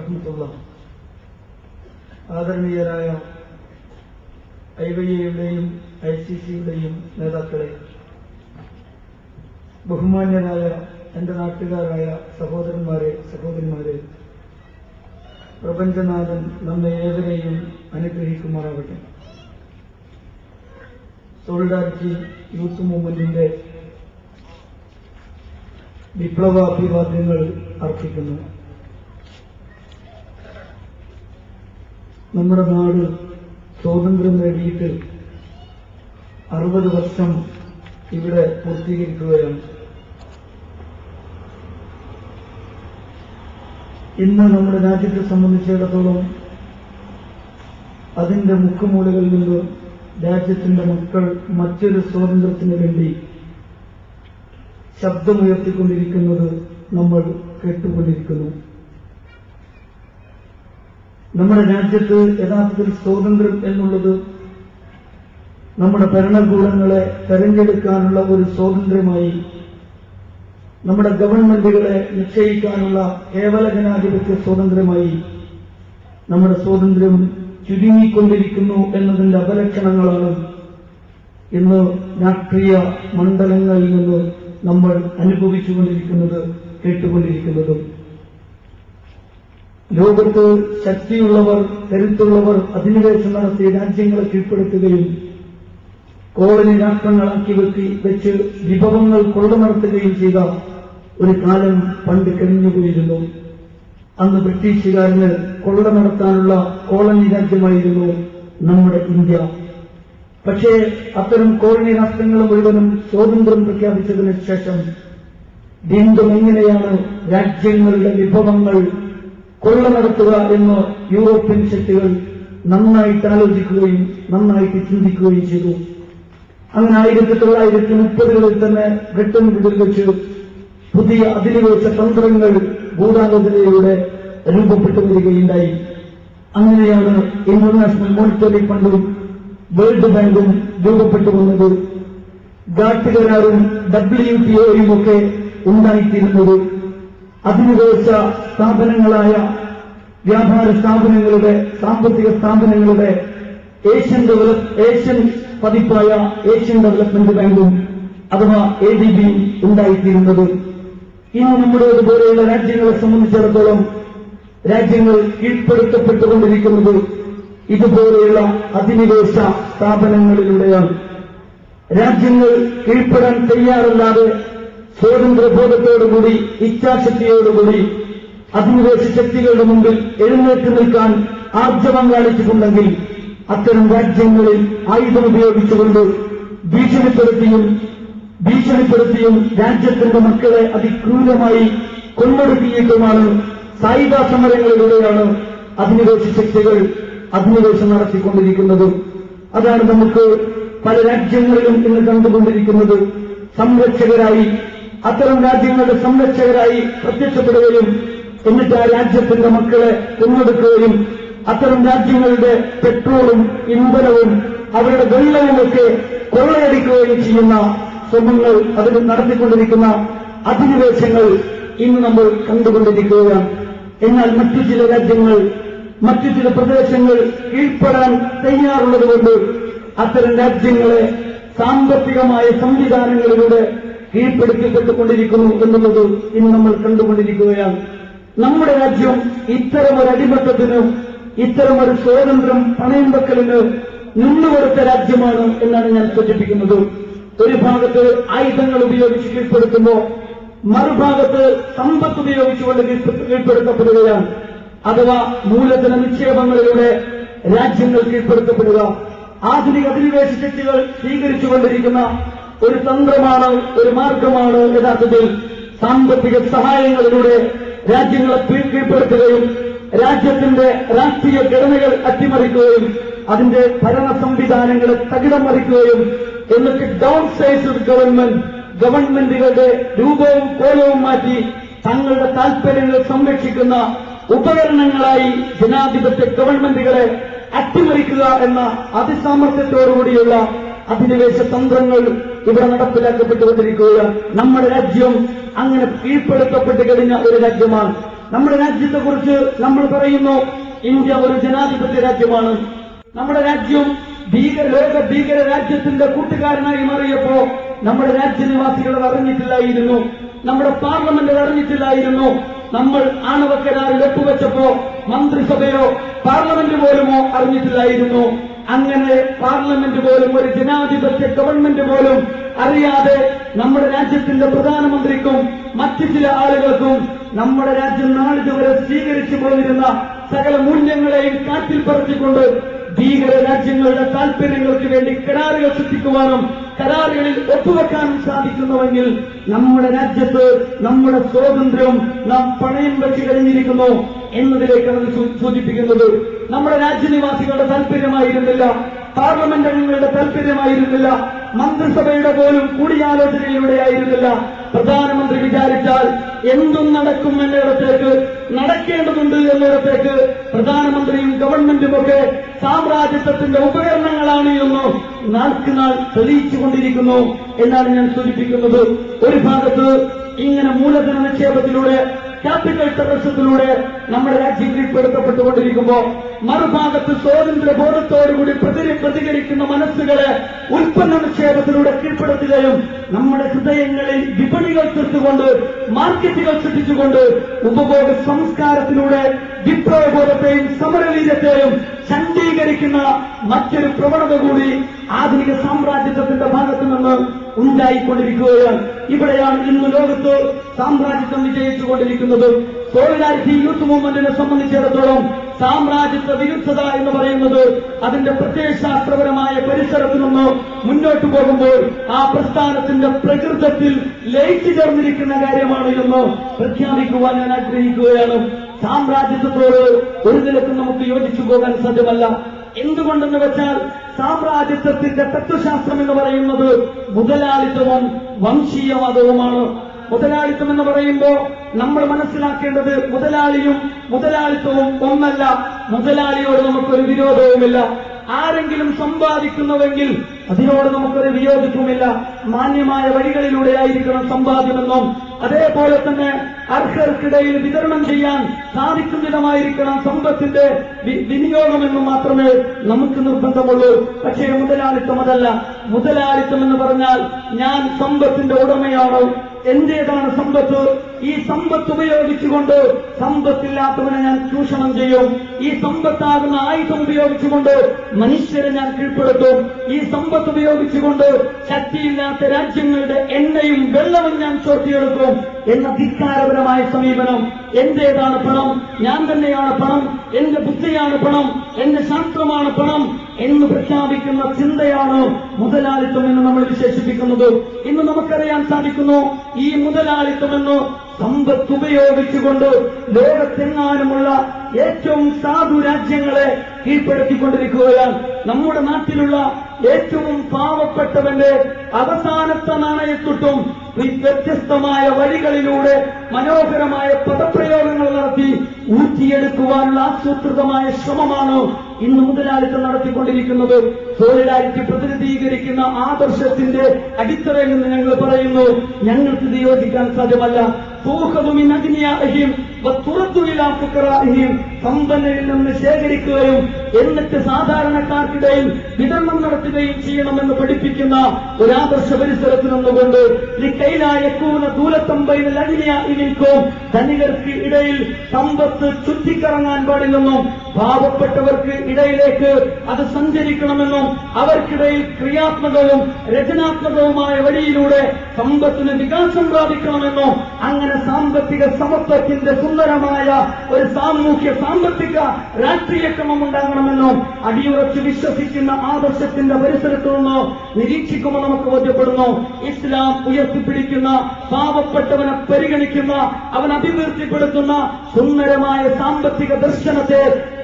വറഹ്മത്തുള്ളാ. ആദരണീയരായ IYA-യുടെയും ICC-യുടെയും നേതാക്കളെ, ബഹുമാന്യരായ എന്റെ നാട്ടുകാരായ സഹോദരന്മാരെ, സഹോദരിമാരെ, പ്രപഞ്ചനാഥൻ നമ്മെ ഏവരെയും അനുഗ്രഹിക്കുമാറാവട്ടെ. സോളിഡാരിറ്റി യൂത്ത് മൂവ്മെന്റിന്റെ വിപ്ലവാഭിവാദ്യങ്ങൾ അർപ്പിക്കുന്നു. നമ്മുടെ നാട് സ്വാതന്ത്ര്യം നേടിയിട്ട് 60 വർഷം ഇവിടെ പൂർത്തീകരിക്കുകയാണ്. ഇന്ന് നമ്മുടെ രാജ്യത്തെ സംബന്ധിച്ചിടത്തോളം അതിന്റെ മുക്കുമൂലകളിൽ നിന്ന് രാജ്യത്തിന്റെ മക്കൾ മറ്റൊരു സ്വാതന്ത്ര്യത്തിന് വേണ്ടി ശബ്ദമുയർത്തിക്കൊണ്ടിരിക്കുന്നത് നമ്മൾ കേട്ടുകൊണ്ടിരിക്കുന്നു. നമ്മുടെ രാജ്യത്ത് യഥാർത്ഥത്തിൽ സ്വാതന്ത്ര്യം എന്നുള്ളത് നമ്മുടെ ഭരണകൂടങ്ങളെ തെരഞ്ഞെടുക്കാനുള്ള ഒരു സ്വാതന്ത്ര്യമായി, നമ്മുടെ ഗവൺമെന്റുകളെ നിശ്ചയിക്കാനുള്ള കേവല ജനാധിപത്യ സ്വാതന്ത്ര്യമായി നമ്മുടെ സ്വാതന്ത്ര്യം ചുരുങ്ങിക്കൊണ്ടിരിക്കുന്നു എന്നതിന്റെ അപലക്ഷണങ്ങളാണ് ഇന്ന് രാഷ്ട്രീയ മണ്ഡലങ്ങളിൽ നിന്ന് നമ്മൾ അനുഭവിച്ചുകൊണ്ടിരിക്കുന്നത്, കേട്ടുകൊണ്ടിരിക്കുന്നതും. ലോകത്ത് ശക്തിയുള്ളവർ, കരുത്തുള്ളവർ അധിനിവേശം നടത്തി രാജ്യങ്ങളെ കീഴ്പ്പെടുത്തുകയും കോളനി രാഷ്ട്രങ്ങളാക്കി വെച്ച് വിഭവങ്ങൾ കൊള്ളനടത്തുകയും ചെയ്ത ഒരു കാലം പണ്ട് കഴിഞ്ഞുപോയിരുന്നു. അന്ന് ബ്രിട്ടീഷുകാരന് കൊള്ള നടത്താനുള്ള കോളനി രാജ്യമായിരുന്നു നമ്മുടെ ഇന്ത്യ. പക്ഷേ അത്തരം കോളനി രാഷ്ട്രങ്ങൾ മുഴുവനും സ്വാതന്ത്ര്യം പ്രഖ്യാപിച്ചതിന് ശേഷം വീണ്ടും എങ്ങനെയാണ് രാജ്യങ്ങളുടെ വിഭവങ്ങൾ കൊള്ള നടത്തുക എന്ന് യൂറോപ്യൻ ശക്തികൾ നന്നായിട്ട് ആലോചിക്കുകയും നന്നായിട്ട് ചിന്തിക്കുകയും ചെയ്തു. അങ്ങനെ 1930-കളിൽ തന്നെ ബ്രിട്ടൻ വിടിൽ വെച്ച് പുതിയ അധിനിവേശ തന്ത്രങ്ങൾ ഗൂഢാലോചനയിലൂടെ രൂപപ്പെട്ടു വരികയുണ്ടായി. അങ്ങനെയാണ് ഇന്റർനാഷണൽ മോണിറ്ററി ഫണ്ടും വേൾഡ് ബാങ്കും രൂപപ്പെട്ടു വന്നത്. ഗാട്ട് കരാറും WTO-യും ഒക്കെ ഉണ്ടായിത്തീരുന്നത്. അധിനിവേശ സ്ഥാപനങ്ങളായ വ്യാപാര സ്ഥാപനങ്ങളുടെ, സാമ്പത്തിക സ്ഥാപനങ്ങളുടെ ഏഷ്യൻ പതിപ്പായ ഏഷ്യൻ ഡെവലപ്മെന്റ് ബാങ്കും അഥവാ ADB-യും ഉണ്ടായിത്തീരുന്നത്. ഇന്ന് നമ്മുടേതുപോലെയുള്ള രാജ്യങ്ങളെ സംബന്ധിച്ചിടത്തോളം രാജ്യങ്ങൾ കീഴ്പ്പെടുത്തപ്പെട്ടുകൊണ്ടിരിക്കുന്നത് ഇതുപോലെയുള്ള അധിനിവേശ സ്ഥാപനങ്ങളിലൂടെയാണ്. രാജ്യങ്ങൾ കീഴ്പ്പെടാൻ തയ്യാറല്ലാതെ സ്വാതന്ത്ര്യബോധത്തോടുകൂടി, ഇച്ഛാശക്തിയോടുകൂടി അധിനിവേശ ശക്തികളുടെ മുമ്പിൽ എഴുന്നേറ്റ് നിൽക്കാൻ ആർജവം കാണിച്ചിട്ടുണ്ടെങ്കിൽ അത്തരം രാജ്യങ്ങളിൽ ആയുധമുപയോഗിച്ചുകൊണ്ട് ഭീഷണിപ്പെടുത്തിയും രാജ്യത്തിന്റെ മക്കളെ അതിക്രൂരമായി കൊന്നൊടുക്കിയിട്ടുമാണ് സായുധ സമരങ്ങളിലൂടെയാണ് അധിനിവേശ ശക്തികൾ അധിനിവേശം നടത്തിക്കൊണ്ടിരിക്കുന്നത്. അതാണ് നമുക്ക് പല രാജ്യങ്ങളിലും ഇന്ന് കണ്ടുകൊണ്ടിരിക്കുന്നത്. സംരക്ഷകരായി, അത്തരം രാജ്യങ്ങളുടെ സംരക്ഷകരായി പ്രത്യക്ഷപ്പെടുകയും എന്നിട്ട് ആ രാജ്യത്തിന്റെ മക്കളെ കൊന്നൊടുക്കുകയും അത്തരം രാജ്യങ്ങളുടെ പെട്രോളും ഇന്ധനവും അവരുടെ വെള്ളവുമൊക്കെ കൊള്ളയടിക്കുകയും ചെയ്യുന്ന ശ്രമങ്ങൾ അതിൽ നടത്തിക്കൊണ്ടിരിക്കുന്ന അധിനിവേശങ്ങൾ ഇന്ന് നമ്മൾ കണ്ടുകൊണ്ടിരിക്കുകയാണ്. എന്നാൽ മറ്റു ചില രാജ്യങ്ങൾ, മറ്റു ചില പ്രദേശങ്ങൾ കീഴ്പ്പെടാൻ തയ്യാറുള്ളതുകൊണ്ട് അത്തരം രാജ്യങ്ങളെ സാമ്പത്തികമായ സംവിധാനങ്ങളിലൂടെ കീഴ്പ്പെടുത്തിപ്പെട്ടുകൊണ്ടിരിക്കുന്നു എന്നുള്ളത് ഇന്ന് നമ്മൾ കണ്ടുകൊണ്ടിരിക്കുകയാണ്. നമ്മുടെ രാജ്യം ഇത്തരമൊരു അടിമത്തത്തിന്, ഇത്തരമൊരു സ്വാതന്ത്ര്യം പണയം വെക്കലിന് നിന്നുകൊടുത്ത രാജ്യമാണ് എന്നാണ് ഞാൻ സൂചിപ്പിക്കുന്നത്. ഒരു ഭാഗത്ത് ആയുധങ്ങൾ ഉപയോഗിച്ച് കീഴ്പ്പെടുത്തുമ്പോൾ മറുഭാഗത്ത് സമ്പത്ത് ഉപയോഗിച്ചുകൊണ്ട് കീഴ്പ്പെടുത്തപ്പെടുകയാണ്. അഥവാ മൂലധന നിക്ഷേപങ്ങളിലൂടെ രാജ്യങ്ങൾ കീഴ്പ്പെടുത്തപ്പെടുക. ആധുനിക അധിനിവേശ ശക്തികൾ സ്വീകരിച്ചുകൊണ്ടിരിക്കുന്ന ഒരു തന്ത്രമാണ്, ഒരു മാർഗമാണ് യഥാർത്ഥത്തിൽ സാമ്പത്തിക സഹായങ്ങളിലൂടെ രാജ്യങ്ങളെ കീഴ്പ്പെടുത്തുകയും രാജ്യത്തിന്റെ രാഷ്ട്രീയ ഘടനകൾ അട്ടിമറിക്കുകയും അതിന്റെ ഭരണ സംവിധാനങ്ങളെ തകിടം മറിക്കുകയും എന്നിട്ട് ഡൗൺ സൈസ്ഡ് ഗവൺമെന്റുകളുടെ രൂപവും കോലവും മാറ്റി തങ്ങളുടെ താൽപര്യങ്ങൾ സംരക്ഷിക്കുന്ന ഉപകരണങ്ങളായി ജനാധിപത്യ ഗവൺമെന്റുകളെ അട്ടിമറിക്കുക എന്ന അതിസാമർത്ഥ്യത്തോടുകൂടിയുള്ള അധിനിവേശ തന്ത്രങ്ങൾ ഇവിടെ നടപ്പിലാക്കപ്പെട്ടുകൊണ്ടിരിക്കുകയാണ്. നമ്മുടെ രാജ്യം അങ്ങനെ കീഴ്പ്പെടുത്തപ്പെട്ട് കഴിഞ്ഞ ഒരു രാജ്യമാണ്. നമ്മുടെ രാജ്യത്തെക്കുറിച്ച് നമ്മൾ പറയുന്നു, ഇന്ത്യ ഒരു ജനാധിപത്യ രാജ്യമാണ്. നമ്മുടെ രാജ്യം ലോക ഭീകര രാജ്യത്തിന്റെ കൂട്ടുകാരനായി മാറിയപ്പോ നമ്മുടെ രാജ്യനിവാസികൾ അത് അറിഞ്ഞിട്ടില്ലായിരുന്നു, നമ്മുടെ പാർലമെന്റ് അറിഞ്ഞിട്ടില്ലായിരുന്നു. നമ്മൾ ആണവ കരാറിൽ ഒപ്പുവെച്ചപ്പോ മന്ത്രിസഭയോ പാർലമെന്റ് പോലുമോ അറിഞ്ഞിട്ടില്ലായിരുന്നു. അങ്ങനെ പാർലമെന്റ് പോലും ഒരു ജനാധിപത്യ ഗവൺമെന്റ് പോലും അറിയാതെ നമ്മുടെ രാജ്യത്തിന്റെ പ്രധാനമന്ത്രിക്കും മറ്റു ചില ആളുകൾക്കും നമ്മുടെ രാജ്യം നാളിതുവരെ സ്വീകരിച്ചു പോയിരുന്ന സകല മൂല്യങ്ങളെയും കാറ്റിൽ പറത്തിക്കൊണ്ട് ഭീകര രാജ്യങ്ങളുടെ താൽപര്യങ്ങൾക്ക് വേണ്ടി കരാറുകൾ സൃഷ്ടിക്കുവാനും കരാറുകളിൽ ഒപ്പുവെക്കാനും സാധിക്കുന്നുവെങ്കിൽ നമ്മുടെ രാജ്യത്ത് നമ്മുടെ സ്വാതന്ത്ര്യം നാം പണയം വെച്ച് കഴിഞ്ഞിരിക്കുന്നു എന്നതിലേക്കാണ് സൂചിപ്പിക്കുന്നത്. നമ്മുടെ രാജ്യനിവാസികളുടെ താൽപര്യമായിരുന്നില്ല, പാർലമെന്റ് അംഗങ്ങളുടെ താൽപര്യമായിരുന്നില്ല, മന്ത്രിസഭയുടെ പോലും കൂടിയാലോചനയിലൂടെയായിരുന്നില്ല. പ്രധാനമന്ത്രി വിചാരിച്ചാൽ എന്തും നടക്കും എന്നിടത്തേക്ക്, നടക്കേണ്ടതുണ്ട് എന്നിടത്തേക്ക് പ്രധാനമന്ത്രിയും ഗവൺമെന്റുമൊക്കെ സാമ്രാജ്യത്വത്തിന്റെ ഉപകരണങ്ങളാണ് എന്ന് നാൾക്കുനാൾ തെളിയിച്ചുകൊണ്ടിരിക്കുന്നു എന്നാണ് ഞാൻ സൂചിപ്പിക്കുന്നത്. ഒരു ഭാഗത്ത് ഇങ്ങനെ മൂലധന നിക്ഷേപത്തിലൂടെ ക്യാപിറ്റൽ ടെററിസത്തിലൂടെ നമ്മുടെ രാജ്യം കീഴ്പ്പെടുത്തപ്പെട്ടുകൊണ്ടിരിക്കുമ്പോൾ മറുഭാഗത്ത് സ്വാതന്ത്ര്യബോധത്തോടുകൂടി പ്രതികരിക്കുന്ന മനസ്സുകളെ ഉൽപ്പന്ന നിക്ഷേപത്തിലൂടെ കീഴ്പ്പെടുത്തുകയും നമ്മുടെ ഹൃദയങ്ങളിൽ വിപണികൾ തീർത്തുകൊണ്ട് മാർക്കറ്റുകൾ സൃഷ്ടിച്ചുകൊണ്ട് ഉപഭോഗ സംസ്കാരത്തിലൂടെ വിപ്ലവബോധത്തെയും സമരവീര്യത്തെയും ശാക്തീകരിക്കുന്ന മറ്റൊരു പ്രവണത കൂടി ആധുനിക സാമ്രാജ്യത്വത്തിന്റെ ഭാഗത്തു നിന്ന് ഉണ്ടായിക്കൊണ്ടിരിക്കുകയാണ്. ഇവിടെയാണ് ഇന്ന് ലോകത്ത് സാമ്രാജ്യത്വം വിജയിച്ചുകൊണ്ടിരിക്കുന്നത്. സോളിഡാരിറ്റി യൂത്ത് മൂവ്മെന്റിനെ സംബന്ധിച്ചിടത്തോളം സാമ്രാജ്യത്വ വിരുദ്ധത എന്ന് പറയുന്നത് അതിന്റെ പ്രത്യയശാസ്ത്രപരമായ പരിസരത്തു നിന്ന് മുന്നോട്ടു പോകുമ്പോൾ ആ പ്രസ്ഥാനത്തിന്റെ പ്രകൃതത്തിൽ ലയിച്ചു ചേർന്നിരിക്കുന്ന കാര്യമാണ് എന്ന് പ്രഖ്യാപിക്കുവാൻ ഞാൻ ആഗ്രഹിക്കുകയാണ്. സാമ്രാജ്യത്വത്തോട് ഒരു നിലക്കും നമുക്ക് യോജിച്ചു പോകാൻ സാധ്യമല്ല. എന്തുകൊണ്ടെന്ന് വെച്ചാൽ സാമ്രാജ്യത്വത്തിന്റെ തത്വശാസ്ത്രം എന്ന് പറയുന്നത് മുതലാളിത്തവും വംശീയവാദവുമാണ്. മുതലാളിത്തം എന്ന് പറയുമ്പോൾ നമ്മൾ മനസ്സിലാക്കേണ്ടത് മുതലാളിയും മുതലാളിത്തവും ഒന്നല്ല. മുതലാളിയോട് നമുക്കൊരു വിരോധവുമില്ല. ആരെങ്കിലും സമ്പാദിക്കുന്നുവെങ്കിൽ അതിനോട് നമുക്കൊരു വിയോജിപ്പുമില്ല. മാന്യമായ വഴികളിലൂടെയായിരിക്കണം സമ്പാദ്യമെന്നും അതേപോലെ തന്നെ അർഹർക്കിടയിൽ വിതരണം ചെയ്യാൻ സാധിക്കുന്ന വിധമായിരിക്കണം സമ്പത്തിന്റെ വിനിയോഗമെന്നും മാത്രമേ നമുക്ക് നിർബന്ധമുള്ളൂ. പക്ഷേ മുതലാളിത്തം അതല്ല. മുതലാളിത്തം എന്ന് പറഞ്ഞാൽ ഞാൻ സമ്പത്തിന്റെ ഉടമയാണ്, എന്റേതാണ് സമ്പത്ത്, ഈ സമ്പത്ത് ഉപയോഗിച്ചുകൊണ്ട് സമ്പത്തില്ലാത്തവനെ ഞാൻ ചൂഷണം ചെയ്യും, ഈ സമ്പത്താകുന്ന ആയുധം ഉപയോഗിച്ചുകൊണ്ട് മനുഷ്യരെ ഞാൻ കീഴ്പ്പെടുത്തും, ഈ സമ്പത്ത് ഉപയോഗിച്ചുകൊണ്ട് ശക്തിയില്ലാത്ത രാജ്യങ്ങളുടെ എണ്ണയും വെള്ളവും ഞാൻ ചോർത്തിയെടുക്കും എന്ന ധിക്കാരപരമായ സമീപനം. എന്റേതാണ് പണം, ഞാൻ തന്നെയാണ് പണം, എന്റെ ബുദ്ധിയാണ് പണം, എന്റെ ശാസ്ത്രമാണ് പണം എന്ന് പ്രഖ്യാപിക്കുന്ന ചിന്തയാണ് മുതലാളിത്തം എന്ന് നമ്മൾ വിശേഷിപ്പിക്കുന്നത്. ഇന്ന് നമുക്കറിയാൻ സാധിക്കുന്നു, ഈ മുതലാളിത്തമെന്ന് സമ്പത്ത് ഉപയോഗിച്ചുകൊണ്ട് ലോകത്തെങ്ങാനുമുള്ള ഏറ്റവും സാധു രാജ്യങ്ങളെ കീഴ്പ്പെടുത്തിക്കൊണ്ടിരിക്കുകയാണ്. നമ്മുടെ നാട്ടിലുള്ള ഏറ്റവും പാവപ്പെട്ടവന്റെ അവസാനത്തെ നാണയത്തൊട്ടും വ്യത്യസ്തമായ വഴികളിലൂടെ മനോഹരമായ പദപ്രയോഗങ്ങൾ നടത്തി ഊറ്റിയെടുക്കുവാനുള്ള ആസൂത്രിതമായ ശ്രമമാണ് ഇന്ന് മുതലാളിത്തം നടത്തിക്കൊണ്ടിരിക്കുന്നത്. സോളിഡാരിറ്റി പ്രതിനിധീകരിക്കുന്ന ആദർശത്തിന്റെ അടിത്തറയിൽ നിന്ന് ഞങ്ങൾ പറയുന്നു, ഞങ്ങൾക്ക് ഇത് യോജിക്കാൻ സാധ്യമല്ല. സമ്പന്നരിൽ നിന്ന് ശേഖരിക്കുകയും എന്നിട്ട് സാധാരണക്കാർക്കിടയിൽ വിതരണം നടത്തുകയും ചെയ്യണമെന്ന് പഠിപ്പിക്കുന്ന ഒരാദർശ പരിസരത്ത് നിന്നുകൊണ്ട് ധനികർക്ക് ഇടയിൽ സമ്പത്ത് ചുറ്റിക്കറങ്ങാൻ പാടില്ലെന്നും പാവപ്പെട്ടവർക്ക് ഇടയിലേക്ക് അത് സഞ്ചരിക്കണമെന്നും അവർക്കിടയിൽ ക്രിയാത്മകവും രചനാത്മകവുമായ വഴിയിലൂടെ സമ്പത്തിന് വികാസം പ്രാപിക്കണമെന്നും അങ്ങനെ സാമ്പത്തിക സമത്വത്തിന്റെ സുന്ദരമായ ഒരു സാമ്പത്തിക രാഷ്ട്രീയ ക്രമം ഉണ്ടാകണമെന്നും അടിയുറച്ച് വിശ്വസിക്കുന്ന ആദർശത്തിന്റെ പരിസരത്തു നിന്ന് നിരീക്ഷിക്കുമ്പോൾ നമുക്ക് ബോധ്യപ്പെടുന്നു, ഇസ്ലാം ഉയർത്തിപ്പിടിക്കുന്ന പാവപ്പെട്ടവനെ പരിഗണിക്കുന്ന അവൻ അഭിവൃദ്ധിപ്പെടുത്തുന്ന സുന്ദരമായ സാമ്പത്തിക ദർശനത്തെ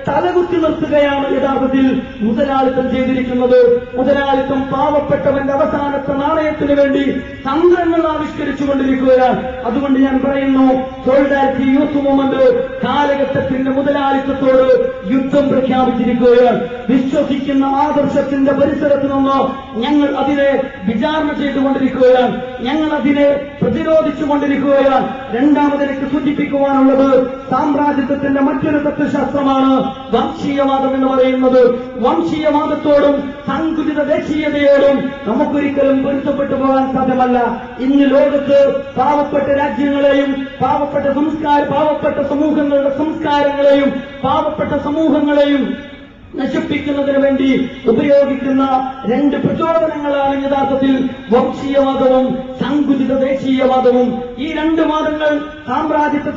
തലകുത്തി നിർത്തുകയാണ് യഥാർത്ഥത്തിൽ മുതലാളിത്തം ചെയ്തിരിക്കുന്നത്. മുതലാളിത്തം പാവപ്പെട്ടവന്റെ അവസാനത്തെ നാണയത്തിന് വേണ്ടി തന്ത്രങ്ങൾ ആവിഷ്കരിച്ചുകൊണ്ടിരിക്കുകയാണ്. അതുകൊണ്ട് ഞാൻ പറയുന്നു, സോളിഡാരിറ്റി യൂത്ത് മൂവ്മെന്റ് കാലഘട്ടത്തിന്റെ മുതലാളിത്തത്തോട് യുദ്ധം പ്രഖ്യാപിച്ചിരിക്കുകയാണ്. വിശ്വസിക്കുന്ന ആദർശത്തിന്റെ പരിസരത്ത് നിന്ന് ഞങ്ങൾ അതിനെ വിചാരണ ചെയ്തുകൊണ്ടിരിക്കുകയാണ്. ഞങ്ങൾ അതിനെ പ്രതിരോധിച്ചുകൊണ്ടിരിക്കുകയാണ്. രണ്ടാമതെനിക്ക് സൂചിപ്പിക്കുവാനുള്ളത് സാമ്രാജ്യത്വത്തിന്റെ മറ്റൊരു തത്വശാസ്ത്രമാണ് വംശീയവാദം എന്ന് പറയുന്നത്. വംശീയവാദത്തോടും സങ്കുചിത ദേശീയതയോടും നമുക്കൊരിക്കലും പൊരുത്തപ്പെട്ടു പോകാൻ സാധ്യമല്ല. ഇന്ന് ലോകത്ത് പാവപ്പെട്ട രാജ്യങ്ങളെയും പാവപ്പെട്ട സമൂഹങ്ങളുടെ സംസ്കാരങ്ങളെയും പാവപ്പെട്ട സമൂഹങ്ങളെയും നശിപ്പിക്കുന്നതിന് വേണ്ടി ഉപയോഗിക്കുന്ന രണ്ട് പ്രചോദനങ്ങളാണ് യഥാർത്ഥത്തിൽ വംശീയവാദവും സങ്കുചിത ദേശീയവാദവും. ഈ രണ്ട് വാദങ്ങൾ സാമ്രാജ്യത്തെ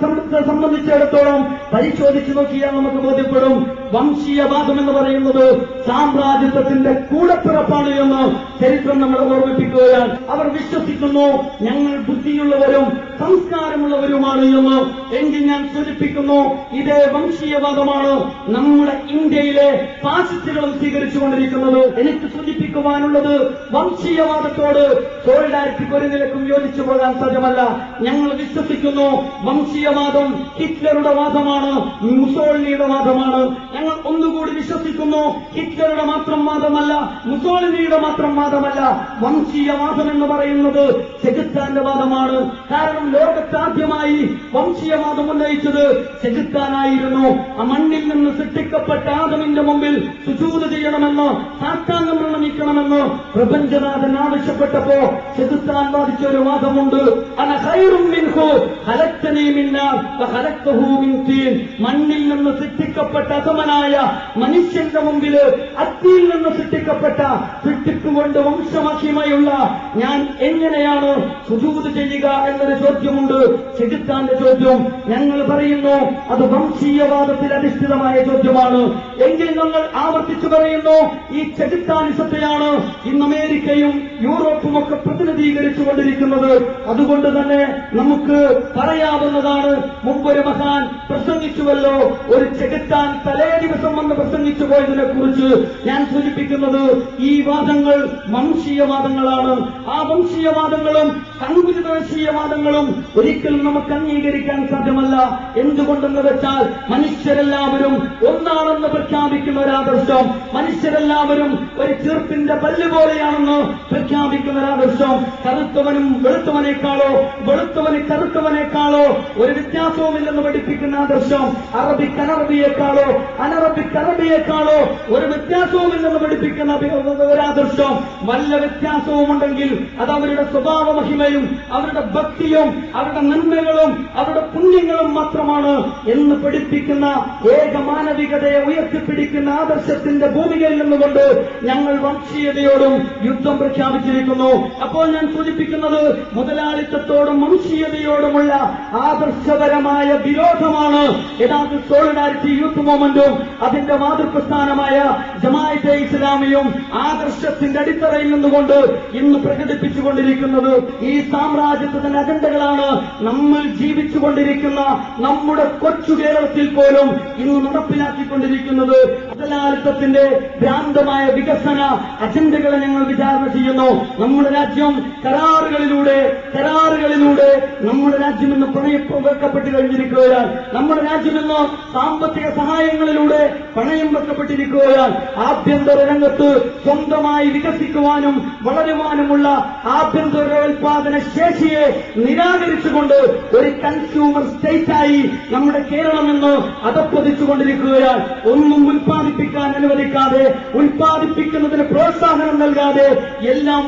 സംബന്ധിച്ചിടത്തോളം പരിശോധിച്ചു നോക്കിയാൽ നമുക്ക് ബോധ്യപ്പെടും. വംശീയവാദം എന്ന് പറയുന്നത് സാമ്രാജ്യത്വത്തിന്റെ കൂടപ്പിറപ്പാണ് എന്ന് ചരിത്രം നമ്മളെ ഓർമ്മിപ്പിക്കുകയാണ്. അവർ വിശ്വസിക്കുന്നു ഞങ്ങൾ ബുദ്ധിയുള്ളവരും സംസ്കാരമുള്ളവരുമാണ് എന്ന്. എങ്കിൽ ഞാൻ സൂചിപ്പിക്കുന്നു, ഇതേ വംശീയവാദമാണ് നമ്മുടെ ഇന്ത്യയിലെ ഫാസിസ്റ്റുകളും സ്വീകരിച്ചുകൊണ്ടിരിക്കുന്നത്. എനിക്ക് സൂചിപ്പിക്കുവാനുള്ളത്, വംശീയവാദത്തോട് സോളിഡാരിറ്റിക്ക് ഒരു നിലക്കും യോജിച്ചു പോകാൻ സാധ്യമല്ല. ഞങ്ങൾ വിശ്വസിക്കുന്നു വംശീയവാദം ഹിറ്റ്ലറുടെ വാദമാണ്, മുസോളിനിയുടെ വാദമാണ്. ഞങ്ങൾ ഒന്നുകൂടി വിശ്വസിക്കുന്നു, ഹിറ്റ്ലറുടെ മാത്രം വാദമല്ല, മുസോളിനിയുടെ മാത്രം വാദമല്ല. വംശീയവാദം എന്ന് പറയുന്നത് ചെകുത്താന്റെ വാദമാണ്. കാരണം ലോകത്താദ്യമായി വംശീയവാദം ഉന്നയിച്ചത് ചെകുത്താനായിരുന്നു. ആ മണ്ണിൽ നിന്ന് സൃഷ്ടിക്കപ്പെട്ട ആദമിന്റെ മുമ്പിൽ സുജൂദ് ചെയ്യണമെന്ന്, സാഷ്ടാംഗം പ്രണമിക്കണമെന്ന് പ്രപഞ്ചനാഥൻ ആവശ്യപ്പെട്ടപ്പോ ചെകുത്താൻ വാദിച്ച ഒരു വാദമുണ്ട്. അന ഖൈറും മിൻഹു ഖലഖ്തനീ മിൻ നാർ വഖലഖ്തഹു മിൻ തീൻ. മണ്ണിൽ നിന്ന് സൃഷ്ടിക്കപ്പെട്ട അധമനായ മനുഷ്യന്റെ മുമ്പിൽ അഗ്നിയിൽ നിന്ന് സൃഷ്ടിക്കപ്പെട്ട സൃഷ്ടിപ്പുകൊണ്ട് വംശമഹിമയുള്ള ഞാൻ എങ്ങനെയാണ് സുജൂദ് ചെയ്യുക എന്നൊരു ചോദ്യമുണ്ട്, ചെകുത്താന്റെ ചോദ്യം. ഞങ്ങൾ പറയുന്നു അത് വംശീയവാദത്തിൽ അധിഷ്ഠിതമായ ചോദ്യമാണ്. എങ്കിൽ ഞങ്ങൾ ആവർത്തിച്ചു പറയുന്നു, ഈ ചെകുത്താനിസത്തെയാണ് ഇന്ന് അമേരിക്കയും യൂറോപ്പും ഒക്കെ പ്രതിനിധീകരിച്ചുകൊണ്ടിരിക്കുന്നത്. അതുകൊണ്ട് തന്നെ നമുക്ക് പറയാവുന്നതാണ്, മുമ്പൊരു മഹാൻ പ്രസംഗിച്ചുവല്ലോ, ഒരു ചെകുത്താൻ തലേ ദിവസം വന്ന് പ്രസംഗിച്ചു പോയതിനെ കുറിച്ച്. ഞാൻ സൂചിപ്പിക്കുന്നത് ഈ വാദങ്ങൾ വംശീയവാദങ്ങളാണ്. ആ വംശീയവാദങ്ങളും സങ്കുചിത ദേശീയവാദങ്ങളും ഒരിക്കലും നമുക്ക് അംഗീകരിക്കാൻ സാധ്യമല്ല. എന്തുകൊണ്ടെന്ന് വെച്ചാൽ മനുഷ്യരെല്ലാവരും ഒന്നാണെന്ന് പ്രഖ്യാപിക്കുന്ന ഒരാദർശം, മനുഷ്യരെല്ലാവരും ഒരു ചെറുപ്പിന്റെ പല്ല് പോലെയാണെന്ന് പ്രഖ്യാപിക്കുന്ന ഒരാദർശം, കറുത്തവനും വെളുത്തവനേക്കാളോ വെളുത്തവന് കറുത്തവനേക്കാളോ ഒരു വ്യത്യാസവുമില്ലെന്ന് പഠിപ്പിക്കുന്ന ആദർശം, അറബിക് അനറബിയേക്കാളോ അനറബിക് അറബിയേക്കാളോ ഒരു വ്യത്യാസവുമില്ലെന്ന് പഠിപ്പിക്കുന്ന ഒരാദർശം. വല്ല വ്യത്യാസവുമുണ്ടെങ്കിൽ അത് അവരുടെ സ്വഭാവ മഹിമയും അവരുടെ ഭക്തിയും അവരുടെ നന്മകളും അവരുടെ പുണ്യങ്ങളും മാത്രമാണ് എന്ന് പഠിപ്പിക്കുന്ന ഏക മാനവികതയെ ഉയർത്തിപ്പിടിക്കുന്ന ആദർശത്തിന്റെ ഭൂമികയിൽ നിന്നുകൊണ്ട് ഞങ്ങൾ വംശീയതയോടും യുദ്ധം പ്രഖ്യാപിച്ചിരിക്കുന്നു. അപ്പോൾ ഞാൻ സൂചിപ്പിക്കുന്നത്, മുതലാളിത്തത്തോടും വംശീയതയോടുമുള്ള ആദർശപരമായ വിരോധമാണ് യഥാർത്ഥ സോളിഡാരിറ്റി യൂത്ത് മൂവ്മെന്റും അതിന്റെ മാതൃപ്രസ്ഥാനമായ ജമാഅത്തെ ഇസ്ലാമിയും ആദർശത്തിന്റെ അടിത്തറയിൽ നിന്നുകൊണ്ട് ഇന്ന് പ്രകടിപ്പിച്ചുകൊണ്ടിരിക്കുന്നത്. ഈ സാമ്രാജ്യത്വത്തിന്റെ അജണ്ടകളാണ് നമ്മൾ ജീവിച്ചുകൊണ്ടിരിക്കുന്ന നമ്മുടെ കൊച്ചു കേരളത്തിൽ പോലും ഇന്ന് നടപ്പിലാക്കിക്കൊണ്ടിരിക്കുന്നത്. മുതലാളിത്തത്തിന്റെ ഭ്രാന്തമായ വികസന അജണ്ടകളെ ഞങ്ങൾ വിചാരണ ചെയ്യുന്നു. നമ്മുടെ രാജ്യം കരാറുകളിലൂടെ നമ്മുടെ രാജ്യം ഇന്ന് പണയം വെക്കപ്പെട്ട് കഴിഞ്ഞിരിക്കുകയാണ്. നമ്മുടെ രാജ്യം ഇന്ന് സാമ്പത്തിക സഹായങ്ങളിലൂടെ പണയം വെക്കപ്പെട്ടിരിക്കുകയാണ്. ആഭ്യന്തര രംഗത്ത് സ്വന്തമായി വികസിക്കുവാനും വളരുവാനുമുള്ള ആഭ്യന്തരോൽപാദന ശേഷിയെ നിരാകരിച്ചുകൊണ്ട് ഒരു കൺസ്യൂമർ സ്റ്റേറ്റായി നമ്മുടെ കേരളം ഇന്ന് അധപ്പതിച്ചുകൊണ്ടിരിക്കുകയാണ്. ഒന്നും ഉൽപ്പാദിപ്പിക്കാൻ അനുവദിക്കാതെ, ഉൽപ്പാദിപ്പിക്കുന്നതിന് പ്രോത്സാഹനം നൽകാതെ എല്ലാം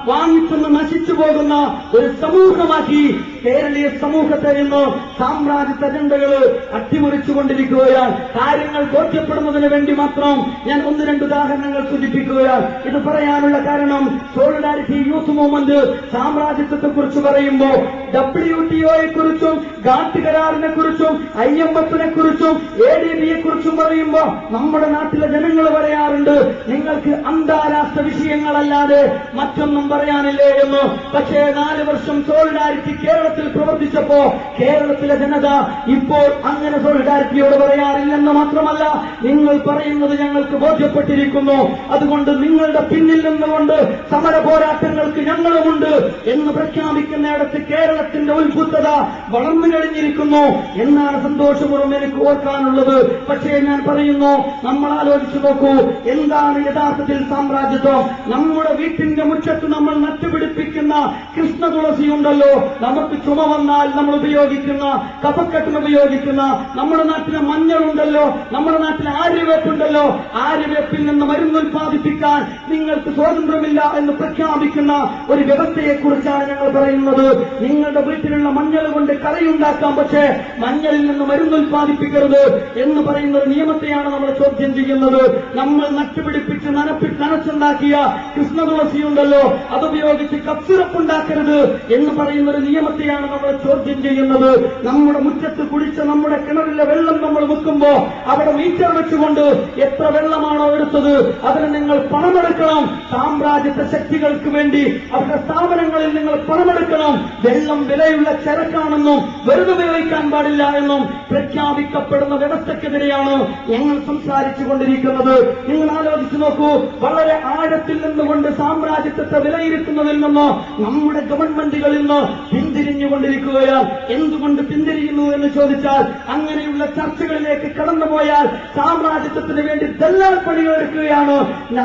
വാങ്ങിത്തുന്ന നശിച്ചു പോകുന്ന ഒരു സമൂഹമാക്കി കേരളീയ സമൂഹത്തെ ഇന്ന് സാമ്രാജ്യത്വ അജണ്ടകൾ അട്ടിമറിച്ചുകൊണ്ടിരിക്കുകയാണ്. കാര്യങ്ങൾ ബോധ്യപ്പെടുന്നതിന് വേണ്ടി മാത്രം ഞാൻ ഒന്ന് രണ്ട് ഉദാഹരണങ്ങൾ സൂചിപ്പിക്കുകയാണ്. ഇത് പറയാനുള്ള കാരണം, സോളിഡാരിറ്റി യൂത്ത് മൂവ്മെന്റ് സാമ്രാജ്യത്വത്തെ കുറിച്ച് പറയുമ്പോൾ WTO കുറിച്ചും ഗാട്ട് കരാറിനെ കുറിച്ചും IMF കുറിച്ചും ADB കുറിച്ചും പറയുമ്പോ നമ്മുടെ നാട്ടിലെ ജനങ്ങൾ പറയാറുണ്ട്, നിങ്ങൾക്ക് അന്താരാഷ്ട്ര വിഷയങ്ങളല്ലാതെ മറ്റൊന്നും പറയാനില്ലേ എന്ന്. പക്ഷേ 4 വർഷം സോളിഡാരിറ്റി കേരളത്തിൽ പ്രവർത്തിച്ചപ്പോ കേരളത്തിലെ ജനത ഇപ്പോൾ അങ്ങനെ സോളിഡാരിറ്റിയോട് പറയാറില്ലെന്ന് മാത്രമല്ല, നിങ്ങൾ പറയുന്നത് ഞങ്ങൾക്ക് ബോധ്യപ്പെട്ടിരിക്കുന്നു, അതുകൊണ്ട് നിങ്ങളുടെ പിന്നിൽ നിന്നുകൊണ്ട് സമര പോരാട്ടങ്ങൾക്ക് ഞങ്ങളുമുണ്ട് എന്ന് പ്രഖ്യാപിക്കുന്നിടത്ത് കേരളത്തിന്റെ ഉത്ഭുതത വളർന്നു കഴിഞ്ഞിരിക്കുന്നു എന്നാണ് സന്തോഷപൂർവ്വം എനിക്ക് ഓർക്കാനുള്ളത്. പക്ഷേ ഞാൻ പറയുന്നു, നമ്മൾ ആലോചിച്ചു നോക്കൂ, എന്താണ് യഥാർത്ഥത്തിൽ സാമ്രാജ്യത്വം? നമ്മുടെ വീട്ടിന്റെ മുറ്റത്ത് നമ്മൾ നട്ടുപിടിപ്പിക്കുന്ന കൃഷ്ണ തുളസിയുണ്ടല്ലോ, നമുക്ക് ചുമ വന്നാൽ നമ്മൾ ഉപയോഗിക്കുന്ന, കഫക്കെട്ടിന് ഉപയോഗിക്കുന്ന, നമ്മുടെ നാട്ടിലെ മഞ്ഞളുണ്ടല്ലോ, നമ്മുടെ നാട്ടിലെ ആര്യവേപ്പുണ്ടല്ലോ, ആര്യവേപ്പിൽ നിന്ന് മരുന്ന് ഉൽപ്പാദിപ്പിക്കാൻ നിങ്ങൾക്ക് സ്വാതന്ത്ര്യമില്ല എന്ന് പ്രഖ്യാപിക്കുന്ന ഒരു വ്യവസ്ഥയെക്കുറിച്ചാണ് ഞങ്ങൾ പറയുന്നത്. നിങ്ങളുടെ വീട്ടിലുള്ള മഞ്ഞൾ കൊണ്ട് കറിയുണ്ടാക്കാം, പക്ഷേ മഞ്ഞളിൽ നിന്ന് മരുന്ന് ഉൽപ്പാദിപ്പിക്കരുത് എന്ന് പറയുന്ന ഒരു നിയമത്തെയാണ് നമ്മൾ ചോദ്യം ചെയ്യുന്നത്. നമ്മൾ നട്ടുപിടിപ്പിച്ച് നനച്ചുണ്ടാക്കിയ കൃഷ്ണ തുളസിയുണ്ടല്ലോ, അതുപയോഗിച്ച് കഫ്സിറപ്പ് ഉണ്ടാക്കരുത് എന്ന് പറയുന്ന ഒരു നിയമത്തെയാണ് നമ്മൾ ചോദ്യം ചെയ്യുന്നത്. നമ്മുടെ മുറ്റത്ത് കുടിച്ച നമ്മുടെ കിണറിലെ വെള്ളം നമ്മൾ വെക്കുമ്പോ അവിടെ മീറ്റർ വെച്ചുകൊണ്ട് എത്ര വെള്ളമാണോ എടുത്തത് അതിന് നിങ്ങൾ പണമെടുക്കണം. സാമ്രാജ്യത്വ ശക്തികൾക്ക് വേണ്ടി അവരുടെ സ്ഥാപനങ്ങളിൽ നിങ്ങൾ പണമെടുക്കണം. വെള്ളം വിലയുള്ള ചരക്കാണെന്നും വെറുതെ ഉപയോഗിക്കാൻ പാടില്ല എന്നും പ്രഖ്യാപിക്കപ്പെടുന്ന വ്യവസ്ഥക്കെതിരെയാണ് ഞങ്ങൾ സംസാരിച്ചു കൊണ്ടിരിക്കുന്നത്. നിങ്ങൾ ആലോചിച്ചു നോക്കൂ, വളരെ ആഴത്തിൽ നിന്നുകൊണ്ട് സാമ്രാജ്യത്വത്തെ വിലയിരുത്തുന്നതിൽ നിന്ന് നമ്മുടെ ഗവൺമെന്റുകളിൽ നിന്ന് പിന്തിരിഞ്ഞുകൊണ്ടിരിക്കുകയാണ്. എന്തുകൊണ്ട് പിന്തിരിയുന്നു എന്ന് ചോദിച്ചാൽ, അങ്ങനെയുള്ള ചർച്ചകളിലേക്ക് കടന്നുപോയാൽ സാമ്രാജ്യത്വത്തിന് വേണ്ടി ദല്ലാൽ പണിയെടുക്കുകയാണ്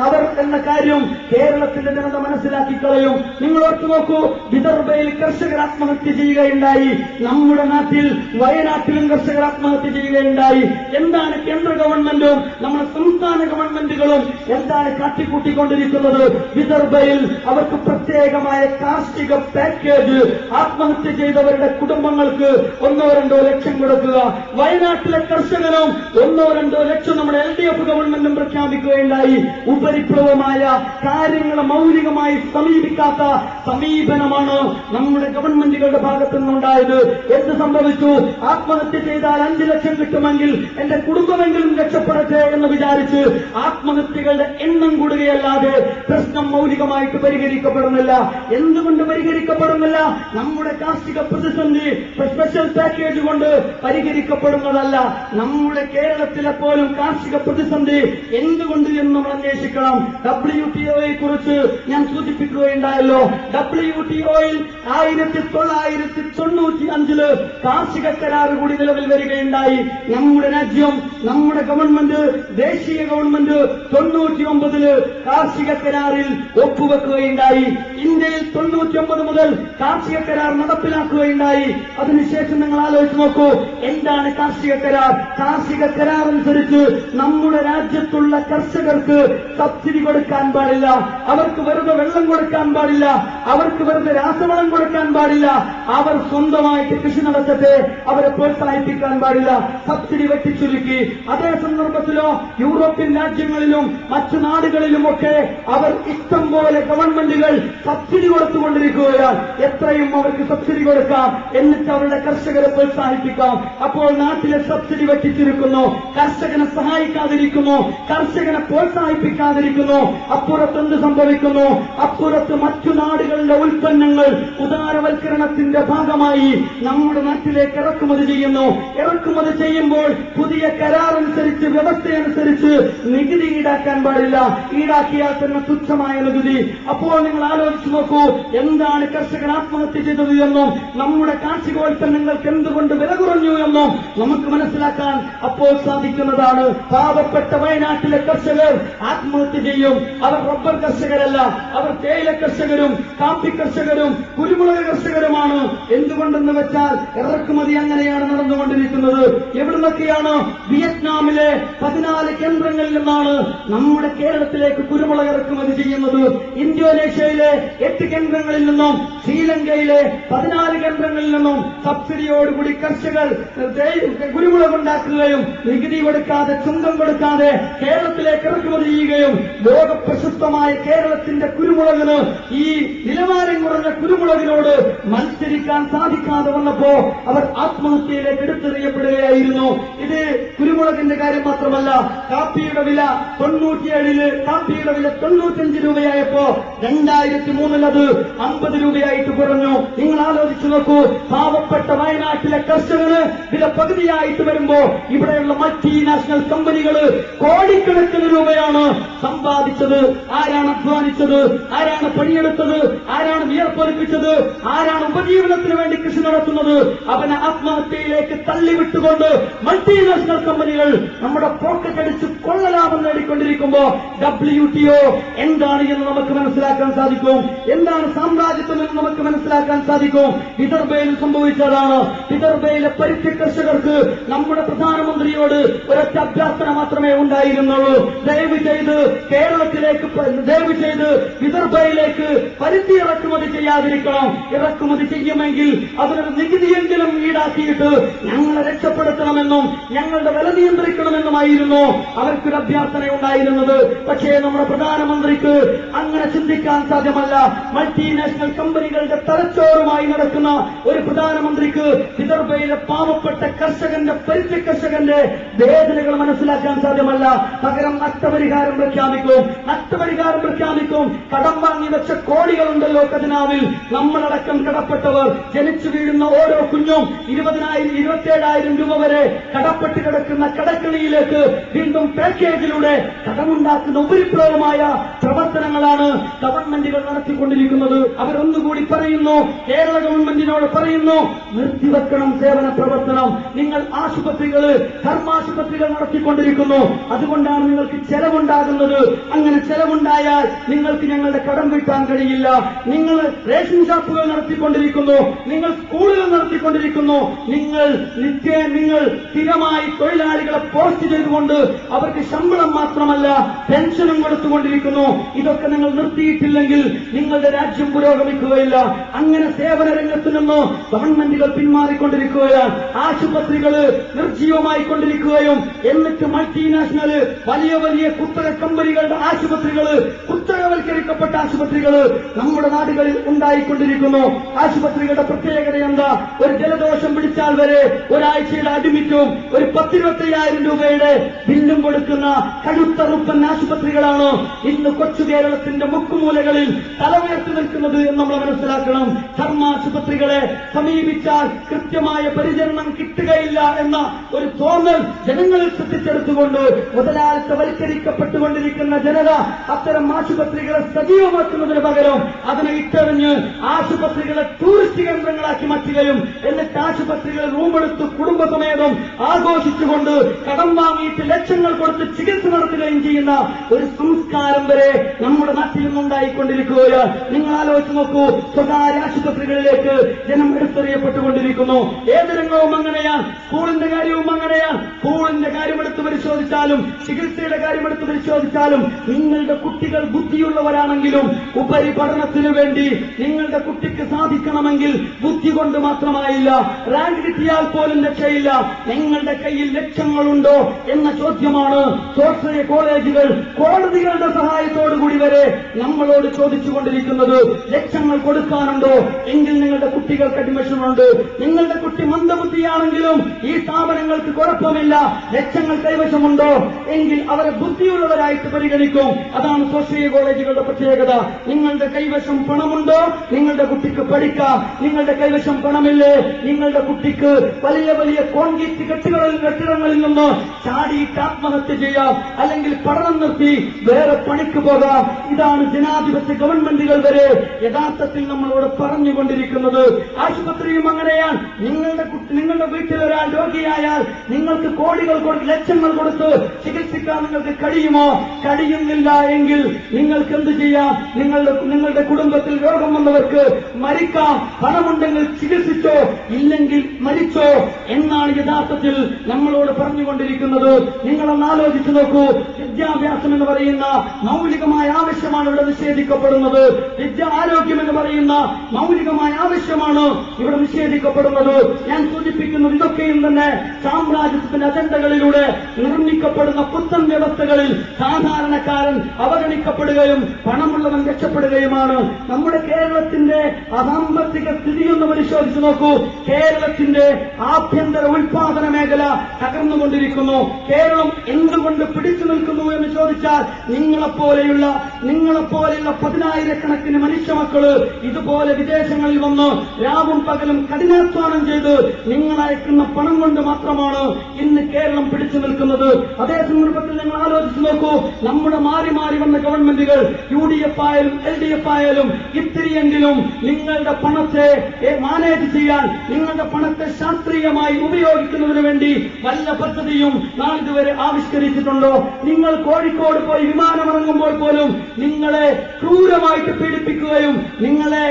അവർ എന്ന കാര്യം കേരളത്തിന്റെ ജനത മനസ്സിലാക്കി കളയും. നിങ്ങൾ ഓർത്തു നോക്കൂ, വിദർഭയിൽ കർഷകർ ആത്മഹത്യ ചെയ്യുകയുണ്ടായി, നമ്മുടെ നാട്ടിൽ വയനാട്ടിലും കർഷകർ ആത്മഹത്യ ചെയ്യുകയുണ്ടായി. എന്താണ് കേന്ദ്ര ഗവൺമെന്റും നമ്മുടെ സംസ്ഥാന ഗവൺമെന്റുകളും എന്താണ് കാട്ടിക്കൂട്ടിക്കൊണ്ടിരിക്കുന്നത്? വിദർഭയിൽ അവർക്ക് പ്രത്യേകമായ കാർഷിക പാക്കേജ് ആത്മഹത്യ ചെയ്തവരുടെ കുടുംബങ്ങൾക്ക് 1-2 ലക്ഷം കൊടുക്കുക. വയനാട്ടിലെ കർഷകനും 1-2 ലക്ഷം നമ്മുടെ LDF ഗവൺമെന്റും പ്രഖ്യാപിക്കുകയുണ്ടായി. ഉപരിപ്ലവമായ കാര്യങ്ങൾ മൗലികമായി സമീപിക്കാത്ത സമീപനമാണ് നമ്മുടെ ഗവൺമെന്റുകളുടെ ഭാഗത്തു നിന്നുണ്ടായത്. എന്ത് സംഭവിച്ചു? ആത്മഹത്യ ചെയ്താൽ 5 ലക്ഷം കിട്ടുമെങ്കിൽ എന്റെ കുടുംബമെങ്കിലും രക്ഷപ്പെടട്ടെ എന്ന് വിചാരിച്ച് ആത്മഹത്യകളുടെ എണ്ണം കൂടുകയല്ലാതെ പ്രശ്നം മൗലികമായിട്ട് പരിഹരിക്കപ്പെടുന്നില്ല. എന്തുകൊണ്ട് പരിഹരിക്കപ്പെടുന്നില്ല? നമ്മുടെ കാർഷിക പ്രതിസന്ധി സ്പെഷ്യൽ പാക്കേജ് കൊണ്ട് പരിഹരിക്കപ്പെടുന്നതല്ല. നമ്മുടെ കേരളത്തിലെ പോലും കാർഷിക പ്രതിസന്ധി എന്തുകൊണ്ട് എന്ന് നമ്മൾ അന്വേഷിക്കണം. WTO കുറിച്ച് ഞാൻ സൂചിപ്പിക്കുകയുണ്ടായല്ലോ. WTO-യിൽ 1995 കാർഷിക കരാർ കൂടി നിലവിൽ വരികയുണ്ടായി. നമ്മുടെ രാജ്യം, നമ്മുടെ ഗവൺമെന്റ്, ദേശീയ ഗവൺമെന്റ് 99 കാർഷിക കരാറിൽ ഒപ്പുവെക്കുകയുണ്ടായി. ഇന്ത്യയിൽ 99 മുതൽ കാർഷിക കരാർ നടപ്പിലാക്കുകയുണ്ടായി. അതിനുശേഷം നിങ്ങൾ ആലോചിച്ച് നോക്കൂ, എന്താണ് കാർഷിക കരാർ? കാർഷിക കരാർ അനുസരിച്ച് നമ്മുടെ രാജ്യത്തുള്ള കർഷകർക്ക് സബ്സിഡി കൊടുക്കാൻ പാടില്ല, അവർക്ക് വെറുതെ വെള്ളം കൊടുക്കാൻ പാടില്ല, അവർക്ക് വെറുതെ രാസവളം കൊടുക്കാൻ പാടില്ല, അവർ സ്വന്തമായിട്ട് കൃഷി നടത്തട്ടെ, അവരെ പ്രോത്സാഹിപ്പിക്കാൻ പാടില്ല, സബ്സിഡി വെട്ടിച്ചുരുക്കി. അതേ സന്ദർഭത്തിലോ യൂറോപ്യൻ രാജ്യങ്ങളിലും മറ്റു നാടുകളിലുമൊക്കെ അവർ ഇഷ്ടം പോലെ ഗവൺമെന്റുകൾ സബ്സിഡി കൊടുത്തുകൊണ്ടിരിക്കുകയാണ്. എത്രയും അവർക്ക് സബ്സിഡി കൊടുക്കാം, എന്നിട്ട് അവരുടെ കർഷകരെ പ്രോത്സാഹിപ്പിക്കാം. അപ്പോൾ നാട്ടിലെ സബ്സിഡി വെട്ടിച്ചുരുക്കുന്നു, കർഷകനെ സഹായിക്കാതിരിക്കുന്നു, കർഷകനെ പ്രോത്സാഹിപ്പിക്കാതിരിക്കുന്നു. അപ്പുറത്ത് എന്ത് സംഭവിക്കുന്നു? അപ്പുറത്ത് മറ്റു നാടുകളുടെ ഉൽപ്പന്നങ്ങൾ ഉദാരവൽക്കരണത്തിന്റെ ഭാഗമായി നമ്മുടെ നാട്ടിലേക്ക് ഇറക്കുമതി ചെയ്യുന്നു. ഇറക്കുമതി ചെയ്യുമ്പോൾ പുതിയ കരാറനുസരിച്ച്, വ്യവസ്ഥയനുസരിച്ച് നികുതി ഈടാക്കാൻ പാടില്ല. ഈടാക്കിയാൽ തന്നെ തുച്ഛമായ നികുതി. അപ്പോൾ നിങ്ങൾ ആലോചിച്ചു നോക്കൂ, എന്താണ് കർഷകർ ആത്മഹത്യ ചെയ്തത് എന്നും നമ്മുടെ കാർഷികോൽപ്പന്നങ്ങൾക്ക് എന്തുകൊണ്ട് വില കുറഞ്ഞു എന്നും നമുക്ക് മനസ്സിലാക്കാൻ അപ്പോൾ സാധിക്കുന്നതാണ്. പാവപ്പെട്ട വയനാട്ടിലെ കർഷകർ ആത്മഹത്യ ചെയ്യും. അവർ റബ്ബർ കർഷകരല്ല, അവർ തേയില കർഷകരും കാപ്പി കർഷകരും കുരുമുളക് കർഷകരുമാണ്. എന്തുകൊണ്ടെന്ന് വെച്ചാൽ ഇറക്കുമതി അങ്ങനെയാണ് നടന്നുകൊണ്ടിരിക്കുന്നത്. എവിടുന്നൊക്കെയാണ്? വിയറ്റ്നാമിലെ 14 കേന്ദ്രങ്ങളിൽ നിന്നാണ് നമ്മുടെ കേരളത്തിലേക്ക് കുരുമുളക് ഇറക്കുമതി ചെയ്യുന്നത്. ഇന്തോനേഷ്യയിലെ 8 കേന്ദ്രങ്ങളിൽ നിന്നും, ശ്രീലങ്കയിലെ 14 കേന്ദ്രങ്ങളിൽ നിന്നും സബ്സിഡിയോടുകൂടി കർഷകർ കുരുമുളക് ഉണ്ടാക്കുകയും നികുതി കൊടുക്കാതെ, ചുങ്കം കൊടുക്കാതെ കേരളത്തിലേക്ക് ഇറക്കുമതി ചെയ്യുകയും ലോക പ്രശസ്തമായ കേരളത്തിന്റെ കുരുമുളകിന് ഈ നിലവാരം കുറഞ്ഞ കുരുമുളകിനോട് മത്സരിക്കാൻ സാധിക്കും സാധിക്കാതെ വന്നപ്പോ അവർ ആത്മഹത്യയിലേക്ക് എടുത്തെറിയപ്പെടുകയായിരുന്നു. ഇത് കുരുമുളകിന്റെ കാര്യം മാത്രമല്ല, കാപ്പിയുടെ വില 97 കാപ്പിയുടെ വില 95 രൂപയായപ്പോ 2003 അത് 50 രൂപയായിട്ട് കുറഞ്ഞു. നിങ്ങൾ ആലോചിച്ചു നോക്കൂ, പാവപ്പെട്ട വയനാട്ടിലെ കർഷകന് വില പകുതിയായിട്ട് വരുമ്പോ ഇവിടെയുള്ള മൾട്ടിനാഷണൽ കമ്പനികൾ കോടിക്കണക്കിന് രൂപയാണ് സമ്പാദിച്ചത്. ആരാണ് അധ്വാനിച്ചത്? ആരാണ് പണിയെടുത്തത്? ആരാണ് വിയർപ്പൊലിപ്പിച്ചത്? ആരാണ് ഉപജീവനത്തിന് വേണ്ടി കൃഷി നടത്തുന്നത്? അവനെ ആത്മഹത്യയിലേക്ക് തള്ളിവിട്ടുകൊണ്ട് മൾട്ടിനാഷണൽ കമ്പനികൾ നമ്മുടെ പോക്കറ്റ് അടിച്ച് കൊള്ളലാഭം നേടിക്കൊണ്ടിരിക്കുമ്പോ WTO എന്താണ് എന്ന് നമുക്ക് മനസ്സിലാക്കാൻ സാധിക്കും. എന്താണ് സാമ്രാജ്യത്വം എന്ന് നമുക്ക് മനസ്സിലാക്കാൻ സാധിക്കും. വിദർഭയിൽ സംഭവിച്ചതാണ്. വിദർഭയിലെ പരുത്തി കർഷകർക്ക് നമ്മുടെ പ്രധാനമന്ത്രിയോട് ഒരൊറ്റ അഭ്യർത്ഥന മാത്രമേ ഉണ്ടായിരുന്നുള്ളൂ. ദയവ് ചെയ്ത് കേരളത്തിലേക്ക്, ദയവ് ചെയ്ത് വിദർഭയിലേക്ക് പരുത്തി ഇറക്കുമതി ചെയ്യാതിരിക്കണം. ഇറക്കുമതി ചെയ്യുമെങ്കിൽ അതിനൊരു നികുതിയെങ്കിലും ഈടാക്കിയിട്ട് ഞങ്ങളെ രക്ഷപ്പെടുത്തണമെന്നും ഞങ്ങളുടെ വില നിയന്ത്രിക്കണമെന്നുമായിരുന്നു അവർക്കൊരു അഭ്യർത്ഥന ഉണ്ടായിരുന്നത്. പക്ഷേ നമ്മുടെ പ്രധാനമന്ത്രിക്ക് അങ്ങനെ ചിന്തിക്കാൻ സാധ്യമല്ല. മൾട്ടിനാഷണൽ കമ്പനികളുടെ തലച്ചോറുമായി നടക്കുന്ന ഒരു പ്രധാനമന്ത്രിക്ക് വിദർഭയിലെ പാവപ്പെട്ട കർഷകന്റെ, പരുത്തി കർഷകന്റെ വേദനകൾ മനസ്സിലാക്കാൻ സാധ്യമല്ല. പകരം നഷ്ടപരിഹാരം പ്രഖ്യാപിക്കും. നഷ്ടപരിഹാരം പ്രഖ്യാപിക്കും. കടം വാങ്ങി വെച്ച കോടികളുണ്ടല്ലോ ഖജനാവിൽ. നമ്മളടക്കം കടപ്പെട്ടവർ, ജനിച്ചു വീഴുന്ന ഓരോ കുഞ്ഞും 20,000 27,000 രൂപ വരെ കടപ്പെട്ട് കിടക്കുന്ന കടക്കളിയിലേക്ക് വീണ്ടും പാക്കേജിലൂടെ കടമുണ്ടാക്കുന്ന ഉപരിപ്ലവമായ പ്രവർത്തനങ്ങളാണ് ഗവൺമെന്റുകൾ നടത്തിക്കൊണ്ടിരിക്കുന്നത്. അവരൊന്നുകൂടി പറയുന്നു, കേരള ഗവൺമെന്റിനോട് പറയുന്നു, നിർത്തിവെക്കണം സേവന പ്രവർത്തനം. നിങ്ങൾ ആശുപത്രികൾ, ധർമാശുപത്രികൾ നടത്തിക്കൊണ്ടിരിക്കുന്നു. അതുകൊണ്ടാണ് നിങ്ങൾക്ക് ചെലവുണ്ടാകുന്നത്. അങ്ങനെ ചെലവുണ്ടായാൽ നിങ്ങൾക്ക് ഞങ്ങളുടെ കടം വീട്ടാൻ കഴിയില്ല. നിങ്ങൾ റേഷൻ ഷോപ്പുകൾ നടത്തിക്കൊണ്ടിരിക്കുന്നു, നിങ്ങൾ സ്കൂളുകൾ നടത്തിക്കൊണ്ടിരിക്കുന്നു, നിങ്ങൾ സ്ഥിരമായി തൊഴിലാളികളെ പോസ്റ്റ് ചെയ്തുകൊണ്ട് അവർക്ക് ശമ്പളം മാത്രമല്ല പെൻഷനും കൊടുത്തുകൊണ്ടിരിക്കുന്നു. ഇതൊക്കെ നിങ്ങൾ നിർത്തിയിട്ടില്ലെങ്കിൽ നിങ്ങളുടെ രാജ്യം പുരോഗമിക്കുകയില്ല. അങ്ങനെ സേവന രംഗത്ത് നിന്ന് ഗവൺമെന്റുകൾ പിന്മാറിക്കൊണ്ടിരിക്കുകയാണ്. ആശുപത്രികൾ നിർജ്ജീവമായി കൊണ്ടിരിക്കുകയും എന്നിട്ട് മൾട്ടിനാഷണൽ വലിയ വലിയ കുത്തക കമ്പനികളുടെ ആശുപത്രികൾ, കുത്തകവൽക്കരിക്കപ്പെട്ട ആശുപത്രികൾ നമ്മുടെ നാടുകളിൽ ഉണ്ടായിക്കൊണ്ടിരിക്കുന്നു. ആശുപത്രികളുടെ പ്രത്യേകത എന്താ? ഒരു ജലദോഷം പിടിച്ചാൽ വരെ ഒരാഴ്ചയുടെ അഡ്മിറ്റും ഒരു 10-25,000 രൂപയുടെ ബില്ലും കൊടുക്കുന്ന കഴുത്തറുപ്പൻ ആശുപത്രികളാണ് ഇന്ന് കൊച്ചു കേരളത്തിന്റെ മുക്കുമൂലകളിൽ തലമുയർത്തി നിൽക്കുന്നത് എന്ന് നമ്മൾ മനസ്സിലാക്കണം. ധർമാശുപത്രികളെ സമീപിച്ചാൽ കൃത്യമായ പരിചരണം കിട്ടുകയില്ല എന്ന ഒരു തോന്നൽ ജനങ്ങളിൽ സൃഷ്ടിച്ചെടുത്തുകൊണ്ട് മുതലാളിത്തവൽക്കരിക്കപ്പെട്ടുകൊണ്ടിരിക്കുന്ന ജനത അത്തരം ആശുപത്രികളെ സജീവമാക്കുന്നതിന് പകരം അതിനെ ഇട്ടെറിഞ്ഞ് ആശുപത്രികളെ ടൂറിസ്റ്റ് കേന്ദ്രങ്ങളാക്കി മാറ്റുകയും എന്നിട്ട് ആശുപത്രികൾ റൂമെടുത്ത് കുടുംബസമേതം ആഘോഷിച്ചുകൊണ്ട് കടം വാങ്ങിയിട്ട് ലക്ഷങ്ങൾ കൊടുത്ത് ചികിത്സ നടത്തുകയും ചെയ്യുന്ന ഒരു സംസ്കാരം വരെ നമ്മുടെ നാട്ടിൽ നിന്നുണ്ടായിക്കൊണ്ടിരിക്കുകയാണ്. നിങ്ങൾ ആലോചിച്ച് നോക്കൂ, സ്വകാര്യ ആശുപത്രികളിലേക്ക് ജനം എടുത്തെറിയപ്പെട്ടുകൊണ്ടിരിക്കുന്നു. ഏത് രംഗവും അങ്ങനെയാണ്. സ്കൂളിന്റെ കാര്യവും അങ്ങനെയാണ്. സ്കൂളിന്റെ കാര്യമെടുത്ത് പരിശോധിച്ചാലും ചികിത്സയുടെ കാര്യമെടുത്ത് പരിശോധിച്ചാലും നിങ്ങളുടെ കുട്ടികൾ ബുദ്ധിയുള്ളവരാണെങ്കിലും ഉപരിപഠനത്തിനു വേണ്ടി നിങ്ങളുടെ കുട്ടിക്ക് സാധിക്കണമെങ്കിൽ ബുദ്ധി കൊണ്ട് മാത്രമായില്ല. റാങ്ക് കിട്ടിയാൽ പോലും രക്ഷയില്ല. നിങ്ങളുടെ കയ്യിൽ ലക്ഷങ്ങളുണ്ടോ എന്ന ചോദ്യമാണ് സ്വാശ്രയ കോളേജുകൾ കോടതികളുടെ സഹായത്തോടുകൂടി വരെ നമ്മളോട് ചോദിച്ചുകൊണ്ടിരിക്കുന്നത്. ലക്ഷങ്ങൾ കൊടുക്കാനുണ്ടോ എങ്കിൽ നിങ്ങളുടെ കുട്ടികൾക്ക് അഡ്മിഷനുണ്ട്. നിങ്ങളുടെ കുട്ടി മന്ദബുദ്ധിയാണെങ്കിലും ഈ സ്ഥാപനങ്ങൾക്ക് കുഴപ്പമില്ല. ലക്ഷങ്ങൾ കൈവശമുണ്ടോ എങ്കിൽ അവരെ ബുദ്ധിയുള്ളവരായിട്ട് പരിഗണിക്കും. അതാണ് സ്വാശ്രയ കോളേജുകളുടെ പ്രത്യേകത. നിങ്ങളുടെ കൈവശം പണമുണ്ടോ നിങ്ങളുടെ കുട്ടിക്ക് പഠിക്കാം. നിങ്ങളുടെ കൈവശം പണമില്ലേ നിങ്ങളുടെ കുട്ടിക്ക് വലിയ വലിയ കോൺക്രീറ്റ് കെട്ടിടങ്ങളിൽ നിന്ന് ചാടിയിട്ട് ആത്മഹത്യ ചെയ്യാം, അല്ലെങ്കിൽ പഠനം നിർത്തി വേറെ പണിക്ക് പോകാം. ഇതാണ് ജനാധിപത്യ ഗവൺമെന്റുകൾ വരെ യഥാർത്ഥത്തിൽ നമ്മളോട് പറഞ്ഞുകൊണ്ടിരിക്കുന്നത്. ആശുപത്രിയും അങ്ങനെയാണ്. നിങ്ങളുടെ വീട്ടിൽ ഒരാൾ രോഗിയായാൽ നിങ്ങൾക്ക് കോടികൾ ലക്ഷങ്ങൾ കൊടുത്ത് ചികിത്സിക്കാൻ നിങ്ങൾക്ക് കഴിയുമോ? കഴിയുന്നില്ല എങ്കിൽ നിങ്ങൾക്ക് എന്ത് ചെയ്യാം? നിങ്ങളുടെ കുടുംബത്തിൽ രോഗം വന്നവർക്ക് മരിക്കാം. പണമുണ്ടെങ്കിൽ ചികിത്സിച്ചോ, ഇല്ലെങ്കിൽ മരിച്ചോ എന്നാണ് യഥാർത്ഥത്തിൽ നമ്മളോട് പറഞ്ഞുകൊണ്ടിരിക്കുന്നത്. നിങ്ങളൊന്ന് ആലോചിച്ചു നോക്കൂ. വിദ്യാഭ്യാസം എന്ന് പറയുന്ന മൗലികമായ ആവശ്യമാണ് ഇവിടെ നിഷേധിക്കപ്പെടുന്നത്. ആരോഗ്യം എന്ന് പറയുന്ന മൗലികമായ ആവശ്യമാണ് ഇവിടെ നിഷേധിക്കപ്പെടുന്നത്. ഞാൻ സൂചിപ്പിക്കുന്നത് ഇതൊക്കെയും തന്നെ സാമ്രാജ്യത്തിന്റെ അജണ്ടകളിലൂടെ നിർമ്മിക്കപ്പെടുന്ന പുത്തൻ വ്യവസ്ഥകളിൽ സാധാരണക്കാരൻ അവഗണിക്കപ്പെടുകയും പണമുള്ളവൻ രക്ഷപ്പെടുകയുമാണ്. നമ്മുടെ കേരളത്തിന്റെ അസാമ്പത്തിക സ്ഥിതി എന്ന് പരിശോധിച്ചു നോക്കൂ. കേരളത്തിന്റെ ആഭ്യന്തര ഉൽപാദന മേഖല തകർന്നുകൊണ്ടിരിക്കുന്നു. കേരളം എന്തുകൊണ്ട് പിടിച്ചു നിൽക്കുന്നു എന്ന് ചോദിച്ചാൽ നിങ്ങളെപ്പോലെയുള്ള 10,000-കണക്കിന് മനുഷ്യമക്കള് ഇതുപോലെ വിദേശങ്ങളിൽ വന്ന് രാവും പകലും കഠിനാധ്വാനം ചെയ്ത് നിങ്ങളയക്കുന്ന പണം കൊണ്ട് മാത്രമാണ് ഇന്ന് കേരളം പിടിച്ചു നിൽക്കുന്നത്. അതേ സന്ദർഭത്തിൽ നിങ്ങൾ ആലോചിച്ചു നോക്കൂ, നമ്മുടെ മാറി മാറി വന്ന ഗവൺമെന്റുകൾ UDF ആയാലും LDF ആയാലും ഇത്തിരിയെങ്കിലും നിങ്ങളുടെ പണത്തെ മാനേജ് ചെയ്യാൻ, നിങ്ങളുടെ പണത്തെ ശാസ്ത്രീയമായി ഉപയോഗിക്കുന്നതിന് വേണ്ടി വല്ല പദ്ധതിയും നാളിതുവരെ ആവിഷ്കരിച്ചിട്ടുണ്ടോ? നിങ്ങൾ കോഴിക്കോട് പോയി വിമാനമിറങ്ങുമ്പോൾ പോലും നിങ്ങളെ ക്രൂരമായിട്ട് പീഡിപ്പിക്കുകയും നിങ്ങളെ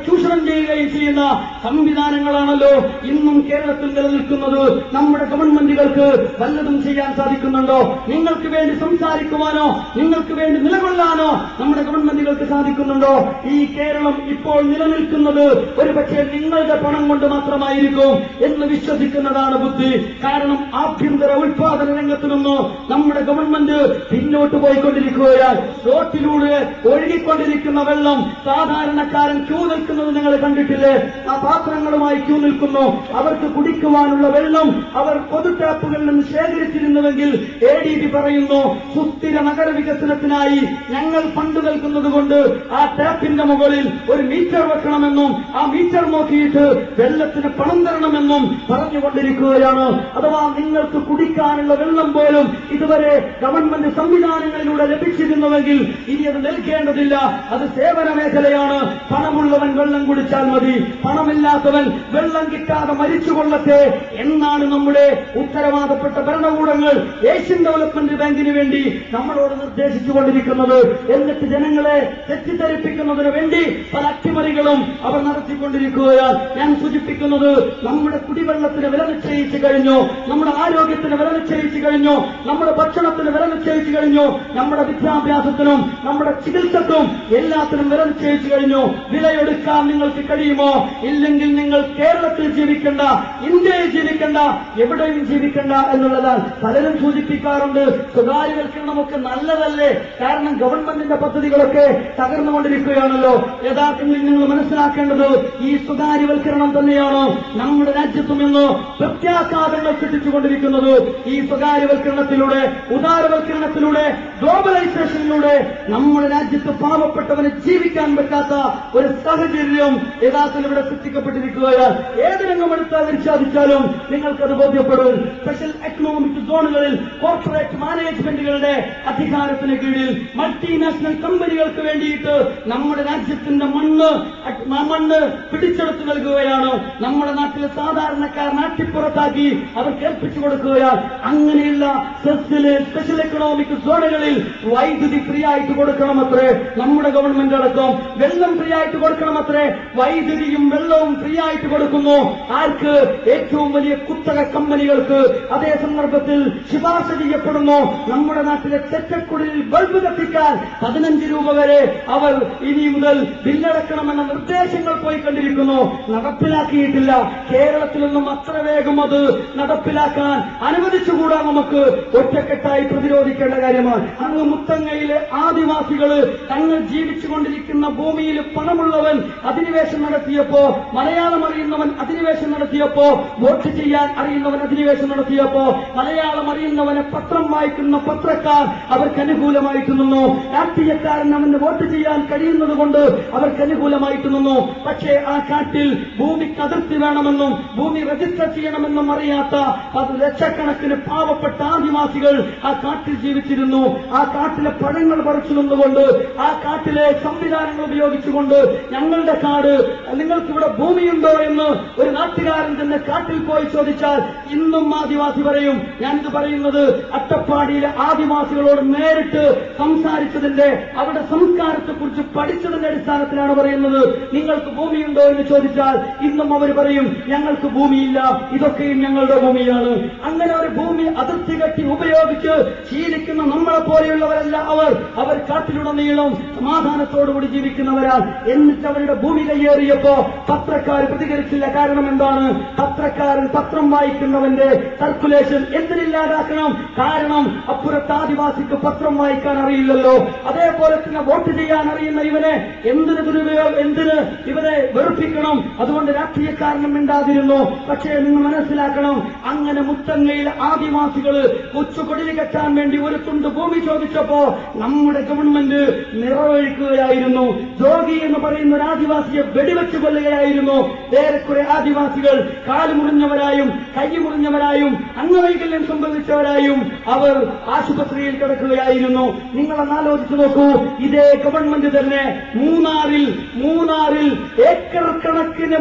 ചൂഷണം ചെയ്യുകയും ചെയ്യുന്ന സംവിധാനങ്ങളാണല്ലോ ഇന്നും കേരളത്തിൽ നിലനിൽക്കുന്നത്. നമ്മുടെ ഗവൺമെന്റുകൾക്ക് വല്ലതും ചെയ്യാൻ സാധിക്കുന്നുണ്ടോ? നിങ്ങൾക്ക് വേണ്ടി സംസാരിക്കുവാനോ നിങ്ങൾക്ക് വേണ്ടി നിലകൊള്ളാനോ നമ്മുടെ ഗവൺമെന്റുകൾക്ക് സാധിക്കുന്നുണ്ടോ? ഈ കേരളം ഇപ്പോൾ നിലനിൽക്കുന്നത് ഒരുപക്ഷെ നിങ്ങളുടെ പണം കൊണ്ട് മാത്രമായിരിക്കും എന്ന് വിശ്വസിക്കുന്നതാണ് ബുദ്ധി. കാരണം ആഭ്യന്തര ഉൽപാദന രംഗത്തു നിന്ന് നമ്മുടെ ഗവൺമെന്റ് പിന്നോട്ട് പോയിക്കൊണ്ടിരിക്കുകയാൽ റോട്ടിലൂടെ ഒഴുകിക്കൊണ്ടിരിക്കുന്ന വെള്ളം സാധാരണക്കാരൻ ക്യൂ നിൽക്കുന്നത് നിങ്ങൾ കണ്ടിട്ടില്ലേ? ആ പാത്രങ്ങളുമായി ക്യൂ നിൽക്കുന്നു. അവർക്ക് കുടിക്കുവാനുള്ള വെള്ളം അവർ പൊതു ടാപ്പുകളിൽ നിന്ന് ശേഖരിച്ചിരുന്നുവെങ്കിൽ ADB പറയുന്നു, സുസ്ഥിര നഗര വികസനത്തിനായി ഞങ്ങൾ ഫണ്ട് നൽകുന്നതുകൊണ്ട് ആ ടാപ്പിന്റെ മുകളിൽ ഒരു മീറ്റർ വെക്കണമെന്നും ആ മീറ്റർ നോക്കിയിട്ട് വെള്ളത്തിന് പണം തരണമെന്നും പറഞ്ഞുകൊണ്ടിരിക്കുകയാണ്. അഥവാ നിങ്ങൾക്ക് കുടിക്കാനുള്ള വെള്ളം പോലും ഇതുവരെ ഗവൺമെന്റ് സംവിധാനങ്ങളിലൂടെ ലഭിച്ചിരുന്നുവെങ്കിൽ ഇനി അത് നൽകേണ്ടതില്ല. അത് സേവന മേഖലയാണ്. പണമുള്ളവൻ വെള്ളം കുടിച്ചാൽ മതി, പണമില്ലാത്തവൻ വെള്ളം കിട്ടാതെ മരിച്ചുകൊള്ളട്ടെ എന്നാണ് നമ്മുടെ ഉത്തരവാദപ്പെട്ട ഭരണകൂടങ്ങൾ ഏഷ്യൻ ഡെവലപ്മെന്റ് ബാങ്കിന് വേണ്ടി നമ്മളോട് നിർദ്ദേശിച്ചുകൊണ്ടിരിക്കുന്നത്. എന്നിട്ട് ജനങ്ങളെ തെറ്റിദ്ധരിപ്പിക്കുന്നതിന് വേണ്ടി പല അട്ടിമറികളും അവർ നടത്തിക്കൊണ്ടിരിക്കുകയാണ്. ഞാൻ സൂചിപ്പിക്കുന്നത്, നമ്മുടെ കുടിവെള്ളത്തിന് വില നിശ്ചയിച്ചു കഴിഞ്ഞു, നമ്മുടെ ആരോഗ്യത്തിന് വില നിശ്ചയിച്ചു കഴിഞ്ഞു, നമ്മുടെ ഭക്ഷണത്തിന് വില നിശ്ചയിച്ചു കഴിഞ്ഞു, നമ്മുടെ വിദ്യാഭ്യാസത്തിനും നമ്മുടെ ചികിത്സക്കും എല്ലാത്തിനും വില നിശ്ചയിച്ചു കഴിഞ്ഞു. വിലയെടുക്കാൻ നിങ്ങൾക്ക് കഴിയുമോ? ഇല്ലെങ്കിൽ നിങ്ങൾ കേരളത്തിൽ ജീവിക്കണ്ട, ഇന്ത്യയിൽ ജീവിക്കണ്ട, എവിടെയും ജീവിക്കണ്ട എന്നുള്ളതാണ്. പലരും സൂചിപ്പിക്കാറുണ്ട്, സ്വകാര്യവൽക്കരണമൊക്കെ നല്ലതല്ലേ, കാരണം ഗവൺമെന്റിന്റെ പദ്ധതികളൊക്കെ തകർന്നുകൊണ്ടിരിക്കുകയാണല്ലോ. യഥാർത്ഥത്തിൽ നിങ്ങൾ മനസ്സിലാക്കേണ്ടത് ഈ സ്വകാര്യവൽക്കരണം തന്നെയാണ് നമ്മുടെ രാജ്യത്തും ഇന്ന് പ്രത്യാഘാതങ്ങൾ സൃഷ്ടിച്ചുകൊണ്ടിരിക്കുന്നത്. ഈ സ്വകാര്യവൽക്കരണത്തിലൂടെ, ഉദാരവൽക്കരണത്തിലൂടെ, ഗ്ലോബലൈസേഷനിലൂടെ നമ്മുടെ രാജ്യത്ത് പാവപ്പെട്ടവന് ജീവിക്കാൻ പറ്റാത്ത ഒരു സാഹചര്യം യഥാർത്ഥത്തിൽ ഇവിടെ സൃഷ്ടിക്കപ്പെട്ടിരിക്കുകയാണ്. ഏത് രംഗമെടുത്താൽ പരിശോധിച്ചാലും നിങ്ങൾക്കത് ബോധ്യപ്പെടും. സ്പെഷ്യൽ എക്കണോമിക് സോണുകളിൽ കോർപ്പറേറ്റ് മാനേജ്മെന്റുകളുടെ അധികാരത്തിന് കീഴിൽ മൾട്ടിനാഷണൽ കമ്പനികൾക്ക് വേണ്ടിയിട്ട് നമ്മുടെ രാജ്യത്തിന്റെ മണ്ണ് പിടിച്ചെടുത്തു നൽകുകയാണ്. നമ്മുടെ നാട്ടിലെ സാധാരണക്കാർ നാട്ടിപ്പുറത്താക്കി അവർ കേൾപ്പിച്ചു കൊടുക്കുകയാണ്. അങ്ങനെയുള്ള സ്പെഷ്യൽ എക്കണോമിക് സോണുകളിൽ വൈദ്യുതി ഫ്രീ ആയിട്ട് കൊടുക്കണമത്രേ നമ്മുടെ ഗവൺമെന്റ് അടക്കം. വെള്ളം ഫ്രീ ആയിട്ട് കൊടുക്കണമത്രേ. വൈദ്യുതിയും വെള്ളവും ഫ്രീ ആയിട്ട് കൊടുക്കുന്നു. ആർക്ക്? ഏറ്റവും വലിയ കുത്തക കമ്പനികൾക്ക്. അതേ സന്ദർഭത്തിൽ ശുപാർശ ചെയ്യപ്പെടുന്നു, നമ്മുടെ നാട്ടിലെ ചെറ്റക്കുടിൽ ബൾബ് കത്തിക്കാൻ 15 രൂപ വരെ അവർ ഇനി മുതൽ ബില്ലടക്കണമെന്ന നിർദ്ദേശങ്ങൾ പോയിക്കൊണ്ടിരിക്കുന്നു. നടപ്പിലാക്കിയിട്ടില്ല. കേരളത്തിലൊന്നും അത്ര വേഗം അത് നടപ്പിലാക്കാൻ അനുവദിച്ചുകൂടാ. നമുക്ക് ഒറ്റക്കെട്ടായി പ്രതിരോധിക്കേണ്ട കാര്യമാണ്. അങ്ങ് മുത്തങ്ങയിലെ ആദിവാസികള് തങ്ങൾ ജീവിച്ചുകൊണ്ടിരിക്കുന്ന ഭൂമിയിൽ പണമുള്ളവൻ അധിനിവേശം നടത്തിയപ്പോ, മലയാളം അറിയുന്നവൻ അധിനിവേശം നടത്തിയപ്പോ, വോട്ട് ചെയ്യാൻ അറിയുന്നവൻ അധിനിവേശം നടത്തിയപ്പോ, മലയാളം അറിയുന്നവനെ പത്രം വായിക്കുന്ന പത്രക്കാർ അവർക്ക് അനുകൂലമായിട്ട് നിന്നു. രാഷ്ട്രീയക്കാരൻ അവന് വോട്ട് ചെയ്യാൻ കഴിയുന്നത് കൊണ്ട് അവർക്ക് അനുകൂലമായിട്ട് നിന്നു. പക്ഷേ ആ കാട്ടിൽ ഭൂമിക്ക് അതിർത്തി വേണമെന്നും ഭൂമി രജിസ്റ്റർ ചെയ്യണമെന്നും അറിയാത്ത ലക്ഷക്കണക്കിന് പാവപ്പെട്ട ആദിവാസികൾ ആ കാട്ടിൽ ജീവിച്ചിരുന്നു. ആ കാട്ടിലെ പഴങ്ങൾ പറിച്ചു നിന്നുകൊണ്ട്, ആ കാട്ടിലെ സംവിധാനങ്ങൾ ഉപയോഗിച്ചുകൊണ്ട് ഞങ്ങളുടെ കാട്, നിങ്ങൾക്കിവിടെ ഭൂമിയുണ്ടോ എന്ന് ഒരു നാട്ടുകാരൻ തന്നെ കാട്ടിൽ പോയി ചോദിച്ചാൽ ഇന്നും ആദിവാസി പറയും. ഞാനിത് പറയുന്നത് അട്ടപ്പാടിയിലെ ആദിവാസികളോട് നേരിട്ട് സംസാരിച്ചതിന്റെ, അവരുടെ സംസ്കാരത്തെക്കുറിച്ച് പഠിച്ചതിന്റെ അടിസ്ഥാനത്തിലാണ് പറയുന്നത്. നിങ്ങൾക്ക് ഭൂമിയുണ്ടോ എന്ന് ചോദിച്ചാൽ ഇന്നും അവർ പറയും ഞങ്ങൾക്ക് ഭൂമിയില്ല, ഇതൊക്കെയും ഞങ്ങളുടെ ഭൂമിയാണ്. അങ്ങനെ ഒരു ഭൂമി അതിർത്തി കെട്ടി ഉപയോഗിച്ച് ശീലിക്കുന്ന നമ്മളെ പോലെയുള്ളവരല്ല അവർ കാട്ടിലുടനീളം സമാധാനത്തോടുകൂടി ജീവിക്കുന്നവരാണ്. എന്നിട്ട് അവരുടെ ഭൂമി കയ്യേറിയപ്പോ പത്രക്കാർ പ്രതികരിച്ചില്ല. കാരണം എന്താണ്? പത്രക്കാരൻ പത്രം വായിക്കുന്നവന്റെ സർക്കുലേഷൻ എന്തിനില്ലാതാക്കണം? കാരണം അപ്പുറത്ത് ആദിവാസിക്ക് പത്രം വായിക്കാൻ അറിയില്ലല്ലോ. അതേപോലെ തന്നെ വോട്ട് ചെയ്യാൻ അറിയുന്ന ഇവനെ എന്തിന് ഇവരെ വെറുപ്പിക്കണം? അതുകൊണ്ട് രാഷ്ട്രീയക്കാരനും മിണ്ടാതിരുന്നു. പക്ഷേ നിങ്ങൾ മനസ്സിലാക്കണം, അങ്ങനെ മുത്തങ്ങയിൽ ആദിവാസികൾ കൊച്ചുകൊടിലി കെട്ടാൻ വേണ്ടി ഒരു തുണ്ട് ഭൂമി ചോദിച്ചപ്പോ നമ്മുടെ ഗവൺമെന്റ് നിറവഴിക്കുകയായിരുന്നു. ജോഗി എന്ന് പറയുന്ന ഒരു ആദിവാസിയെ വെടിവെച്ച് കൊല്ലുകയായിരുന്നു. ഏറെക്കുറെ ആദിവാസികൾ കാലുമുറിഞ്ഞവരായും കൈമുറിഞ്ഞവരായും അംഗവൈകല്യം സംഭവിച്ചവരായും അവർ ആശുപത്രിയിൽ കിടക്കുകയായിരുന്നു. നിങ്ങളൊന്ന് ആലോചിച്ചു നോക്കൂ. ഇതേ ഗവൺമെന്റ് തന്നെ മൂന്നാറിൽ ഏക്കർ കണക്കിന്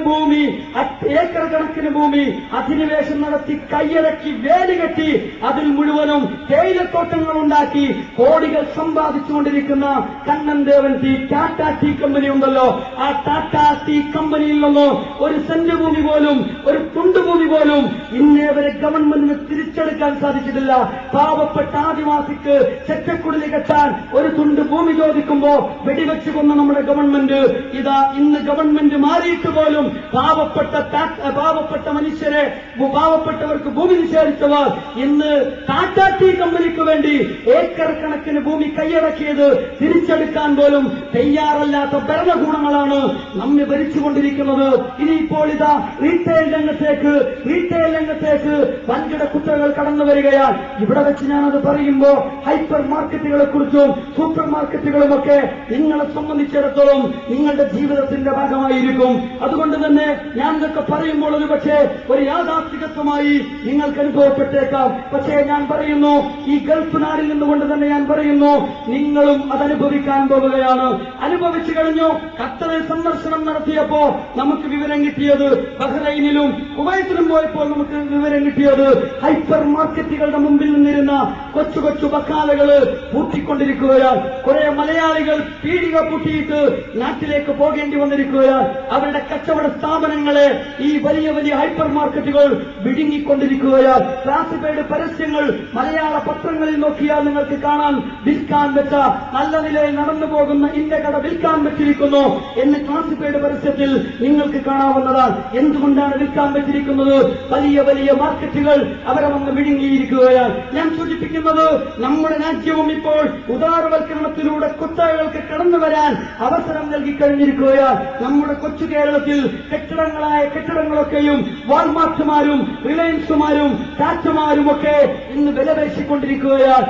ഭൂമി അധിനിവേശം നടത്തി കൈയടക്കി വേലി കെട്ടി അതിൽ മുഴുവനും തേയിലത്തോട്ടങ്ങൾ ഉണ്ടാക്കി കോടികൾ സമ്പാദിച്ചുകൊണ്ടിരിക്കുന്ന കണ്ണൻ ദേവൻ ടാറ്റ ടീ കമ്പനി ഉണ്ടല്ലോ. ആ ടാറ്റ ടീ കമ്പനിയിൽ നിന്ന് ഒരു സെന്റ് ഭൂമി പോലും, ഒരു തുണ്ട് ഭൂമി പോലും ഇന്നേ വരെ ഗവൺമെന്റിന് തിരിച്ചെടുക്കാൻ സാധിച്ചിട്ടില്ല. പാവപ്പെട്ട ആദിവാസിക്ക് ചെറ്റക്കുടിലി കെട്ടാൻ ഒരു തുണ്ട് ഭൂമി ചോദിക്കുമ്പോ വെടിവെച്ച് കൊന്ന നമ്മുടെ ഗവൺമെന്റ് ഇതാ ഇന്ന് ഗവൺമെന്റ് മാറിയിട്ട് പോലും പാവപ്പെട്ട മനുഷ്യരെ, പാവപ്പെട്ടവർക്ക് ഭൂമി നിഷേധിച്ചവർ ഇന്ന് ടാറ്റ ടീ കമ്പനിക്ക് വേണ്ടി ഏക്കർ കണക്കിന് ഭൂമി കൈയടക്കിയത് തിരിച്ചെടുക്കാൻ പോലും തയ്യാറല്ലാത്ത ഭരണകൂടങ്ങളാണ് നമ്മെ ഭരിച്ചുകൊണ്ടിരിക്കുന്നത്. ഇനിയിപ്പോൾ ഇതാ റീറ്റെയിൽ രംഗത്തേക്ക് വൻകിട കുത്തകൾ കടന്നു വരികയാണ്. ഇവിടെ വെച്ച് ഞാനത് പറയുമ്പോ ഹൈപ്പർ മാർക്കറ്റുകളെ കുറിച്ചും സൂപ്പർ മാർക്കറ്റുകളുമൊക്കെ നിങ്ങളെ സംബന്ധിച്ചിടത്തോളം നിങ്ങളുടെ ജീവിതത്തിന്റെ ഭാഗമായിരിക്കും. അതുകൊണ്ട് തന്നെ ഞാൻ ഇതൊക്കെ പറയുമ്പോൾ ഒരു പക്ഷേ ഒരു യാഥാർത്ഥികത്വമായി നിങ്ങൾക്ക് അനുഭവപ്പെട്ടേക്കാം. പക്ഷേ ഞാൻ പറയുന്നു, ഈ ഗൾഫ് നാടിൽ നിന്നുകൊണ്ട് തന്നെ ഞാൻ പറയുന്നു, നിങ്ങളും അതനുഭവിക്കാൻ പോവുകയാണ്. അനുഭവിച്ചു കഴിഞ്ഞു. ഖത്തറിൽ സന്ദർശനം നടത്തിയപ്പോ നമുക്ക് വിവരം കിട്ടിയത്, ബഹ്റൈനിലും കുവൈത്തിലും പോയപ്പോൾ നമുക്ക് വിവരം കിട്ടിയത്, ഹൈപ്പർ മാർക്കറ്റുകളുടെ മുമ്പിൽ നിന്നിരുന്ന കൊച്ചു കൊച്ചു ബക്കാലകള് പൂട്ടിക്കൊണ്ടിരിക്കുകയാണ്. കുറെ മലയാളികൾ പീടിക പൂട്ടിയിട്ട് നാട്ടിലേക്ക് പോകേണ്ടി വന്നിരിക്കുകയാണ്. അവരുടെ കച്ചവട സ്ഥാപനങ്ങളെ ഈ വലിയ വലിയ ഹൈപ്പർ മാർക്കറ്റുകൾ വിഴുങ്ങിക്കൊണ്ടിരിക്കുകയാണ്. ക്ലാസിഫൈഡ് പരസ്യങ്ങൾ മലയാള പത്രങ്ങളിൽ നോക്കിയാൽ നിങ്ങൾക്ക് കാണാൻ വിൽക്കാൻ വെച്ച നല്ല നിലയിൽ നടന്നു പോകുന്ന ഇന്ന കട വിൽക്കാൻ വെച്ചിരിക്കുന്നു എന്ന് ക്ലാസിഫൈഡ് പരസ്യത്തിൽ നിങ്ങൾക്ക് കാണാവുന്നതാണ്. എന്തുകൊണ്ടാണ് വിൽക്കാൻ വെച്ചിരിക്കുന്നത്? വലിയ വലിയ മാർക്കറ്റുകൾ അവരെ വന്ന് വിഴുങ്ങിയിരിക്കുകയാണ്. ഞാൻ സൂചിപ്പിക്കുന്നത്, നമ്മുടെ രാജ്യവും ഇപ്പോൾ ഉദാരവൽക്കരണത്തിലൂടെ കുത്തകകൾക്ക് കടന്നു വരാൻ അവസരം നൽകി കഴിഞ്ഞിരിക്കുകയാണ്. നമ്മുടെ കൊച്ചു കേരളത്തിൽ കെട്ടിടങ്ങളൊക്കെയും വാൾമാർട്ടുമാരും റിലയൻസുമാരും ടാറ്റമാരും ഒക്കെ ഇന്ന് വിലപേശിക്കൊണ്ടിരിക്കുകയാണ്.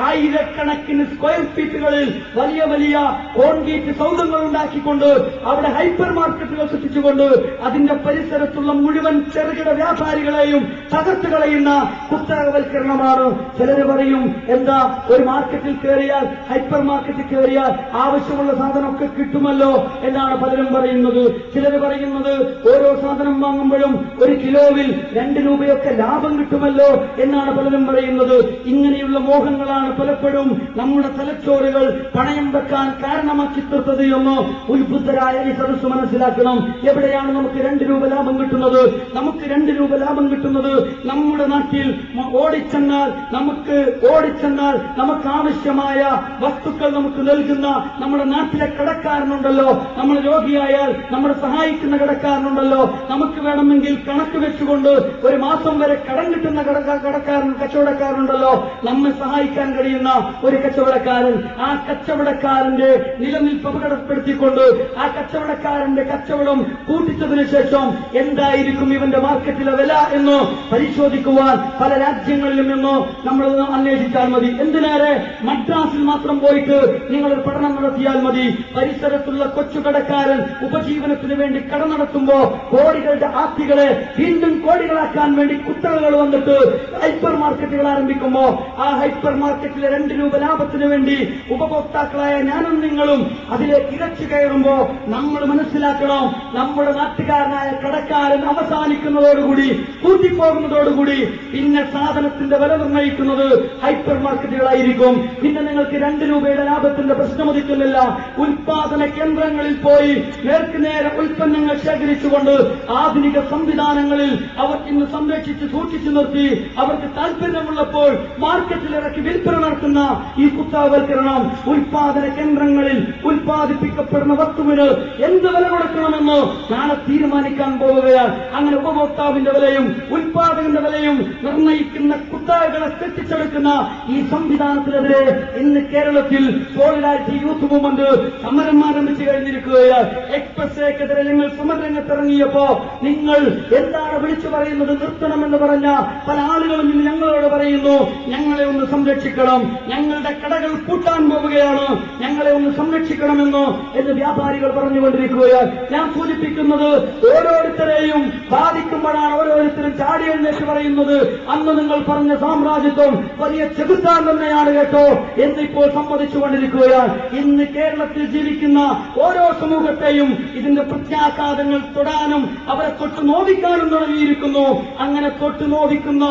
ആയിരക്കണക്കിന് സ്ക്വയർ ഫീറ്റുകളിൽ വലിയ വലിയ കോൺക്രീറ്റ് സൗധങ്ങൾ ഉണ്ടാക്കിക്കൊണ്ട് അവിടെ ഹൈപ്പർ മാർക്കറ്റുകൾ സൃഷ്ടിച്ചുകൊണ്ട് അതിന്റെ പരിസരത്തുള്ള മുഴുവൻ ചെറുകിട വ്യാപാരികളെയും തകർത്ത് കളയുന്ന കുത്തകവൽക്കരണമാണ്. ചിലർ പറയും, എന്താ ഒരു മാർക്കറ്റിൽ കയറിയാൽ, ഹൈപ്പർ മാർക്കറ്റിൽ കയറിയാൽ ആവശ്യമുള്ള സാധനമൊക്കെ കിട്ടുമല്ലോ എന്നാണ് പലരും പറയുന്നത്. ചിലർ പറയുന്നത് ഓരോ സാധനം വാങ്ങുമ്പോഴും ഒരു കിലോവിൽ 2 രൂപയൊക്കെ ലാഭം കിട്ടുമല്ലോ എന്നാണ് പലരും പറയുന്നത്. ഇങ്ങനെയുള്ള മോഹങ്ങളാണ് പലപ്പോഴും നമ്മുടെ തലച്ചോറുകൾ പണയം വെക്കാൻ കാരണമാക്കി തീർത്തത് എന്ന് ഉത്ബുദ്ധരായ ഈ സദസ്സ് മനസ്സിലാക്കണം. എവിടെയാണ് നമുക്ക് 2 രൂപ ലാഭം കിട്ടുന്നത്? നമുക്ക് 2 രൂപ ലാഭം കിട്ടുന്നത് നമ്മുടെ നാട്ടിൽ ഓടിച്ചെന്നാൽ നമുക്ക് ആവശ്യമായ വസ്തുക്കൾ നമുക്ക് നൽകുന്ന നമ്മുടെ നാട്ടിലെ കടക്കാരനുണ്ടല്ലോ. നമ്മൾ രോഗിയായാൽ നമ്മളെ സഹായിക്കുന്ന കടക്കാരനുണ്ടല്ലോ. നമുക്ക് വേണമെങ്കിൽ കണക്ക് വെച്ചുകൊണ്ട് ഒരു മാസം വരെ കടം കിട്ടുന്ന കച്ചവടക്കാരനുണ്ടല്ലോ. നമ്മെ സഹായിക്കാൻ കഴിയുന്ന ഒരു കച്ചവടക്കാരൻ. ആ കച്ചവടക്കാരന്റെ നിലനിൽപ്പ് അപകടപ്പെടുത്തിക്കൊണ്ട് ആ കച്ചവടക്കാരന്റെ കച്ചവടം കൂട്ടിച്ചതിനു ശേഷം എന്തായിരിക്കും ഇവന്റെ മാർക്കറ്റിലെ വില എന്ന് പരിശോധിക്കുവാൻ പല രാജ്യങ്ങളിലും എന്ന് നമ്മൾ അന്വേഷിച്ചാൽ മതി. എന്തിനേറെ മദ്രാസിൽ മാത്രം പോയിട്ട് നിങ്ങളൊരു പഠനം നടത്തിയാൽ മതി. പരിസരത്തുള്ള കൊച്ചു കടക്കാരൻ ഉപജീവനത്തിന് വേണ്ടി കട നടത്തുമ്പോ കോടികളുടെ ആസ്തികളെ വീണ്ടും കോടികളാക്കാൻ വേണ്ടി കുത്തകകൾ വന്നിട്ട് ഹൈപ്പർ മാർക്കറ്റുകൾ ആരംഭിക്കുമ്പോ ആ ഹൈപ്പർ മാർക്കറ്റിലെ 2 രൂപ ലാഭത്തിന് വേണ്ടി ഉപഭോക്താക്കളായ ഞാനും നിങ്ങളും അതിലേക്ക് ഇരച്ചു കയറുമ്പോ നമ്മൾ മനസ്സിലാക്കണം, നമ്മുടെ നാട്ടുകാരനായ കടക്കാരൻ അവസാനിക്കുന്നതോടുകൂടി, കൂട്ടിപ്പോകുന്നതോടുകൂടി പിന്നെ സാധനത്തിന്റെ വില നിർണ്ണയിക്കുന്നത് ഹൈപ്പർ മാർക്കറ്റുകളായിരിക്കും. പിന്നെ നിങ്ങൾക്ക് 2 രൂപയുടെ ലാഭത്തിന്റെ പ്രശ്നമുദിക്കുന്നില്ല. ഉൽപാദന കേന്ദ്രങ്ങളിൽ പോയി നേർക്കുനേരെ ഉൽപ്പന്നങ്ങൾ ശേഖരിച്ചുകൊണ്ട് ആധുനിക സംവിധാനങ്ങളിൽ അവർ ഇന്ന് സംരക്ഷിച്ച് സൂക്ഷിച്ചു നിർത്തി അവർക്ക് താല്പര്യമുള്ളപ്പോൾ മാർക്കറ്റിലിറക്കി വിൽപ്പന നടത്തുന്ന ഈ കുത്തകവൽക്കരണം ഉൽപാദന കേന്ദ്രങ്ങളിൽ ഉൽപാദിപ്പിക്കപ്പെടുന്ന വസ്തുവിന് എന്ത് വില കൊടുക്കണമെന്ന് നാളെ തീരുമാനിക്കാൻ പോവുകയാണ്. അങ്ങനെ ഉപഭോക്താവിന്റെ വിലയും ഉൽപാദകന്റെ വിലയും നിർണ്ണയിക്കുന്ന കുത്തകകളെ കെട്ടിച്ചെടുക്കുന്ന ഈ സംവിധാനത്തിനെതിരെ ഇന്ന് കേരളത്തിൽ സോളിഡാരിറ്റി യൂത്ത് മൂവ്മെന്റ് സമരം ആരംഭിച്ചു കഴിഞ്ഞിരിക്കുകയാണ്. എക്സ്പ്രസ്വേക്കെതിരെ നിങ്ങൾ സമരരംഗത്തിറങ്ങിയപ്പോ നിങ്ങൾ എന്താണ് വിളിച്ചു പറയുന്നത്? നിർത്തണമെന്ന് പറഞ്ഞ പല ആളുകളും ഇന്ന് ഞങ്ങളോട് പറയുന്നു, ഞങ്ങളെ ഒന്ന് സംരക്ഷിക്കണം, ഞങ്ങളുടെ കടകൾ പൂട്ടാൻ പോവുകയാണ്, ഞങ്ങളെ ഒന്ന് സംരക്ഷിക്കണമെന്ന് എന്ന് വ്യാപാരികൾ പറഞ്ഞുകൊണ്ടിരിക്കുകയാണ്. ഞാൻ സൂചിപ്പിക്കുന്നത് ഓരോരുത്തരെയും ബാധിക്കുമ്പോഴാണ് ഓരോരുത്തരും ചാടി എഴുന്നേറ്റ് പറയുന്നത് അന്ന് നിങ്ങൾ പറഞ്ഞ സാമ്രാജ്യത്വം വലിയ ചെകുത്താൻ തന്നെയാണ് കേട്ടോ എന്നിപ്പോൾ സമ്മതിച്ചുകൊണ്ടിരിക്കുകയാണ്. ഇന്ന് കേരളത്തിൽ ജീവിക്കുന്ന ഓരോ സമൂഹത്തെയും ഇതിന്റെ പ്രത്യാഘാതങ്ങൾ തൊടാനും അവരെ തൊട്ട് നോവിക്കാനും തുടങ്ങിയിരിക്കുന്നു. അങ്ങനെ തൊട്ട് നോവിക്കുന്ന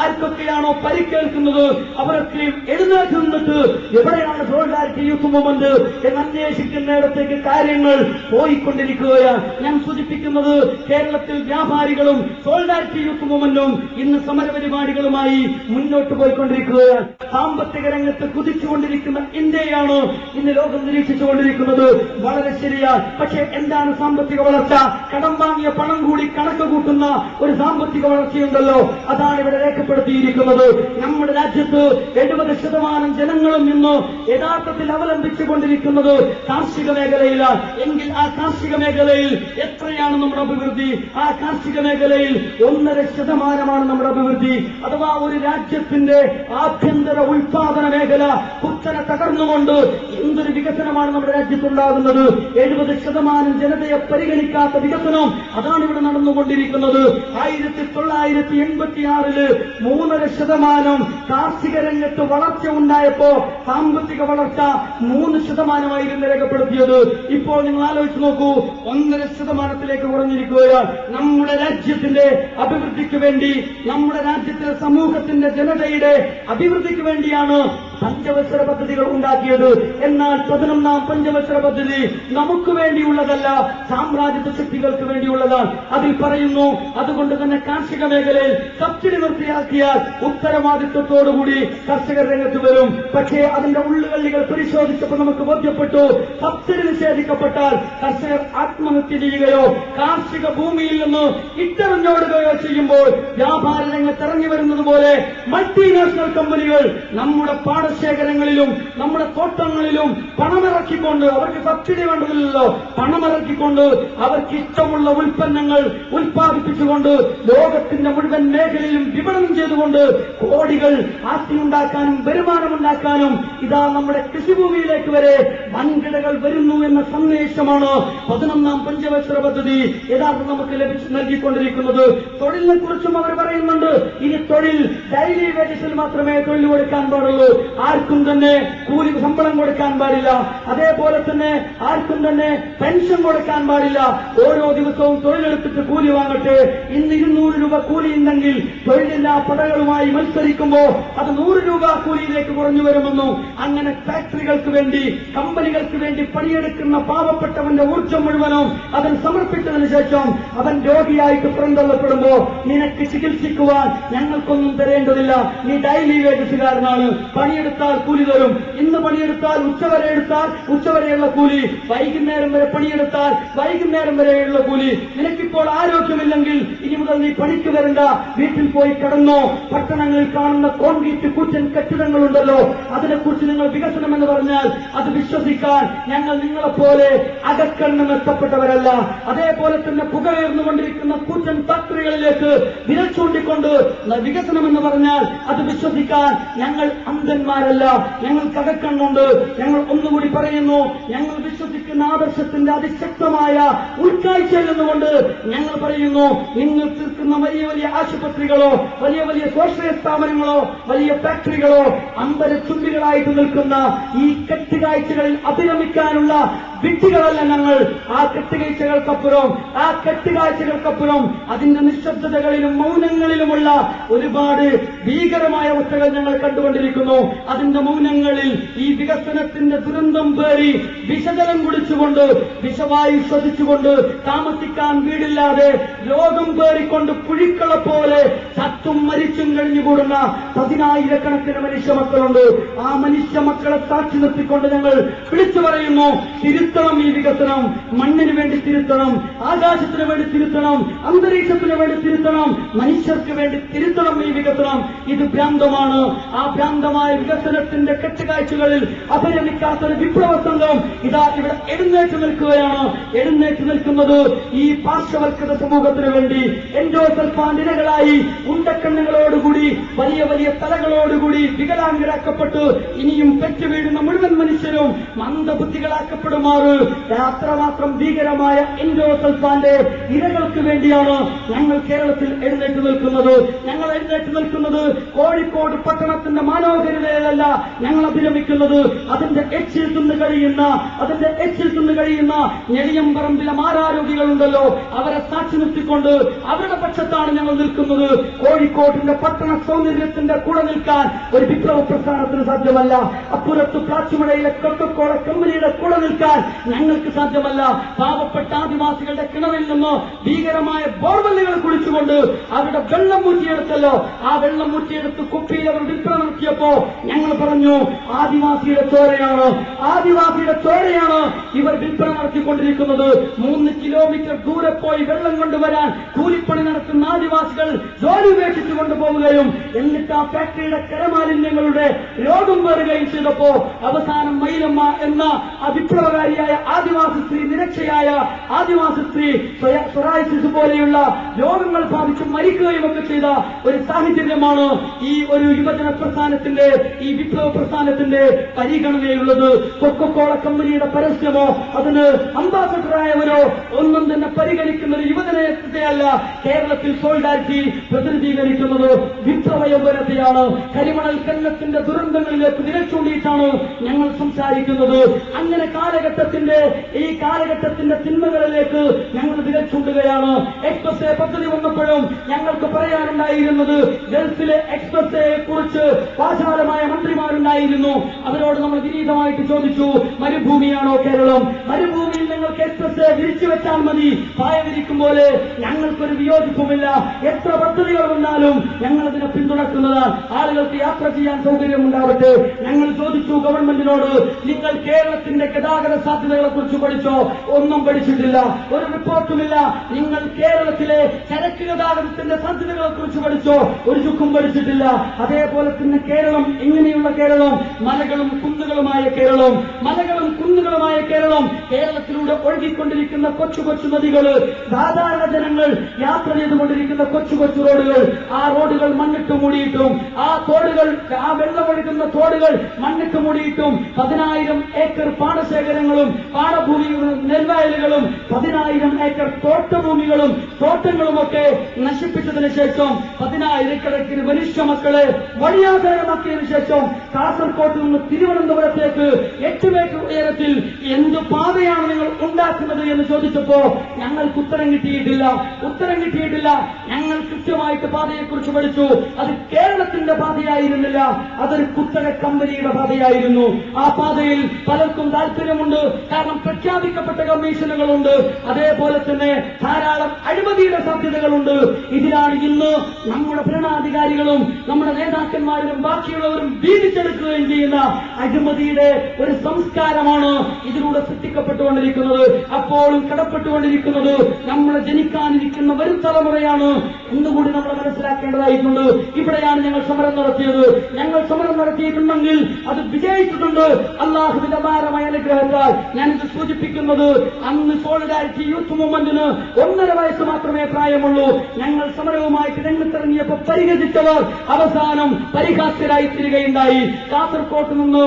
ആർക്കൊക്കെയാണോ പരിക്കേൽക്കുന്നത് അവരൊക്കെയും എഴുന്നേറ്റ് നിന്നിട്ട് എവിടെയാണ് സോളിഡാരിറ്റി യൂത്ത് മൂവ്മെന്റ് എന്ന് അന്വേഷിക്കുന്നിടത്തേക്ക് കാര്യങ്ങൾ പോയിക്കൊണ്ടിരിക്കുകയാണ്. ഞാൻ സൂചിപ്പിക്കുന്നത് കേരളത്തിൽ വ്യാപാരികളും സോളിഡാരിറ്റി യൂത്ത് മൂവ്മെന്റും ഇന്ന് സമരപരിപാടികളുമായി മുന്നോട്ട് പോയിക്കൊണ്ടിരിക്കുകയാണ്. സാമ്പത്തിക രംഗത്ത് കുതിച്ചുകൊണ്ടിരിക്കുന്ന ഇന്ത്യയാണ് ഇന്ന് ലോകം നിരീക്ഷിച്ചുകൊണ്ടിരിക്കുന്നത്. വളരെ ശരിയാണ്. പക്ഷേ എന്താണ് സാമ്പത്തിക വളർച്ച? കടം വാങ്ങിയ പണം കൂടി കണക്ക് കൂട്ടുന്ന ഒരു സാമ്പത്തിക വളർച്ചയുണ്ടല്ലോ, അതാണ് ഇവിടെ രേഖപ്പെടുത്തിയിരിക്കുന്നത്. നമ്മുടെ രാജ്യത്ത് 70% ജനങ്ങളും ഇന്ന് യഥാർത്ഥത്തിൽ അവലംബിച്ചുകൊണ്ടിരിക്കുന്നത് കാർഷിക മേഖലയിലാണ്. എങ്കിൽ ആ കാർഷിക മേഖലയിൽ എത്രയാണ് നമ്മുടെ അഭിവൃദ്ധി? ആ കാർഷിക മേഖലയിൽ 1.5% നമ്മുടെ അഭിവൃദ്ധി. അഥവാ ഒരു രാജ്യത്തിന്റെ ആഭ്യന്തര ഉൽപാദന മേഖല കുത്തനെ തകർന്നുകൊണ്ട് എന്തൊരു വികസനമാണ് നമ്മുടെ രാജ്യത്തുണ്ടാകുന്നത്? 70% ജനതയെ പരിഗണിക്കാത്ത വികസനം അതാണ് ഇവിടെ നടന്നുകൊണ്ടിരിക്കുന്നത്. 1986 3.5% കാർഷിക രംഗത്ത് വളർച്ച ഉണ്ടായപ്പോ സാമ്പത്തിക വളർച്ച 3% രേഖപ്പെടുത്തിയത്. ഇപ്പോൾ നിങ്ങൾ ആലോചിച്ച് നോക്കൂ, 1.5% കുറഞ്ഞിരിക്കുകയാണ്. നമ്മുടെ രാജ്യത്തിന്റെ അഭിവൃദ്ധിക്ക് വേണ്ടി, നമ്മുടെ രാജ്യത്തിലെ സമൂഹത്തിന്റെ ജനതയുടെ അഭിവൃദ്ധിക്ക് വേണ്ടിയാണ് പഞ്ചവത്സര പദ്ധതികൾ ഉണ്ടാക്കിയത്. എന്നാൽ 11ാം പഞ്ചവത്സര പദ്ധതി നമുക്ക് വേണ്ടിയുള്ളതല്ല, സാമ്രാജ്യത്വ ശക്തികൾക്ക് വേണ്ടിയുള്ളതാണ്. അതിൽ പറയുന്നു, അതുകൊണ്ട് തന്നെ കാർഷിക മേഖലയിൽ സബ്സിഡി നിർത്തിയാക്കിയാൽ ഉത്തരവാദിത്വത്തോടുകൂടി കർഷകർ രംഗത്ത് വരും. പക്ഷേ അതിന്റെ ഉള്ളുകള്ളികൾ പരിശോധിച്ചപ്പോൾ നമുക്ക് ബോധ്യപ്പെട്ടു, സബ്സിഡി നിഷേധിക്കപ്പെട്ടാൽ കർഷകർ ആത്മഹത്യ ചെയ്യുകയോ കാർഷിക ഭൂമിയിൽ നിന്ന് ഇട്ടെറിഞ്ഞോടുകയോ ചെയ്യുമ്പോൾ വ്യാപാര രംഗത്ത് ഇറങ്ങി വരുന്നത് പോലെ മൾട്ടിനാഷണൽ കമ്പനികൾ നമ്മുടെ പാടശേഖരങ്ങളിലും നമ്മുടെ തോട്ടങ്ങളിലും പണമിറക്കിക്കൊണ്ട്, അവർക്ക് സബ്സിഡി വേണ്ടതില്ലല്ലോ, പണമിറക്കിക്കൊണ്ട് അവർക്ക് ഇഷ്ടമുള്ള ഉൽപ്പന്നങ്ങൾ ഉൽപ്പാദിപ്പിച്ചുകൊണ്ട് ലോകത്തിന്റെ മുഴുവൻ മേഖലയിലും വിപണനം ചെയ്തുകൊണ്ട് കോടികൾ ആസ്തിയുണ്ടാക്കാനും വരുമാനമുണ്ടാക്കാനും ഇതാ നമ്മുടെ കൃഷിഭൂമിയിലേക്ക് വരെ വൻകിടകൾ വരുന്നു എന്ന സന്ദേശമാണ് 11ാം പഞ്ചവത്സര പദ്ധതി യഥാർത്ഥം നമുക്ക് നൽകിക്കൊണ്ടിരിക്കുന്നത്. തൊഴിലിനെ കുറിച്ചും അവർ പറയുന്നുണ്ട്, ഇനി തൊഴിൽ ഡെയിലി വേജസിൽ മാത്രമേ തൊഴിൽ കൊടുക്കാൻ പാടുള്ളൂ, ആർക്കും തന്നെ കൂലി ശമ്പളം കൊടുക്കാൻ പാടില്ല, അതേപോലെ തന്നെ ആർക്കും തന്നെ പെൻഷൻ കൊടുക്കാൻ പാടില്ല. ഓരോ ദിവസവും തൊഴിലെടുത്തിട്ട് കൂലി വാങ്ങട്ടെ. ഇന്ന് 200 രൂപ കൂലി ഉണ്ടെങ്കിൽ തൊഴിലില്ലാ പടകളുമായി മത്സരിക്കുമ്പോൾ അത് 100 രൂപ കൂലിയിലേക്ക് കുറഞ്ഞു വരുമെന്നും, അങ്ങനെ ഫാക്ടറികൾക്ക് വേണ്ടി കമ്പനികൾക്ക് വേണ്ടി പണിയെടുക്കുന്ന പാവപ്പെട്ടവന്റെ ഊർജ്ജം മുഴുവനും അവൻ സമർപ്പിച്ചതിന് ശേഷം അവൻ രോഗിയായിട്ട് പുറന്തള്ളപ്പെടുമ്പോ നിനക്ക് ചികിത്സിക്കുവാൻ ഞങ്ങൾക്കൊന്നും തരേണ്ടതില്ല, നീ ഡെയിലി വേജസുകാരനാണ്, പണിയെടുത്താൽ കൂലി തരും. ഇന്ന് പണിയെടുത്താൽ ഉച്ചവരെ എടുത്താൽ ഉച്ചവരെയുള്ള കൂലി, വൈകുന്നേരം വരെ പണിയെടുത്താൽ വൈകുന്നേരം വരെയുള്ള കൂലി. നിനക്കിപ്പോൾ ആരോഗ്യമില്ലെങ്കിൽ ഇനി മുതൽ നീ പണിക്ക് വരണ്ട, വീട്ടിൽ പോയി കിടന്നോ. പട്ടണങ്ങളിൽ കാണുന്ന കോൺക്രീറ്റ് കൂറ്റൻ കെട്ടിടങ്ങളുണ്ടല്ലോ, അതിനെക്കുറിച്ച് നിങ്ങൾ വികസനം എന്ന് പറഞ്ഞാൽ അത് വിശ്വസിക്കാൻ ഞങ്ങൾ നിങ്ങളെപ്പോലെ അകക്കണ്ണം എത്തപ്പെട്ടവരല്ല. അതേപോലെ തന്നെ പുകയുയർന്നുകൊണ്ടിരിക്കുന്ന കൂറ്റൻ ഫാക്ടറികളിലേക്ക് വിരൽ ചൂണ്ടിക്കൊണ്ട് വികസനം എന്ന് പറഞ്ഞാൽ അത് വിശ്വസിക്കാൻ ഞങ്ങൾ അന്ധന്മാരല്ല, ഞങ്ങൾക്ക് അകക്കണ്ണുണ്ട്. ഞങ്ങൾ ഒന്നുകൂടി പറയുന്നു, ഞങ്ങൾ വിശ്വസിക്കുന്ന ആദർശത്തിന്റെ അതിശക്തമായ ഉൾക്കാഴ്ചയിൽ നിന്നുകൊണ്ട് ഞങ്ങൾ പറയുന്നു, നിങ്ങൾ തീർക്കുന്ന വലിയ വലിയ ആശുപത്രികളോ വലിയ വലിയ സ്വാശ്രയ സ്ഥാപനങ്ങളോ വലിയ ഫാക്ടറികളോ അമ്പരച്ചുംബികളായിട്ട് നിൽക്കുന്ന ഈ കെട്ടുകാഴ്ചകളിൽ അഭിരമിക്കാനുള്ള വിഡ്ഢികളല്ല ഞങ്ങൾ. ആ കെട്ടുകാഴ്ചകൾക്കപ്പുറം അതിന്റെ നിശബ്ദതകളിലും മൗനങ്ങളിലുമുള്ള ഒരുപാട് ഭീകരമായ അവസ്ഥകൾ ഞങ്ങൾ കണ്ടുകൊണ്ടിരിക്കുന്നു. അതിന്റെ മൗനങ്ങളിൽ ഈ വികസനത്തിന്റെ ദുരന്തം പേറി വിഷജലം കുടിച്ചുകൊണ്ട് വിഷവായു ശ്വസിച്ചുകൊണ്ട് താമസിക്കാൻ വീടില്ലാതെ ലോകം പേറിക്കൊണ്ട് പുഴിക്കളെ പോലെ ചത്തും മരിച്ചും കഴിഞ്ഞുകൂടുന്ന 10,000-കണക്കിന് മനുഷ്യ മക്കളുണ്ട്. ആ മനുഷ്യ മക്കളെ സാക്ഷി നിർത്തിക്കൊണ്ട് ഞങ്ങൾ വിളിച്ചു പറയുന്നു, തിരുത്തണം ഈ വികസനം. മണ്ണിന് വേണ്ടി തിരുത്തണം, ആകാശത്തിന് വേണ്ടി തിരുത്തണം, അന്തരീക്ഷത്തിന് വേണ്ടി തിരുത്തണം, മനുഷ്യർക്ക് വേണ്ടി തിരുത്തണം ഈ വികസനം. ഇത് ഭ്രാന്തമാണ്. ആ ഭ്രാന്തമായ വികസനത്തിന്റെ കെട്ടുകാഴ്ചകളിൽ അപരമിക്കാത്തൊരു വിപ്ലവ സംഘം ഇതാ ഇവിടെ എഴുന്നേറ്റ് നിൽക്കുകയാണ്. എഴുന്നേറ്റ് നിൽക്കുന്നത് ഈ പാർശ്വവൽക്കൃത സമൂഹത്തിന് വേണ്ടി. എൻഡോസൾഫാൻ ഇരകളായി ഉണ്ടക്കണ്ണുകളോടുകൂടി വലിയ വലിയ തലകളോടുകൂടി വികലാംഗരാക്കപ്പെട്ട് ഇനിയും പെറ്റുവീഴുന്ന മുഴുവൻ മനുഷ്യരും മന്ദബുദ്ധികളാക്കപ്പെടുമാറ് അത്രമാത്രം ഭീകരമായ എൻഡോസൾഫാന്റെ ഇരകൾക്ക് വേണ്ടിയാണ് ഞങ്ങൾ കേരളത്തിൽ എഴുന്നേറ്റ് നിൽക്കുന്നത്. ഞങ്ങൾ എഴുന്നേറ്റ് നിൽക്കുന്നത് കോഴിക്കോട് പട്ടണത്തിന്റെ മനോഹരിതയിലല്ല ഞങ്ങൾ അഭിരമിക്കുന്നത്. അതിന്റെ എച്ചിൽ തിന്ന് കഴിയുന്ന ഞെളിയമ്പറമ്പിലെ മാരാരോഗികളുണ്ടല്ലോ, അവരെ സാക്ഷി നിർത്തിക്കൊണ്ട് അവരുടെ പക്ഷത്താണ് ഞങ്ങൾ നിൽക്കുന്നത്. കോഴിക്കോട്ടിന്റെ പട്ടണ സൗന്ദര്യത്തിന്റെ കൂടെ നിൽക്കാൻ ഒരു വിപ്ലവ പ്രസ്ഥാനത്തിന് സാധ്യമല്ല. അപ്പുറത്ത് പ്ലാച്ചുമടയിലെ കൊക്കക്കോള കമ്പനിയുടെ കൂടെ നിൽക്കാൻ ഞങ്ങൾക്ക് സാധ്യമല്ല. പാവപ്പെട്ട ആദിവാസികളുടെ കിണറിൽ നിന്ന് ഭീകരമായ ബോർവെല്ലുകൾ കുളിച്ചുകൊണ്ട് അവരുടെ വെള്ളം മൂറ്റിയെടുത്തല്ലോ, ആ വെള്ളം മൂറ്റിയെടുത്ത് കുപ്പിയിൽ അവർ വിൽപ്പന നടത്തിയപ്പോ ഞങ്ങൾ പറഞ്ഞു, ആദിവാസിയുടെ ചോരയാണ് ഇവർ വിൽപ്പന നടത്തിക്കൊണ്ടിരിക്കുന്നത്. 3 കിലോമീറ്റർ ദൂരെ പോയി വെള്ളം കൊണ്ടുവരാൻ കൂലിപ്പണി നടത്തുന്ന ആദിവാസികൾ ജോലി ഉപേക്ഷിച്ചു കൊണ്ടുപോവുകയും എന്നിട്ട് ആ ഫാക്ടറിയുടെ കരമാലിന്യങ്ങളുടെ രോഗം പേറുകയും ചെയ്തപ്പോ അവസാനം മൈലമ്മ എന്ന ആ വിപ്ലവകാരിയായ ആദിവാസി സ്ത്രീ, നിരക്ഷയായ ആദിവാസി സ്ത്രീ സൊറായിസിസ് പോലെയുള്ള രോഗങ്ങൾ ബാധിച്ച് മരിക്കുകയും ഒക്കെ ചെയ്ത ഒരു സാഹചര്യമാണ് ഈ ഒരു യുവജന പ്രസ്ഥാനത്തിന്റെ, ഈ വിപ്ലവ പ്രസ്ഥാനത്തിന്റെ പരിഗണനയിലുള്ളത്. കൊക്കക്കോള കമ്പനിയുടെ പരസ്യമോ അതിന് അംബാസഡറായവരോ ഒന്നും തന്നെ പരിഗണിക്കുന്ന ഒരു യുവജനത്തെയല്ല കേരളത്തിൽ സോളിഡാരിറ്റി പ്രതിനിധീകരിക്കുന്നത്. വിപ്ലവ യൗവനത്തെയാണ്. കരിമണൽ കന്നത്തിന്റെ ദുരന്തങ്ങളിലേക്ക് വിരൽ ഞങ്ങൾ സംസാരിക്കുന്നത്. അങ്ങനെ ഈ കാലഘട്ടത്തിന്റെ തിന്മകളിലേക്ക് ഞങ്ങൾ വിരൽ ചൂണ്ടുകയാണ്. എക്സ്പ്രസ് പദ്ധതി വന്നപ്പോഴും ഞങ്ങൾക്ക് പറയാനുണ്ടായിരുന്നത് ഗൾഫിലെ എക്സ്പ്രസ്സയെ കുറിച്ച് വാചാലമായ മന്ത്രിമാരുണ്ടായിരുന്നു. അവരോട് നമ്മൾ വിനീതമായിട്ട് ചോദിച്ചു, മരുഭൂമിയാണോ കേരളം? മരുഭൂമിയിൽ നിങ്ങൾക്ക് എക്സ്പ്രസ് വിരിച്ചു വെച്ചാൽ മതി, പായ വിരിക്കും പോലെ. ഞങ്ങൾക്കൊരു വിയോജിപ്പുമില്ല. എത്ര പദ്ധതികൾ വന്നാലും ഞങ്ങൾ അതിനെ പിന്തുണക്കുന്നതാണ്. ആളുകൾക്ക് യാത്ര ചെയ്യാൻ സൗകര്യമുണ്ടാവട്ടെ. ഞങ്ങൾ ചോദിച്ചു ഗവൺമെന്റിനോട്, നിങ്ങൾ കേരളത്തിന്റെ ഗതാഗത സാധ്യതകളെ കുറിച്ച് പഠിച്ചോ? ഒന്നും പഠിച്ചിട്ടില്ല, ഒരു റിപ്പോർട്ടുമില്ല. നിങ്ങൾ കേരളത്തിലെ ചരക്ക് ഗതാഗതത്തിന്റെ സാധ്യതകളെ കുറിച്ച് പഠിച്ചോ? ഒരു ചുക്കും പഠിച്ചിട്ടില്ല. അതേപോലെ തന്നെ കേരളം എങ്ങനെയുള്ള കേരളം? മലകളും കുന്നുകളുമായ കേരളം, കേരളത്തിലൂടെ ഒഴുകിക്കൊണ്ടിരിക്കുന്ന കൊച്ചു കൊച്ചു നദികൾ, സാധാരണ ജനങ്ങൾ യാത്ര ചെയ്തുകൊണ്ടിരിക്കുന്ന കൊച്ചു കൊച്ചു റോഡുകൾ, ആ റോഡുകൾ മണ്ണിട്ട് മൂടിയിട്ടും ആ വെള്ളമൊഴുകുന്ന തോടുകൾ മണ്ണിട്ട് മൂടിയിട്ടും 10,000 ഏക്കർ പാടശേഖരങ്ങളും പാടഭൂമികളും നെൽവയലുകളും 10,000 ഏക്കർ തോട്ടങ്ങളുമൊക്കെ നശിപ്പിച്ചതിന് ശേഷം 10,000-കണക്കിന് മനുഷ്യ മക്കളെ വഴിയാധാരമാക്കിയതിനു ശേഷം കാസർകോട്ട് നിന്ന് തിരുവനന്തപുരത്തേക്ക് 8 മീറ്റർ ഉയരത്തിൽ എന്ത് പാതയാണ് നിങ്ങൾ ഉണ്ടാക്കുന്നത് എന്ന് ചോദിച്ചപ്പോ ഞങ്ങൾക്ക് ഉത്തരം കിട്ടിയിട്ടില്ല. ഞങ്ങൾ കൃത്യമായിട്ട് പാതയെക്കുറിച്ച് പഠിച്ചു. അത് കേരളത്തിന്റെ പാതയായിരുന്നില്ല, അതൊരു കുത്തക കമ്പനിയുടെ പാതയായിരുന്നു. ആ പാതയിൽ പലർക്കും താല്പര്യമുണ്ട്. കാരണം പ്രഖ്യാപിക്കപ്പെട്ട കമ്മീഷനുകളുണ്ട്, അതേപോലെ തന്നെ ധാരാളം അഴിമതിയുടെ സാധ്യതകളുണ്ട്. ഇതിലാണ് ഇന്ന് നമ്മുടെ ഭരണാധികാരികളും നമ്മുടെ നേതാക്കന്മാരും ബാക്കിയുള്ളവരും വീതിച്ചെടുക്കുകയും ചെയ്യുന്ന അഴിമതിയുടെ ഒരു സംസ്കാരമാണ് ഇതിലൂടെ സൃഷ്ടിക്കപ്പെട്ടുകൊണ്ടിരിക്കുന്നത്. അപ്പോഴും കടപ്പെട്ടുകൊണ്ടിരിക്കുന്നത് നമ്മളെ ജനിക്കാനിരിക്കുന്ന വരും തലമുറയാണ് എന്നുകൂടി നമ്മൾ മനസ്സിലാക്കേണ്ടതായിട്ടുണ്ട്. ഇവിടെയാണ് ഞങ്ങൾ സമരം നടത്തിയത്. ഞങ്ങൾ സമരം നടത്തിയിട്ടുണ്ടെങ്കിൽ അത് വിജയിച്ചിട്ടുണ്ട് അള്ളാഹുവിന്റെ അപാരമായ അനുഗ്രഹത്താൽ. ഞാനിത് സൂചിപ്പിക്കുന്നത്, അന്ന് സോളിഡാരിറ്റി യൂത്ത് മൂവ്മെന്റിന് 1.5 വയസ്സ് മാത്രമേ പ്രായമുള്ളൂ. ഞങ്ങൾ സമരവുമായിട്ട് രംഗത്തിറങ്ങിയപ്പോൾ പരിഹസിച്ചവർ അവസാനം പരിഹാസ്യരായി തീരുകയുണ്ടായി. കാസർകോട്ട് നിന്ന്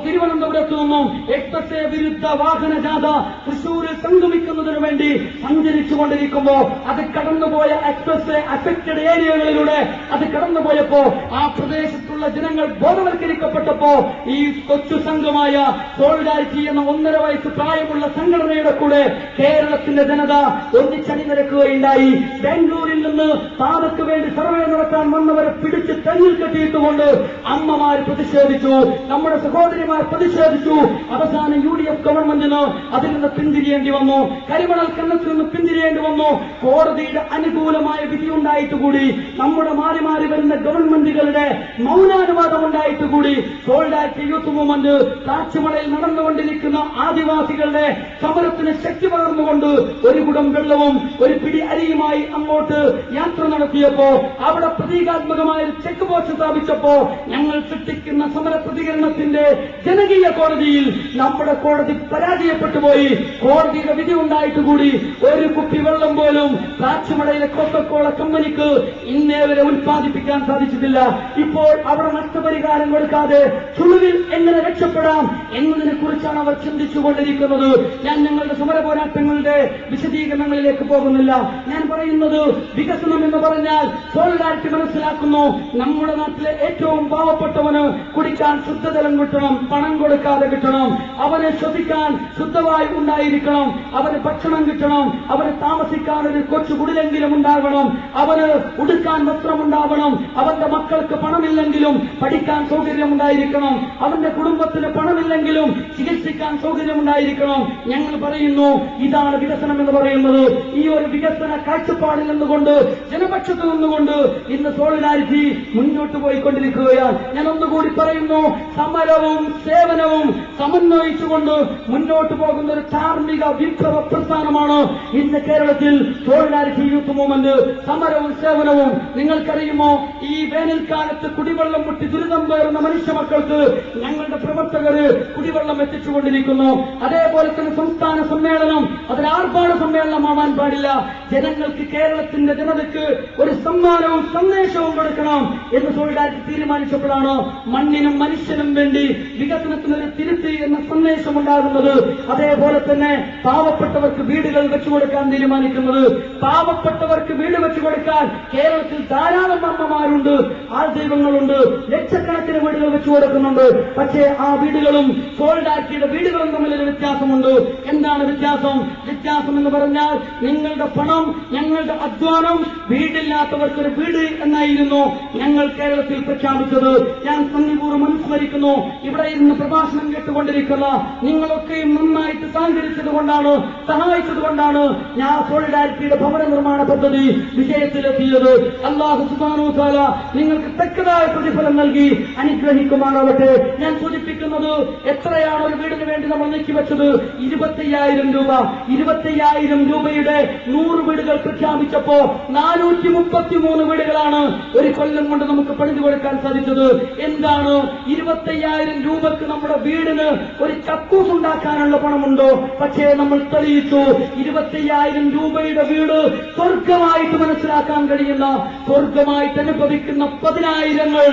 തിരുവനന്തപുരത്ത് നിന്നും എക്സ്പ്രസ് വിരുദ്ധ വാഹന ജാഥ തൃശൂരിൽ സംഗമിക്കുന്നതിനു വേണ്ടി സഞ്ചരിച്ചുകൊണ്ടിരിക്കുമ്പോ അത് കടന്നുപോയ എക്സ്പ്രസ് അഫക്റ്റഡ് ഏരിയകളിലൂടെ അത് കടന്നുപോയപ്പോ ആ പ്രദേശത്തുള്ള ജനങ്ങൾ ബോധവൽക്കരിക്കപ്പെട്ടപ്പോ ഈ കൊച്ചു സംഘമായ സോളിഡാരിറ്റി എന്ന 1.5 വയസ്സ് പ്രായമുള്ള സംഘടനയുടെ കൂടെ കേരളത്തിന്റെ ജനത ഒന്നിച്ചണിനിരക്കുകയുണ്ടായി. ബാംഗ്ലൂരിൽ നിന്ന് പാതയ്ക്ക് വേണ്ടി സർവേ നടത്താൻ വന്നവരെ പിടിച്ച് തെങ്ങിൽ കെട്ടിയിട്ടുകൊണ്ട് അമ്മമാർ പ്രതിഷേധിച്ചു, നമ്മുടെ സഹോദരിമാർ പ്രതിഷേധിച്ചു. അവസാനം UDF ഗവൺമെന്റിന് അതിൽ നിന്ന് പിന്തിരിയേണ്ടി വന്നു. കരിമണൽ കണ്ണത്തിൽ നിന്ന് പിന്തിരിയേണ്ടി വന്നു. കോടതിയുടെ അനുകൂലമായ വിധിയുണ്ടായിട്ടുകൂടി, നമ്മുടെ മാറി മാറി വരുന്ന ഗവൺമെന്റുകളുടെ മൗനാനുവാദം ഉണ്ടായിട്ടുകൂടി സോളിഡാരിറ്റി യൂത്ത് മൂവ്മെന്റ് കാച്ചുമലയിൽ നടന്നുകൊണ്ടിരിക്കുന്ന ആദിവാസികളുടെ സമരത്തിന് ശക്തി പകർന്നുകൊണ്ട് ഒരു കുടം വെള്ളവും ഒരു പിടി അരിയുമായി അങ്ങോട്ട് യാത്ര നടത്തിയപ്പോ അവിടെ പ്രതീകാത്മകമായ ഒരു ചെക്ക് പോസ്റ്റ് സ്ഥാപിച്ചപ്പോ ഞങ്ങൾ സൃഷ്ടിക്കുന്ന സമര പ്രതികരണത്തിന്റെ ജനകീയ കോടതിയിൽ നമ്മുടെ കോടതി പരാജയപ്പെട്ടുപോയി. കോടതിയുടെ വിധി ഉണ്ടായിട്ടുകൂടി ഒരു കുപ്പി വെള്ളം പോലും കാച്ചുമലയിലെ കോക്കക്കോള കമ്പനിക്ക് ഇന്നേ വരെ ഉൽപ്പാദിപ്പിക്കാൻ സാധിച്ചിട്ടില്ല. ഇപ്പോൾ അവിടെ നഷ്ടപരിഹാരം കൊടുക്കാതെ ചുളുവിൽ എങ്ങനെ രക്ഷപ്പെടാം എന്നതിനെ കുറിച്ചാണ് അവർ ചിന്തിച്ചുകൊണ്ടിരിക്കുന്നത്. ഞാൻ ഞങ്ങളുടെ സമര പോരാട്ടങ്ങളുടെ വിശദീകരണങ്ങളിലേക്ക് പോകുന്നില്ല. ഞാൻ പറയുന്നത് വികസനം എന്ന് പറഞ്ഞാൽ സോളിഡാരിറ്റി മനസ്സിലാക്കുന്നു. നമ്മുടെ നാട്ടിലെ ഏറ്റവും പാവപ്പെട്ടവന് കുടിക്കാൻ ശുദ്ധജലം കിട്ടണം, പണം കൊടുക്കാതെ കിട്ടണം. അവനെ ശ്വസിക്കാൻ ശുദ്ധവായു ഉണ്ടായിരിക്കണം, അവന് ഭക്ഷണം കിട്ടണം, അവന് താമസിക്കാൻ ഒരു കൊച്ചു കുടിലെങ്കിലും ഉണ്ടാകണം, അവന് ഉടുക്കാൻ വസ്ത്രമുണ്ടാവണം, അവന്റെ മക്കൾക്ക് പണമില്ലെങ്കിലും പഠിക്കാൻ സൗകര്യമുണ്ടായിരിക്കണം, അവന്റെ കുടുംബത്തിന് പണമില്ലെങ്കിലും ചികിത്സിക്കാൻ സൗകര്യമുണ്ടായിരിക്കണം. ഞങ്ങൾ പറയുന്നു ഇതാണ് വികസനം എന്ന് പറയുന്നത്. ഈ ഒരു വികസന കാഴ്ചപ്പാടിൽ നിന്നുകൊണ്ട് ജനപക്ഷത്ത് നിന്നുകൊണ്ട് ഇന്ന് സോളിഡാരിറ്റി മുന്നോട്ട് പോയിക്കൊണ്ടിരിക്കുകയാണ്. ഞാൻ ഒന്നുകൂടി പറയുന്നു, സമരവും സേവനവും സമന്വയിച്ചുകൊണ്ട് മുന്നോട്ട് പോകുന്ന ഒരു ധാർമ്മിക വിപ്ലവ പ്രസ്ഥാനമാണ് ഇന്ന് കേരളത്തിൽ സോളിഡാരിറ്റി യൂത്ത് മൂവ്മെന്റ്. സമരവും സേവനവും നിങ്ങൾക്കറിയുമോ, ഈ വേനൽക്കാലത്ത് കുടിവെള്ളം മുട്ടി ദുരിതം പേറുന്ന മനുഷ്യ മക്കൾക്ക് ഞങ്ങളുടെ പ്രവർത്തകര് കുടിവെള്ളം എത്തിച്ചുകൊണ്ടിരിക്കുന്നു. അതേപോലെ തന്നെ സംസ്ഥാന സമ്മേളനം അതൊരു ആർഭാട സമ്മേളനമാവാൻ പാടില്ല. ജനങ്ങൾക്ക്, കേരളത്തിന്റെ ജനതയ്ക്ക് ഒരു സമ്മാനവും സന്ദേശവും കൊടുക്കണം എന്ന് സോളിഡാരിറ്റി തീരുമാനിച്ചപ്പോഴാണ് മണ്ണിനും മനുഷ്യനും വേണ്ടി വികസനത്തിനൊരു തിരുത്തി എന്ന സന്ദേശം ഉണ്ടാകുന്നത്. അതേപോലെ തന്നെ പാവപ്പെട്ടവർക്ക് വീടുകൾ വെച്ചുകൊടുക്കാൻ തീരുമാനിക്കുന്നത്. പാവപ്പെട്ടവർക്ക് വീട് വെച്ചുകൊടുക്കാൻ കേരളത്തിൽ ധാരാളം അമ്മമാരുണ്ട്, ആൾദൈവങ്ങളുണ്ട്, ലക്ഷക്കണക്കിന് വീടുകൾ വെച്ചു കൊടുക്കുന്നുണ്ട്. പക്ഷേ ആ വീടുകളും സോളിഡാരിറ്റിയുടെ വീടുകളും തമ്മിലൊരു വ്യത്യാസമുണ്ട്. എന്താണ് വ്യത്യാസം? വ്യത്യാസം എന്ന് പറഞ്ഞാൽ നിങ്ങളുടെ പണം, ഞങ്ങളുടെ അധ്വാനം, വീടില്ലാത്തവർക്കൊരു വീട് എന്നായിരുന്നു ഞങ്ങൾ കേരളത്തിൽ പ്രഖ്യാപിച്ചത്. ഞാൻ നന്ദിപൂർവ്വം അനുസ്മരിക്കുന്നു. ഇവിടെ ഇരുന്ന് പ്രഭാഷണം കേട്ടുകൊണ്ടിരിക്കുന്ന നിങ്ങളൊക്കെയും നന്നായിട്ട് സഹകരിച്ചതുകൊണ്ടാണ്, സഹായിച്ചതുകൊണ്ടാണ് ഞാൻ സോളിഡാരിറ്റിയുടെ ഭവന നിർമ്മാണ പദ്ധതി വിജയത്തിലെത്തിയത്. അല്ലാഹു സുബ്ഹാനഹു വ തആല നിങ്ങൾക്ക് തക്കതായ പ്രതിഫലം നൽകി അനുഗ്രഹിക്കുമാറാവട്ടെ. ഞാൻ സൂചിപ്പിക്കുന്നത്, എത്രയാണ് ഒരു വീടിന് വേണ്ടി നമ്മൾ നീക്കിവെച്ചത്? 25,000 രൂപ. 25,000 രൂപയുടെ 100 വീടുകൾ പ്രഖ്യാപിച്ചപ്പോ 433 വീടുകളാണ് ഒരു കൊല്ലം കൊണ്ട് നമുക്ക് പണിതു കൊടുക്കാൻ സാധിച്ചത്. എന്താണ് 25,000 രൂപക്ക് നമ്മുടെ വീടിന് ഒരു കക്കൂസ് ഉണ്ടാക്കാനുള്ള പണമുണ്ടോ? പക്ഷേ നമ്മൾ തെളിയിച്ചു 25,000 രൂപയുടെ വീട് സ്വർഗമായിട്ട് മനസ്സിലാക്കാൻ കഴിയുന്ന, സ്വർഗമായിട്ട് അനുഭവിക്കുന്ന 10,000ങ്ങൾ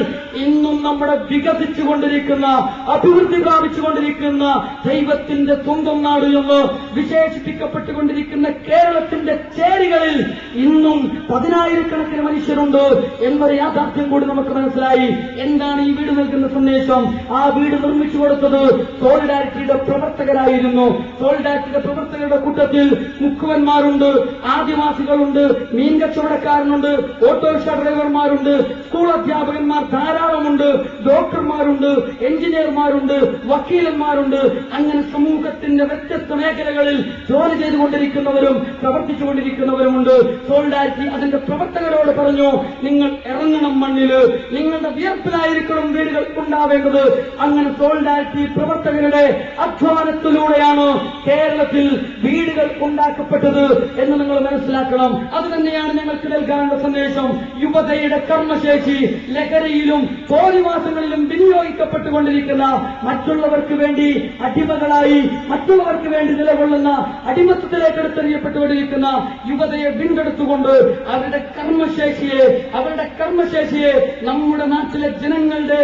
ഇന്നും നമ്മുടെ വികസിച്ചുകൊണ്ടിരിക്കുന്ന, അഭിവൃദ്ധി പ്രാപിച്ചുകൊണ്ടിരിക്കുന്ന ദൈവത്തിന്റെ സ്വന്തം നാട് എന്ന് വിശേഷിപ്പിക്കപ്പെട്ടുകൊണ്ടിരിക്കുന്ന കേരളത്തിന്റെ ചേരികളിൽ ഇന്നും 10,000കണക്കിന് മനുഷ്യരുണ്ട് എന്നൊരു യാഥാർത്ഥ്യം കൂടി നമുക്ക് മനസ്സിലായി. എന്താണ് ഈ വീട് നൽകുന്ന സന്ദേശം? ആ വീട് നിർമ്മിച്ചു കൊടുത്തത് സോളിഡാരിറ്റിയുടെ പ്രവർത്തകരായിരുന്നു. സോളിഡാരിറ്റിയുടെ പ്രവർത്തകരുടെ കൂട്ടത്തിൽ മുക്കുവന്മാരുണ്ട്, ആദിവാസികളുണ്ട്, മീൻ കച്ചവടക്കാരനുണ്ട്, ഓട്ടോറിക്ഷ ഡ്രൈവർമാരുണ്ട്, സ്കൂൾ അധ്യാപകന്മാർ ധാരാളമുണ്ട്, ഡോക്ടർമാരുണ്ട്, എഞ്ചിനീയർമാരുണ്ട്, വക്കീലന്മാരുണ്ട്. അങ്ങനെ സമൂഹത്തിന്റെ വ്യത്യസ്ത മേഖലകളിൽ ജോലി ചെയ്തുകൊണ്ടിരിക്കുന്നവരും പ്രവർത്തിച്ചുകൊണ്ടിരിക്കുന്നവരുമുണ്ട്. സോളിഡാരിറ്റി അതിന്റെ പ്രവർത്തകരോട് പറഞ്ഞു, നിങ്ങൾ ഇറങ്ങണം മണ്ണില്, നിങ്ങളുടെ വിയർപ്പിലായിരിക്കണം വീടുകൾ ഉണ്ടാവേണ്ടത്. അങ്ങനെ സോളിഡാരിറ്റി പ്രവർത്തകരുടെ അധ്വാനത്തിലൂടെയാണ് കേരളത്തിൽ വീടുകൾ ഉണ്ടാക്കപ്പെട്ടത് എന്ന് നിങ്ങൾ മനസ്സിലാക്കണം. അത് തന്നെയാണ് ഞങ്ങൾക്ക് നൽകാനുള്ള സന്ദേശം. യുവതയുടെ കർമ്മശേഷി ലഹരിയിലും തോന്നിവാസങ്ങളിലും വിനിയോഗിക്കപ്പെട്ടുകൊണ്ടിരിക്കുന്ന, മറ്റുള്ളവർക്ക് വേണ്ടി അടിമകളായി, മറ്റുള്ളവർക്ക് വേണ്ടി നിലകൊള്ളുന്ന, അടിമത്തത്തിലേക്ക് എടുത്തെറിയപ്പെട്ടുകൊണ്ടിരിക്കുന്ന യുവതയെ വീണ്ടെടുത്തുകൊണ്ട് അവരുടെ കർമ്മശേഷിയെ നമ്മുടെ നാട്ടിലെ ജനങ്ങളെ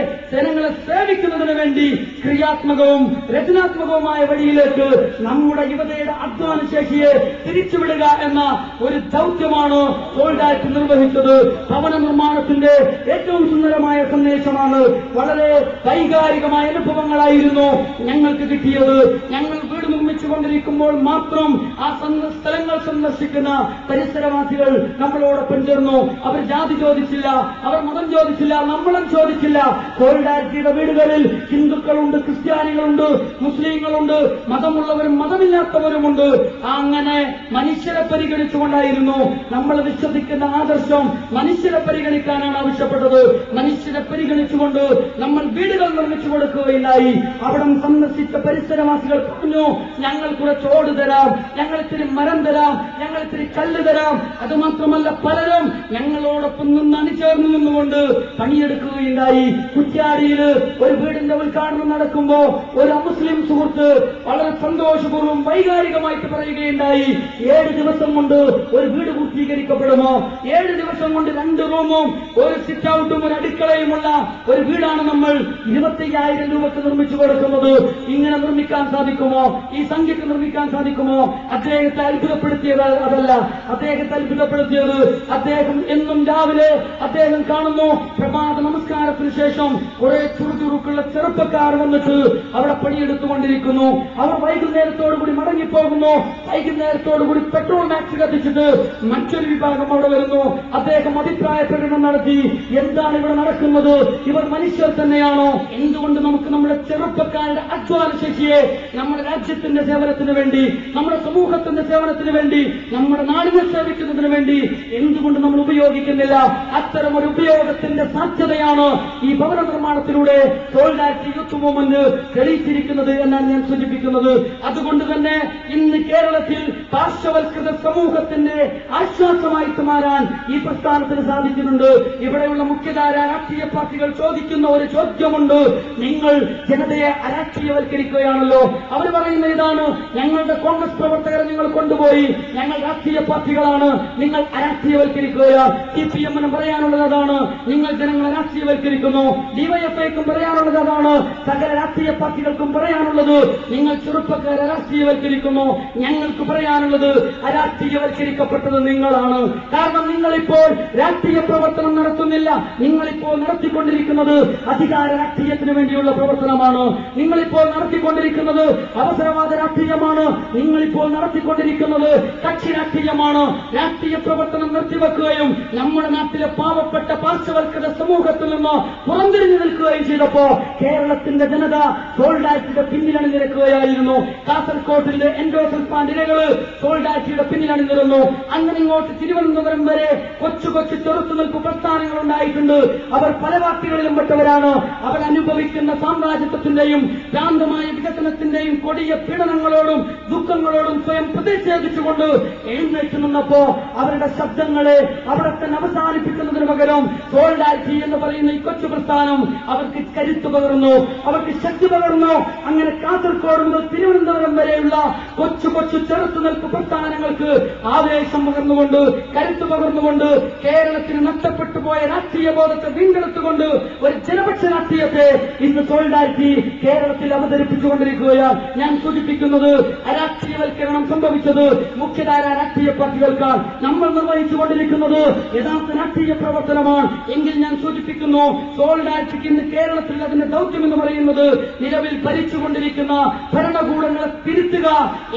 സേവിക്കുന്നതിന് വേണ്ടി ക്രിയാത്മകവും രചനാത്മകവുമായ വഴിയിലേക്ക് നമ്മുടെ യുവതയുടെ അധ്വാനശേഷിയെ തിരിച്ചുവിടുക എന്ന ഒരു ദൗത്യമാണ് സോൾഡാറ്റ് നിർവഹിച്ചത്. ഭവന നിർമ്മാണത്തിന്റെ ഏറ്റവും സുന്ദരമായ സന്ദേശമാണ്. വളരെ വൈകാരികമായ അനുഭവങ്ങളായിരുന്നു ഞങ്ങൾക്ക് കിട്ടിയത്. ഞങ്ങൾ വീട് നിർമ്മിച്ചുകൊണ്ടിരിക്കുമ്പോൾ മാത്രം ആ സ്ഥലങ്ങൾ സന്ദർശിക്കുന്ന പരിസരവാസികൾ നമ്മളോടൊപ്പം ചേർന്നു. അവർ ജാതി ചോദിച്ചില്ല, അവർ മതം ചോദിച്ചില്ല, നമ്മളും ചോദിച്ചില്ല. സോൾഡാറ്റിയുടെ വീടുകളിൽ ഹിന്ദുക്കളുണ്ട്, ക്രിസ്ത്യാനികളുണ്ട്, മുസ്ലിങ്ങളുണ്ട്, മതമുള്ളവരും മതമില്ലാത്തവരുമുണ്ട്. അങ്ങനെ മനുഷ്യരെ പരിഗണിച്ചുകൊണ്ടായിരുന്നു നമ്മൾ വിശ്വസിക്കുന്ന ആദർശം. മനുഷ്യരെ പരിഗണിക്കാനാണ് ആവശ്യപ്പെട്ടത്. മനുഷ്യരെ പരിഗണിച്ചുകൊണ്ട് നമ്മൾ വീടുകൾ നിർമ്മിച്ചു കൊടുക്കുകയില്ലായി. അവിടെ സന്ദർശിച്ച പരിസരവാസികൾ പറഞ്ഞു, ഞങ്ങൾ കുറച്ച് ഓട് തരാം, ഞങ്ങൾ ഇത്തിരി മരം തരാം, ഞങ്ങൾ ഇത്തിരി കല്ല് തരാം. അതുമാത്രമല്ല, പലരും ഞങ്ങളോടൊപ്പം നിന്ന് അണിചേർന്നു നിന്നുകൊണ്ട് പണിയെടുക്കുകയുണ്ടായി. കുറ്റ്യാടിയിൽ ഒരു വീടിന്റെ ഉദ്ഘാടനം നടക്കുമ്പോ ഒരു അമുസ്ലിം സുഹൃത്ത് വളരെ സന്തോഷപൂർവ്വം വൈകാരികമായിട്ട് പറയുകയുണ്ടായി, 7 ദിവസം കൊണ്ട് ഒരു വീട് പൂർത്തീകരിക്കപ്പെടുമോ? 7 ദിവസം കൊണ്ട് 2 റൂമും ഒരു സിറ്റ് ഔട്ടും ഒരു അടുക്കളയുമുള്ള ഒരു വീടാണ് നമ്മൾ 25,000 രൂപക്ക് നിർമ്മിച്ചു കൊടുക്കുന്നത്. ഇങ്ങനെ നിർമ്മിക്കാൻ സാധിക്കുമോ? ഈ സംഖ്യക്ക് നിർമ്മിക്കാൻ സാധിക്കുമോ? അദ്ദേഹത്തെ അത്ഭുതപ്പെടുത്തിയത് അതല്ല. അദ്ദേഹത്തെ അത്ഭുതപ്പെടുത്തിയത്, അദ്ദേഹം എന്നും രാവിലെ അദ്ദേഹം കാണുന്നു പ്രഭാത നമസ്കാരത്തിന് ശേഷം കുറെ ചുറുചുറുക്കുള്ള ചെറുപ്പക്കാർ വന്നിട്ട് അവിടെ പണിയെടുത്തുകൊണ്ടിരിക്കുന്നു. അവർ വൈകുന്നേരത്തോടുകൂടി മടങ്ങിപ്പോകുന്നു. വൈകുന്നേരത്തോടുകൂടി പെട്രോൾ മാക്സ് കത്തിച്ചിട്ട് മറ്റൊരു വിഭാഗം അവിടെ വരുന്നു. അദ്ദേഹം അഭിപ്രായ പ്രകടനം നടത്തി, എന്താണ് ഇവിടെ നടക്കുന്നത്? ഇവർ മനുഷ്യർ തന്നെയാണോ? എന്തുകൊണ്ട് നമുക്ക് നമ്മുടെ ചെറുപ്പക്കാരുടെ അധ്വാന ശേഷിയെ നമ്മുടെ രാജ്യത്തിന്റെ സേവനത്തിന് വേണ്ടി, നമ്മുടെ സമൂഹത്തിന്റെ സേവനത്തിന് വേണ്ടി, നമ്മുടെ നാടിനെ സേവിക്കുന്നതിന് വേണ്ടി എന്തുകൊണ്ട് നമ്മൾ ഉപയോഗിക്കുന്നില്ല? അത്തരം ഒരു ഉപയോഗത്തിന്റെ സാധ്യതയാണ് ഈ ഭവന നിർമ്മാണത്തിലൂടെ സോൾഡാറ്റ് യൂത്ത് മൂവ്മെന്റ് തെളിയിച്ചിരിക്കുന്നത് എന്നാണ് ഞാൻ സൂചിപ്പിക്കുന്നത്. അതുകൊണ്ട് തന്നെ ഇന്ന് കേരളത്തിൽ പാർശ്വവൽകൃത സമൂഹത്തിന്റെ ആശ്വാസമായിട്ട് മാറാൻ ഈ പ്രസ്ഥാനത്തിന് സാധിക്കുന്നുണ്ട്. ഇവിടെയുള്ള മുഖ്യധാര രാഷ്ട്രീയ പാർട്ടികൾ ചോദിക്കുന്ന ഒരു ചോദ്യമുണ്ട്, നിങ്ങൾ ജനതയെ അരാഷ്ട്രീയവൽക്കരിക്കുകയാണല്ലോ. അവർ പറയുന്ന ഇതാണ്, ഞങ്ങളുടെ കോൺഗ്രസ് പ്രവർത്തകരെ നിങ്ങൾ കൊണ്ടുപോയി, ഞങ്ങൾ രാഷ്ട്രീയ പാർട്ടികളാണ്, നിങ്ങൾ അരാഷ്ട്രീയവൽക്കരിക്കുകയാണ്. CPM-നും പറയാനുള്ളത് അതാണ്, നിങ്ങൾ ജനങ്ങളെ രാഷ്ട്രീയവൽക്കരിക്കുന്നു. DYFIക്കും പറയാനുള്ളത് അതാണ്, സകല രാഷ്ട്രീയ പാർട്ടികൾക്കും പറയാനുള്ളത്, നിങ്ങൾ ചെറുപ്പക്കാരെ രാഷ്ട്രീയവൽക്കരിക്കുന്നു. ഞങ്ങൾക്ക് പറയാനുള്ളത്, അരാഷ്ട്രീയവൽക്കരിക്കപ്പെട്ടത് നിങ്ങളാണ്. കാരണം നിങ്ങളിപ്പോൾ രാഷ്ട്രീയ പ്രവർത്തനം നടത്തുന്നില്ല. നിങ്ങളിപ്പോൾ നടത്തിക്കൊണ്ടിരിക്കുന്നത് അധികാര രാഷ്ട്രീയത്തിന് വേണ്ടിയുള്ള പ്രവർത്തനമാണ്. നിങ്ങളിപ്പോൾ നടത്തിക്കൊണ്ടിരിക്കുന്നത് അവസരവാദ രാഷ്ട്രീയമാണ്. നിങ്ങളിപ്പോൾ നടത്തിക്കൊണ്ടിരിക്കുന്നത് കക്ഷി രാഷ്ട്രീയമാണ്. രാഷ്ട്രീയ പ്രവർത്തനം നിർത്തിവെക്കുകയും നമ്മുടെ നാട്ടിലെ പാവപ്പെട്ട പാർശ്വവൽക്കൃത സമൂഹത്തിൽ നിന്ന് പുറംതിരിഞ്ഞു നിൽക്കുകയും ചെയ്തപ്പോ കേരളത്തിന്റെ ജനത സോൾഡാറ്റിയുടെ പിന്നിലാണ് നിൽക്കുകയായിരുന്നു. കാസർകോട്ടിലെ എൻഡോസൾഫാൻ ഇരകള് സോൾഡാറ്റിയുടെ പിന്നിലാണ് നിൽക്കുന്നു. അങ്ങനെ ഇങ്ങോട്ട് തിരുവനന്തപുരം വരെ കൊച്ചു കൊച്ചു ചെറുത്തുനിൽപ്പ് പ്രസ്ഥാനങ്ങൾ ഉണ്ടായിട്ടുണ്ട്. അവർ പല പാർട്ടികളിലും പെട്ടവരാണ്. അവർ അനുഭവിക്കുന്ന സാമ്രാജ്യത്വത്തിന്റെയും ഭ്രാന്തമായ വികസനത്തിന്റെയും കൊടിയ പീഡനങ്ങളോടും ദുഃഖങ്ങളോടും സ്വയം പ്രതിഷേധിച്ചുകൊണ്ട് എഴുന്നേറ്റ് നിന്നപ്പോ അവരുടെ ശബ്ദങ്ങളെ അവിടെ തന്നെ അവസാനിപ്പിക്കുന്നതിന് പകരം സോൾഡാറ്റി എന്ന് പറയുന്ന ഈ കൊച്ചു പ്രസ്ഥാനം അവർക്ക് കരുത്ത് പകർന്നു, അവർക്ക് ശക്തി പകർന്നു. അങ്ങനെ കാസർഗോഡ് മുതൽ തിരുവനന്തപുരം വരെയുള്ള കൊച്ചു കൊച്ചു ചെറുത്തുനിൽപ്പ് പ്രസ്ഥാനങ്ങൾക്ക് ആവേശം പകർന്നുകൊണ്ട്, കരുത്ത് പകർന്നുകൊണ്ട്, കേരളത്തിന് നഷ്ടപ്പെട്ടു പോയ രാഷ്ട്രീയ ബോധത്തെ വീണ്ടെടുത്തുകൊണ്ട് ഒരു ജനപക്ഷ രാഷ്ട്രീയത്തെ ഇന്ന് സോൾഡാറ്റി കേരളത്തിൽ അവതരിപ്പിച്ചുകൊണ്ടിരിക്കുകയാണ്. ഞാൻ സൂചിപ്പിക്കുന്നത്, അരാഷ്ട്രീയവൽക്കരണം സംഭവിച്ചത് മുഖ്യധാര രാഷ്ട്രീയ പാർട്ടികൾക്കാണ്. നമ്മൾ നിർവഹിച്ചുകൊണ്ടിരിക്കുന്നത് യഥാർത്ഥ രാഷ്ട്രീയ പ്രവർത്തനമാണ്. എങ്കിൽ ഞാൻ സൂചിപ്പിക്കുന്നു, സോൾഡാറ്റിക്ക് ഇന്ന് കേരളത്തിൽ അതിന്റെ ദൗത്യം എന്ന് പറയുന്നത് നിലവിൽ ഭരിച്ചുകൊണ്ടിരിക്കുന്ന ഭരണകൂടങ്ങളെ തിരുത്തുക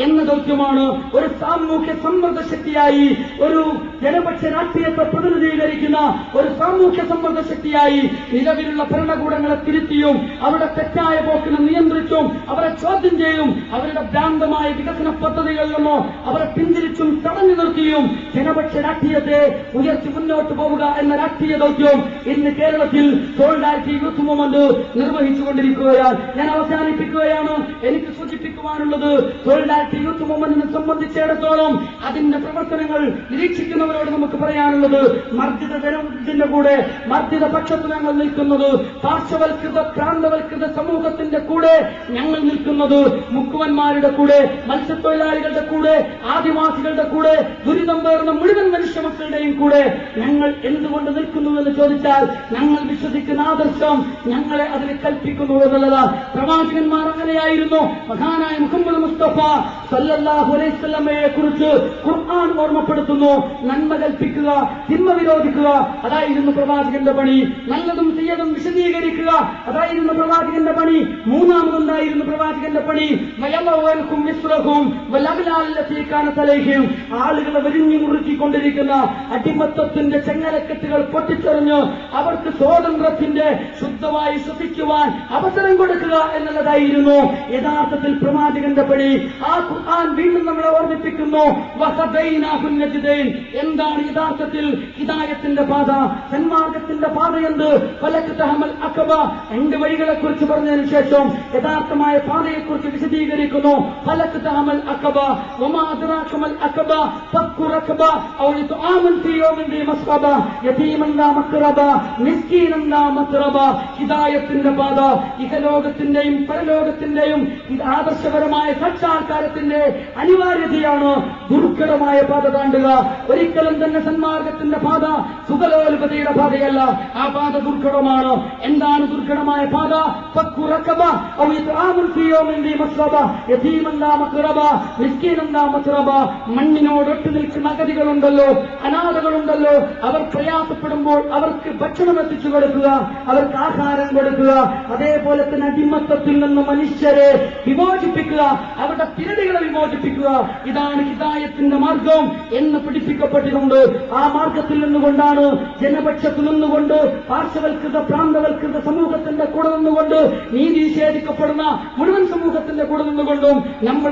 എന്ന ദൗത്യമാണ്. ഒരു സാമൂഹ്യ സമ്മർദ്ദ ശക്തിയായി, ഒരു ജനപക്ഷ രാഷ്ട്രീയത്തെ പ്രതിനിധീകരിക്കുന്ന ഒരു സാമൂഹ്യ സമ്മർദ്ദ ശക്തിയായി നിലവിലുള്ള ഭരണകൂടങ്ങളെ തിരുത്തിയും അവരുടെ തെറ്റായ പോക്കിനെ നിയന്ത്രിച്ചും അവരെ ചോദ്യം ചെയ്യും, അവരുടെ ഭ്രാന്തമായ വികസന പദ്ധതികളിൽ നിന്നോ അവരെ പിന്തിരിച്ചും തടഞ്ഞു നിർത്തിയും ജനപക്ഷ രാഷ്ട്രീയത്തെ ഉയർത്തി മുന്നോട്ട് പോവുക എന്ന രാഷ്ട്രീയ ദൗത്യം ഇന്ന് കേരളത്തിൽ സോൾഡാറ്റി യൂത്ത് മൂവ്മെന്റ് നിർവഹിച്ചുകൊണ്ടിരിക്കുകയാണ്. ഞാൻ അവസാനിപ്പിക്കുകയാണ്. എനിക്ക് സൂചിപ്പിക്കുവാനുള്ളത്, സോൾഡാറ്റി യൂത്ത് മൂവ്മെന്റിനെ സംബന്ധിച്ചിടത്തോളം അതിന്റെ പ്രവർത്തനങ്ങൾ നിരീക്ഷിക്കുന്നവരോട് നമുക്ക് പറയാനുള്ളത്, മർദ്ദിത ജനത്തിന്റെ കൂടെ, മർദ്ദിത പക്ഷത്ത് ഞങ്ങൾ നിൽക്കുന്നത്, പാർശ്വവൽകൃത പ്രാന്തവൽകൃത സമൂഹത്തിന്റെ കൂടെ ഞങ്ങൾ നിൽക്കുന്നത്, മുക്കുവന്മാരുടെ കൂടെ, മത്സ്യത്തൊഴിലാളികളുടെ കൂടെ, ആദിവാസികളുടെ കൂടെ, ദുരിതം പേർന്ന മുഴുവൻ മനുഷ്യ മക്കളുടെയും കൂടെ ഞങ്ങൾ എന്തുകൊണ്ട് നിൽക്കുന്നു എന്ന് ചോദിച്ചാൽ ഞങ്ങൾ വിശ്വസിക്കുന്ന ആദർശം ഞങ്ങളെ അതിന് കൽപ്പിക്കുന്നു എന്നുള്ളതാണ്. പ്രവാചകന്മാർ അങ്ങനെയായിരുന്നു. മഹാനായ മുഹമ്മദ് മുസ്തഫ സല്ലല്ലാഹു അലൈഹി വസല്ലമയെ കുറിച്ച് ഖുർആൻ ഓർമ്മപ്പെടുത്തുന്നു. നന്മ കൽപ്പിക്കുക, തിന്മ വിരോധിക്കുക, അതായിരുന്നു പ്രവാചകന്റെ പണി. നല്ലതും തീയതും വിശദീകരിക്കുക, അതായിരുന്നു പ്രവാചകന്റെ പണി. മൂന്നാമതുണ്ടായിരുന്നു പ്രവാചകന്റെ പണി വയലവൽക്കും മിസ്റഹും വലഗ്ലാലത്തി കാനത അലൈഹിം. ആളുകളെ വരിഞ്ഞു മുറുക്കിക്കൊണ്ടിരിക്കുന്ന അടിമത്തത്തിന്റെ ചെങ്ങലക്കെട്ടുകൾ പൊട്ടിച്ചെറിഞ്ഞ് അവർക്ക് സ്വാതന്ത്ര്യത്തിന്റെ ശുദ്ധമായി ശ്വസിക്കുവാൻ അവസരം കൊടുക്കുക എന്നുള്ളതായിരുന്നു യഥാർത്ഥത്തിൽ പ്രവാചകന്റെ പണി. ആ ഖുർആൻ വീണ്ടും നമ്മളെ ഓർമ്മിപ്പിക്കുന്നു. വഹദൈനാഹുൻ നജ്ദൈൻ. എന്താണ് യഥാർത്ഥത്തിൽ ഹിദായത്തിന്റെ പാത, സന്മാർഗത്തിന്റെ പാതയെന്ത്? ഫലഖ്തഹമൽ അഖബ. രണ്ട് വഴികളെ കുറിച്ച് പറഞ്ഞതിന് ശേഷം യഥാർത്ഥമായ പാതയെക്കുറിച്ച് വിശദീകരിക്കുന്നു. ഫലഖ്തഹമൽ അഖബ വമാ അദ്റാകമൽ അഖബ ഫക്കു റഖബ ഔ ഇത്ആമുൻ ഫീ യൗമിൻ ദി മസ്ഖബ യതീമൻ ലാ മഖറബ മിസ്കീനൻ ലാ മത്രബ. ഹിദായത്തിന്റെ പാത ഇഹലോകത്തിന്റെയും പരലോകത്തിന്റെയും ആദർശപരമായ സാക്ഷാത്കാരത്തിന്റെ അനിവാര്യതയാണ്. ദുർഘടമായ പാത താണ്ടുക. ഒരിക്കലും തന്നെ സന്മാർഗത്തിന്റെ പാത സുഖലോലുപതയുടെ പാതയല്ല. ആ പാത ദുർഘടമാണ്. എന്താണ് ദുർഘടമായ പാത? ഫക്കു റഖബ ഔ ഇത്ആമുൻ ഫീ യൗമിൻ ദി മസ്ഖബ യതീമൻ ലാ മഖറബ മിസ്കീനൻ ലാ മത്രബ. മണ്ണിനോടൊട്ട് നിൽക്കുന്ന അഗതികളുണ്ടല്ലോ, അനാഥകളുണ്ടല്ലോ, അവർ പ്രയാസപ്പെടുമ്പോൾ അവർക്ക് ഭക്ഷണം എത്തിച്ചു കൊടുക്കുക, അവർക്ക് ആഹാരം കൊടുക്കുക. അതേപോലെ തന്നെ അടിമത്തത്തിൽ നിന്ന് മനുഷ്യരെ വിമോചിപ്പിക്കുക, അവരുടെ പിരടികളെ വിമോചിപ്പിക്കുക. ഇതാണ് ഹിദായത്തിന്റെ മാർഗം എന്ന് പഠിപ്പിക്കപ്പെട്ടിട്ടുണ്ട്. ആ മാർഗത്തിൽ നിന്നുകൊണ്ടാണ് ജനപക്ഷത്ത് നിന്നുകൊണ്ട് പാർശ്വവൽകൃത പ്രാന്തവൽകൃത സമൂഹത്തിന്റെ കൂടെ നിന്നുകൊണ്ട് നീതി നിഷേധിക്കപ്പെടുന്ന മുഴുവൻ സമൂഹത്തിന്റെ കൂടെ നിന്നുകൊണ്ടും നമ്മൾ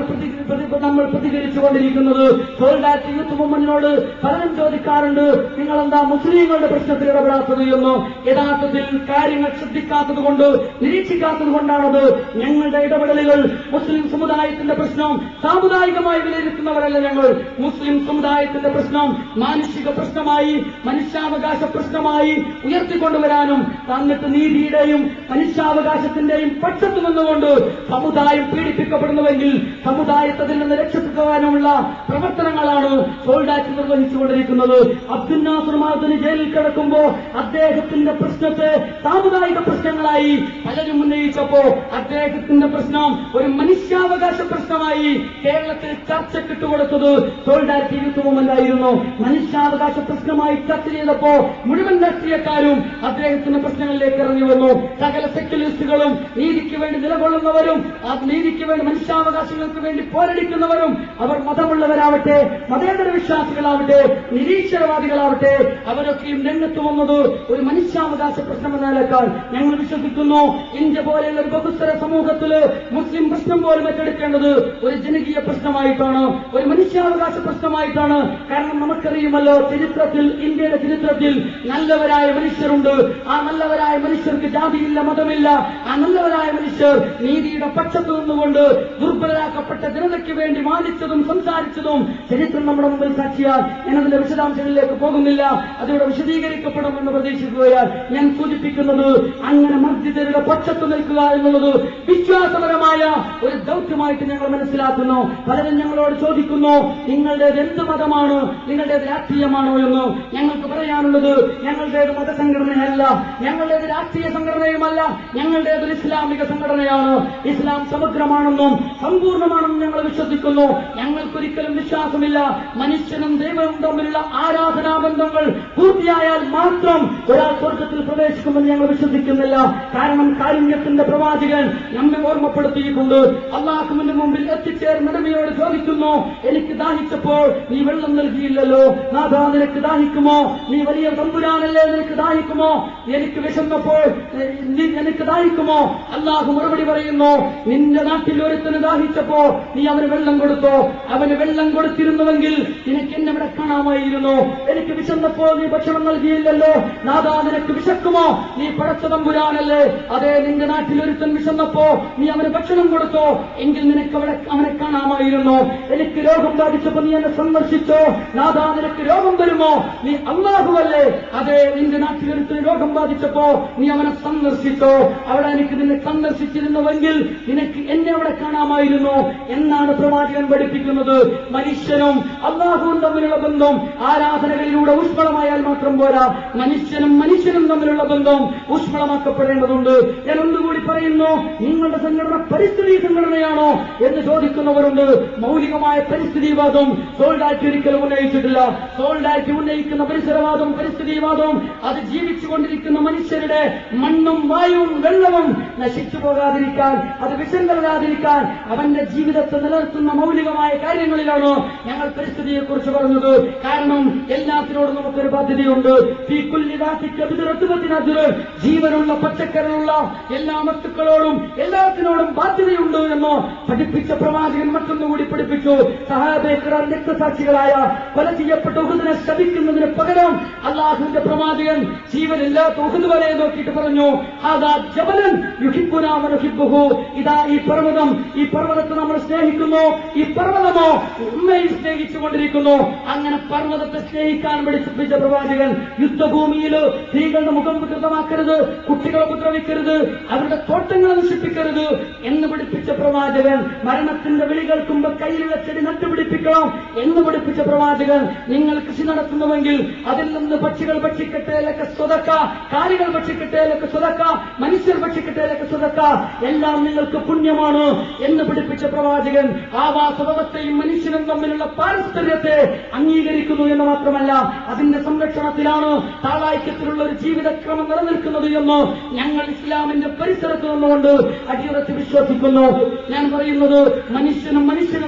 പ്രതികരിച്ചുകൊണ്ടിരിക്കുന്നത്. സോൾഡാറ്റ് യൂത്ത് മൂവ്മെന്റിനോട് പലരും ചോദിക്കാറുണ്ട്, നിങ്ങളെന്താ മുസ്ലിങ്ങളുടെ പ്രശ്നത്തിൽ ഇടപെടാത്തത് എന്ന്. യഥാർത്ഥത്തിൽ കാര്യങ്ങൾ ശ്രദ്ധിക്കാത്തത് കൊണ്ട്, നിരീക്ഷിക്കാത്തത് കൊണ്ടാണത്. ഞങ്ങളുടെ ഇടപെടലുകൾ മുസ്ലിം സമുദായത്തിന്റെ പ്രശ്നം സാമുദായികമായി വിലയിരുത്തുന്നവരല്ല ഞങ്ങൾ. മുസ്ലിം സമുദായത്തിന്റെ പ്രശ്നം മാനുഷിക പ്രശ്നമായി, മനുഷ്യാവകാശ പ്രശ്നമായി ഉയർത്തിക്കൊണ്ടുവരാനും തന്നിട്ട് നീതിയുടെയും മനുഷ്യാവകാശത്തിന്റെയും പക്ഷത്തു നിന്നുകൊണ്ട് സമുദായം പീഡിപ്പിക്കപ്പെടുന്നുവെങ്കിൽ സമുദായത്തെ അതിൽ നിന്ന് രക്ഷപ്പെടുത്തുവാനുമുള്ള പ്രവർത്തനങ്ങളാണ് സോൾഡാറ്റ് നിർവഹിച്ചുകൊണ്ടിരിക്കുന്നത്. അബ്ദുൽ നാസർ മഅദനി ജയിലിൽ കിടക്കുമ്പോ അദ്ദേഹത്തിന്റെ പ്രശ്നത്തെ സാമുദായിക പ്രശ്നങ്ങളായി പലരും ഉന്നയിച്ചപ്പോ അദ്ദേഹത്തിന്റെ പ്രശ്നം ഒരു മനുഷ്യാവകാശ പ്രശ്നമായി കേരളത്തിൽ ചർച്ചക്കിട്ടുകൊടുത്തത് സോൾഡാറ്റ് യൂത്ത് മൂവ്മെന്റ് ആയിരുന്നു. മനുഷ്യാവകാശ പ്രശ്നമായി ചർച്ച ചെയ്തപ്പോ മുഴുവൻ രാഷ്ട്രീയക്കാരും അദ്ദേഹത്തിന്റെ പ്രശ്നങ്ങളിലേക്ക് ഇറങ്ങി വന്നു. സകല സെക്യുലറിസ്റ്റുകളും നീതിക്ക് വേണ്ടി നിലകൊള്ളുന്നവരും ആ നീതിക്ക് വേണ്ടി മനുഷ്യാവകാശങ്ങൾക്ക് വേണ്ടി പോരടിക്കുന്നവരും, അവർ മതമുള്ളവരാവട്ടെ, മതേതര വിശ്വാസികളാവട്ടെ, നിരീശ്വരവാദികളാവട്ടെ, അവരൊക്കെയും രംഗത്ത് വന്നത് ഒരു മനുഷ്യാവകാശ പ്രശ്നമെന്ന നിലക്കാൾ. ഞങ്ങൾ വിശ്വസിക്കുന്നു ഇന്ത്യ പോലെയുള്ള ഒരു ബഹുസ്വര സമൂഹത്തില് മുസ്ലിം പ്രശ്നം പോലും ഏറ്റെടുക്കേണ്ടത് ഒരു ജനകീയ പ്രശ്നമായിട്ടാണ്, ഒരു മനുഷ്യാവകാശ പ്രശ്നമായിട്ടാണ്. കാരണം നമുക്കറിയുമല്ലോ, ചരിത്രത്തിൽ, ഇന്ത്യയുടെ ചരിത്രത്തിൽ നല്ലവരായ മനുഷ്യരുണ്ട്. ആ നല്ലവരായ മനുഷ്യർക്ക് ജാതിയില്ല, മതമില്ല. ആ നല്ലവരായ മനുഷ്യർ നീതിയുടെ പക്ഷത്തു നിന്നുകൊണ്ട് ദുർബലരാക്കപ്പെട്ട ജനതയ്ക്ക് വേണ്ടി വാദിച്ചതും സംസാരിച്ചതും ചരിത്രം നമ്മുടെ മുമ്പിൽ സാക്ഷിയാൽ. ഞാൻ അതിന്റെ വിശദാംശങ്ങളിലേക്ക് പോകുന്നില്ല, അതിവിടെ വിശദീകരിക്കപ്പെടുമെന്ന് പ്രതീക്ഷിക്കുകയാൽ ഞാൻ സൂചിപ്പിക്കുന്നത്, അങ്ങനെ മർദ്ദിതരുടെ പക്ഷത്ത് നിൽക്കുക എന്നുള്ളത് വിശ്വാസപരമായ ഒരു ദൗത്യമായിട്ട് ഞങ്ങൾ മനസ്സിലാക്കുന്നു. പലരും ഞങ്ങളോട് ചോദിക്കുന്നു, നിങ്ങളുടേത് എന്ത് മതമാണ്, നിങ്ങളുടേത് രാഷ്ട്രീയമാണോ എന്ന്. ഞങ്ങൾക്ക് പറയാനുള്ളത്, ഞങ്ങളുടേത് മതസംഘടനയല്ല, ഞങ്ങളുടേത് രാഷ്ട്രീയ സംഘടനയുമല്ല, ഞങ്ങളുടേത് ഇസ്ലാമിക സംഘടനയാണ്. ഇസ്ലാം സമഗ്രമാണെന്നും സമ്പൂർണ്ണമാണെന്നും ഞങ്ങൾ വിശ്വസിക്കുന്നു. ഞങ്ങൾക്കൊരിക്കലും വിശ്വാസമില്ല മനുഷ്യനും ദൈവവും തമ്മിലുള്ള ആരാധനാബന്ധങ്ങൾ പൂർത്തിയായാൽ മാത്രം ഒരാൾ സ്വർഗത്തിൽ പ്രവേശിക്കുമെന്ന് ഞങ്ങൾ വിശ്വസിക്കുന്നില്ല. കാരണം കാരുണ്യത്തിന്റെ പ്രവാചകൻ നമ്മെ ഓർമ്മപ്പെടുത്തിയിട്ടുണ്ട്. അള്ളാഹുവിന്റെ മുമ്പിൽ എത്തിച്ചേർന്ന നബിയോട് ചോദിക്കുന്നു, എനിക്ക് ദാഹിച്ചപ്പോൾ നീ വെള്ളം നൽകിയില്ലല്ലോ, നാഥാ നിനക്ക് ദാഹിക്കുമോ? നീ വലിയ തമ്പുരാനല്ലേ, നിനക്ക് ദാഹിക്കുമോ? എനിക്ക് വിശന്നപ്പോൾ എനിക്ക് ദാഹിക്കുമോ? അള്ളാഹു മറുപടി പറയുന്നു, നിന്റെ നാട്ടിൽ ഒരുത്തന് ദാഹിച്ചപ്പോ നീ അവന് വെള്ളം കൊടുത്തോ? അവന് വെള്ളം കൊടുത്തിരുന്നുവെങ്കിൽ നിനക്ക് എന്നെ ഇവിടെ കാണാമായിരുന്നു. എനിക്ക് വിശന്നപ്പോൾ നീ ഭക്ഷണം ഭക്ഷണം നൽകിയില്ലല്ലോ. നാഥാ, നിനക്ക് വിശക്കുമോ? നീ പടച്ച തമ്പുരാനല്ലേ? അതേ, നിന്റെ നാട്ടിൽ ഒരുത്തൻ വിശന്നപ്പോ നീ അവന് ഭക്ഷണം കൊടുത്തോ? എങ്കിൽ നിനക്ക് അവനെ കാണാമായിരുന്നു. എനിക്ക് രോഗം ബാധിച്ചപ്പോ നീ എന്നെ സന്ദർശിച്ചോ? നാഥാ, നിനക്ക് രോഗം വരുമോ? നീ അല്ലാഹുവല്ലേ? അതേ, നിന്റെ നാട്ടിൽ ഒരുത്തന് രോഗം ബാധിച്ചപ്പോ നീ അവനെ സന്ദർശിച്ചോ? അവിടെ എനിക്ക് നിന്നെ സന്ദർശിച്ചിരുന്നുവെങ്കിൽ നിനക്ക് എന്നെ അവിടെ കാണാമായിരുന്നു എന്നാണ് പ്രവാചകൻ പഠിപ്പിക്കുന്നത്. മനുഷ്യനും അല്ലാഹുവും തമ്മിലുള്ള ബന്ധം ആരാധനകളിലൂടെ ഊഷ്മളമായാൽ മാത്രം പോരാ, മനുഷ്യനും തമ്മിലുള്ള ബന്ധം ഊഷ്മളമാക്കപ്പെടേണ്ടതുണ്ട്. ഞാൻ ഒന്നുകൂടി പറയുന്നു, നിങ്ങളുടെ സംഘടന പരിസ്ഥിതി സംഘടനയാണോ എന്ന് ചോദിക്കുന്നവരുണ്ട്. മൗലികമായ പരിസ്ഥിതിവാദം സോൾഡാറ്റ് ഒരിക്കലും ഉന്നയിച്ചിട്ടില്ല. സോൾഡാറ്റ് ഉന്നയിക്കുന്ന പരിസരവാദം, പരിസ്ഥിതിവാദം അത് ജീവിച്ചുകൊണ്ടിരിക്കുന്ന മനുഷ്യരുടെ മണ്ണും വായുവും വെള്ളവും നശിച്ചു പോകാതിരിക്കാൻ, അത് വിഷം കലരാതിരിക്കാൻ അവന്റെ ജീവിതത്തെ നിലനിർത്തുന്ന മൗലികമായ കാര്യങ്ങളിലാണ് ഞങ്ങൾ പരിസ്ഥിതിയെക്കുറിച്ച് പറഞ്ഞത്. കാരണം എല്ലാത്തിനോടും നമുക്കൊരു ബാധ്യതയുണ്ട്. ജീവനുള്ള പച്ചക്കറിയുള്ള എല്ലാ വസ്തുക്കളോടും എല്ലാത്തിനോടും ബാധ്യതയുണ്ട് എന്ന് പഠിപ്പിച്ച പ്രവാചകൻ മറ്റൊന്നുകൂടി പഠിപ്പിച്ചു. സഹാബേക്കർ രക്തസാക്ഷികളായ കൊല ചെയ്യപ്പെട്ട ഉഹുദിനെ ശപിക്കുന്നതിന് പകരം അല്ലാഹുവിന്റെ പ്രവാചകൻ ജീവനില്ലാത്ത ഉഹുദ് വലയെ നോക്കിയിട്ട് പറഞ്ഞു, ഹാദാ ജബലൻ യുഹിബ്ബുനാ വനുഹിബ്ബുഹു. ഇതാ ഈ പർവ്വതം, ഈ പർവ്വതത്തെ നമ്മൾ സ്നേഹിക്കുന്നു, ഈ പർവ്വതമോ ഉമ്മയെ സ്നേഹിച്ചുകൊണ്ടിരിക്കുന്നു. അങ്ങനെ പർവ്വതത്തെ സ്നേഹിക്കാൻ പഠിപ്പിച്ച പ്രവാചകൻ യുദ്ധഭൂമിയിൽ സ്ത്രീകളുടെ മുഖം വികൃതമാക്കരുത്, കുട്ടികളെ ഉപദ്രവിക്കരുത്, അവരുടെ തോട്ടങ്ങളെ നശിപ്പിക്കരുത് എന്ന് പഠിപ്പിച്ച പ്രവാചകൻ മരണത്തിന്റെ വിളി കേൾക്കുമ്പോൾ കയ്യിലുള്ള ചെടി നട്ടുപിടിപ്പിക്കണം എന്ന് പഠിപ്പിച്ച പ്രവാചകൻ നിങ്ങൾ കൃഷി നടത്തുന്നുവെങ്കിൽ അതിൽ നിന്ന് പക്ഷികൾ ഭക്ഷിക്കട്ടേലൊക്കെ സ്വതക്ക, കാലികൾ ഭക്ഷിക്കട്ടേലൊക്കെ സ്വതക്ക, മനുഷ്യർ ഭക്ഷിക്കട്ടേലൊക്കെ സ്വതക്ക, എല്ലാം നിങ്ങൾക്ക് പുണ്യമാണ് എന്ന് പഠിപ്പിച്ച പ്രവാചകൻ ആവാസ വ്യവസ്ഥയും മനുഷ്യനും തമ്മിലുള്ള പാരസ്പര്യത്തെ അംഗീകരിക്കുന്നു എന്ന് മാത്രമല്ല അതിന്റെ സംരക്ഷണത്തിലാണ് താളായ്ക്യത്തിലുള്ള ഒരു ജീവിതക്രമം നിലനിൽക്കുന്നത് എന്ന് ഞങ്ങൾ ഇസ്ലാമിന്റെ പരിസരത്ത് നിന്നുകൊണ്ട് അടിയുറച്ച് വിശ്വസിക്കുന്നു. ഞാൻ പറയുന്നത് മനുഷ്യനും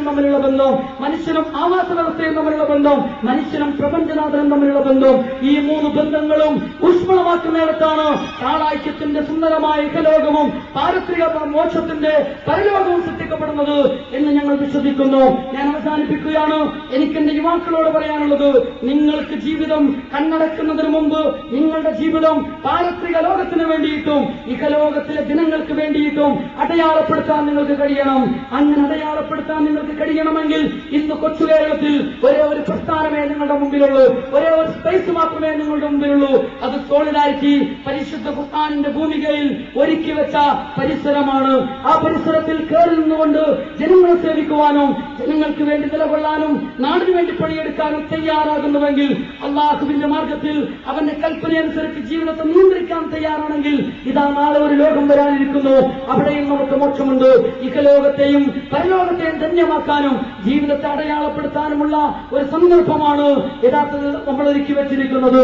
തമ്മിലുള്ള ബന്ധം, മനുഷ്യനും ആവാസ വ്യവസ്ഥയും തമ്മിലുള്ള ബന്ധം, മനുഷ്യനും പ്രപഞ്ചനാഥനും തമ്മിലുള്ള ബന്ധം, ഈ മൂന്ന് ബന്ധങ്ങളും ഊഷ്മളമാക്കുന്നിടത്താണ് താളായ്ക്യത്തിന്റെ സുന്ദരമായ ഇഹലോകവും പാരത്രിക മോക്ഷത്തിന്റെ പരലോകവും സൃഷ്ടിക്കപ്പെടുന്നത് എന്ന് ഞങ്ങൾ വിശ്വസിക്കുന്നു. ഞാൻ അവസാനിപ്പിക്കുകയാണ്. എനിക്കെന്റെ യുവാക്കളോട് പറയാനുള്ളത്, നിങ്ങൾക്ക് ജീവിതം കണ്ണടക്കുന്നതിന് മുമ്പ് നിങ്ങളുടെ ജീവിതം പാരത്രിക ലോകത്തിന് വേണ്ടിയിട്ടും ഇഹലോകത്തിലെ ജനങ്ങൾക്ക് വേണ്ടിയിട്ടും അടയാളപ്പെടുത്താൻ നിങ്ങൾക്ക് കഴിയണം. അങ്ങനെ അടയാളപ്പെടുത്താൻ നിങ്ങൾക്ക് കഴിയണമെങ്കിൽ ഇന്ന് കൊച്ചു കേരളത്തിൽ ഒരേ ഒരു പ്രസ്ഥാനമേ നിങ്ങളുടെ മുമ്പിലുള്ളൂ, ഒരേ ഒരു സ്പേസ് മാത്രമേ നിങ്ങളുടെ മുമ്പിലുള്ളൂ. അത് സോളിഡാരിറ്റി പരിശുദ്ധ ഖുർആനിന്റെ ഭൂമികയിൽ ഒരുക്കി വെച്ച പരിസരമാണ്. ആ പരിസരത്തിൽ കയറി നിന്നുകൊണ്ട് ജനങ്ങളെ സേവിക്കുവാനും ജനങ്ങൾക്ക് വേണ്ടി നിലകൊള്ളാനും നാടിനു വേണ്ടി പണിയെടുക്കാനും തയ്യാറാകുന്നുവെങ്കിൽ, അള്ളാഹുവിന്റെ മാർഗത്തിൽ അവന്റെ കൽപ്പനയനുസരിച്ച് ജീവിതത്തെ നിയന്ത്രിക്കാൻ തയ്യാറാണെങ്കിൽ, ഇതാ നാളെ ഒരു ലോകം വരാനിരിക്കുന്നു, അവിടെയും നമുക്ക് മോക്ഷമുണ്ട്. ഇഹലോകത്തെയും പരലോകത്തെയും ധന്യമാക്കാനും ജീവിതത്തെ അടയാളപ്പെടുത്താനുമുള്ള ഒരു സന്ദർഭമാണ് യഥാർത്ഥത്തിൽ നമ്മൾ ഒരുക്കി വെച്ചിരിക്കുന്നത്.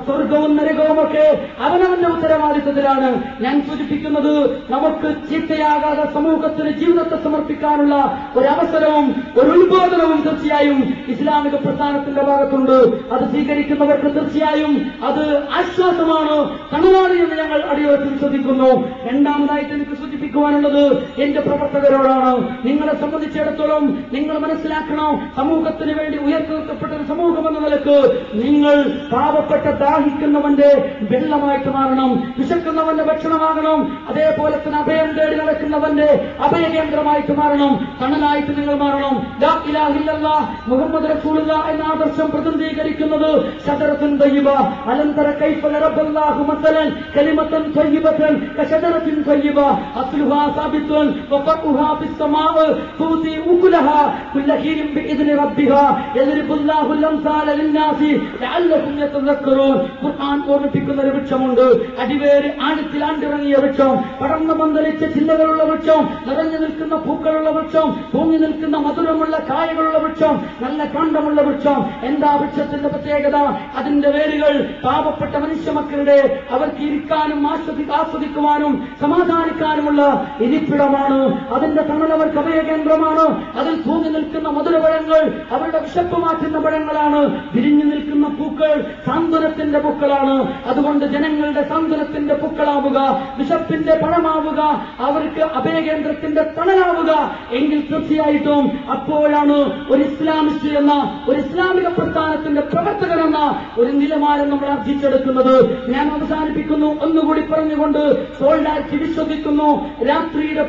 സ്വർഗവും നരകവും ഒക്കെ അവനവന്റെ ഉത്തരവാദിത്വത്തിലാണ്. ഞാൻ സൂചിപ്പിക്കുന്നത്, നമുക്ക് ചീത്തയാകാതെ സമൂഹത്തിന് ജീവിതത്തെ സമർപ്പിക്കാനുള്ള ഒരവസരവും ഒരു ഉത്ബോധനവും തീർച്ചയായും ഇസ്ലാമിക പ്രസ്ഥാനത്തിന്റെ ഭാഗത്തുണ്ട്. അത് സ്വീകരിക്കുന്നവർക്ക് തീർച്ചയായും അത് ആശ്വാസമാണ്, തണലാണ് എന്ന് ഞങ്ങൾ അടിയുറച്ച് വിശ്വസിക്കുന്നു. രണ്ടാമതായിട്ട് എനിക്ക് സൂചിപ്പിക്കുവാനുള്ളത് എന്റെ പ്രവർത്തകരോടാണ്. നിങ്ങളെ സംബന്ധിച്ചിടത്തോളം നിങ്ങൾ മനസ്സിലാക്കണം, സമൂഹത്തിന് വേണ്ടി ഉയർത്തിനിർത്തപ്പെട്ട ഒരു സമൂഹം എന്ന നിലക്ക് നിങ്ങൾ പാവപ്പെട്ട ദാഹിക്കുന്നവന്റെ വെള്ളമായിട്ട് മാറണം, വിശക്കുന്നവന്റെ ഭക്ഷണമാകണം, അതേപോലെ തന്നെ അഭയം തേടി നടക്കുന്നവന്റെ അഭയകേന്ദ്രമായിട്ട് മാറണം, തണലായിട്ട് നിങ്ങൾ മാറണം. ലാ ഇലാഹ ഇല്ലല്ലാഹ് മുഹമ്മദ് റസൂലുള്ളാഹ് എന്ന ആദർശം പ്രതിനിധീകരിക്കുന്നത് ശജറത്തുൻ തയ്യിബ. അലം തറ കൈഫ റബ്ബല്ലാഹു മസലൻ കലിമത്തൻ തയ്യിബത്തൻ കശജറത്തിൻ തയ്യിബ അസ്ലുഹാ സാബിത്തുൻ വഫഖുഹാ ഫിസ്സമാഅ തുതി ഉകുലഹാ കുല്ലഹീൻ ബിഇദ്നി റബ്ബിഹാ യദ്രിബുല്ലാഹു അംസാല ലിന്നാസി ലഅല്ലഹും യതദക്കറൂൻ. ഖുർആൻ ഓർമ്മിപ്പിക്കുന്ന ഒരു വൃക്ഷമുണ്ട്, അടിവേര് ആഴത്തിൽ ആണ്ടിറങ്ങിയ വൃക്ഷം, പടർന്നു പന്തലിച്ച ചില്ലകളുള്ള വൃക്ഷം, നിറഞ്ഞു നിൽക്കുന്ന പൂക്കളുള്ള വൃക്ഷം, തൂങ്ങി നിൽക്കുന്ന മധുരമുള്ള കായകളുള്ള വൃക്ഷം, നല്ല കാണ്ഡമുള്ള വൃക്ഷം. എന്താ വൃക്ഷത്തിന്റെ പ്രത്യേകത? അതിന്റെ വേരുകൾ പാവപ്പെട്ട മനുഷ്യ മക്കളുടെ അവർക്ക് ഇരിക്കാനും ആസ്വദിക്കുവാനും സമാധാനിക്കാനുമുള്ള ഇരിപ്പിടമാണ്, അതിന്റെ തണലവർക്ക് അഭയകേന്ദ്രമാണ്. അതിൽ തൂങ്ങി നിൽക്കുന്ന മധുരപഴങ്ങൾ അവരുടെ വിശപ്പ് മാറ്റുന്ന പഴങ്ങളാണ്. വിരിഞ്ഞു നിൽക്കുന്ന പൂക്കൾ സാന്ത്വനത്തിന്റെ പൂക്കളാണ്. അതുകൊണ്ട് ജനങ്ങളുടെ സാന്ത്വനത്തിന്റെ പൂക്കളാവുക, വിശപ്പിന്റെ പഴമാവുക, അവർക്ക് അഭയകേന്ദ്രത്തിന്റെ തണലാവുക. എങ്കിൽ തീർച്ചയായിട്ടും അപ്പോഴാണ് ഒരു ഇസ്ലാമിസ്റ്റ് എന്ന, ഒരു ഇസ്ലാമിക പ്രസ്ഥാനത്തിന്റെ പ്രവർത്തകരെന്ന ഒരു നിലവാരം നമ്മൾ ആർജിച്ചെടുക്കുന്നത്. ഞാൻ അവസാനിപ്പിക്കുന്നു ഒന്നുകൂടി പറഞ്ഞുകൊണ്ട്, സോൾഡാരിറ്റി വിശ്വസിക്കുന്നു രാത്രിയുടെ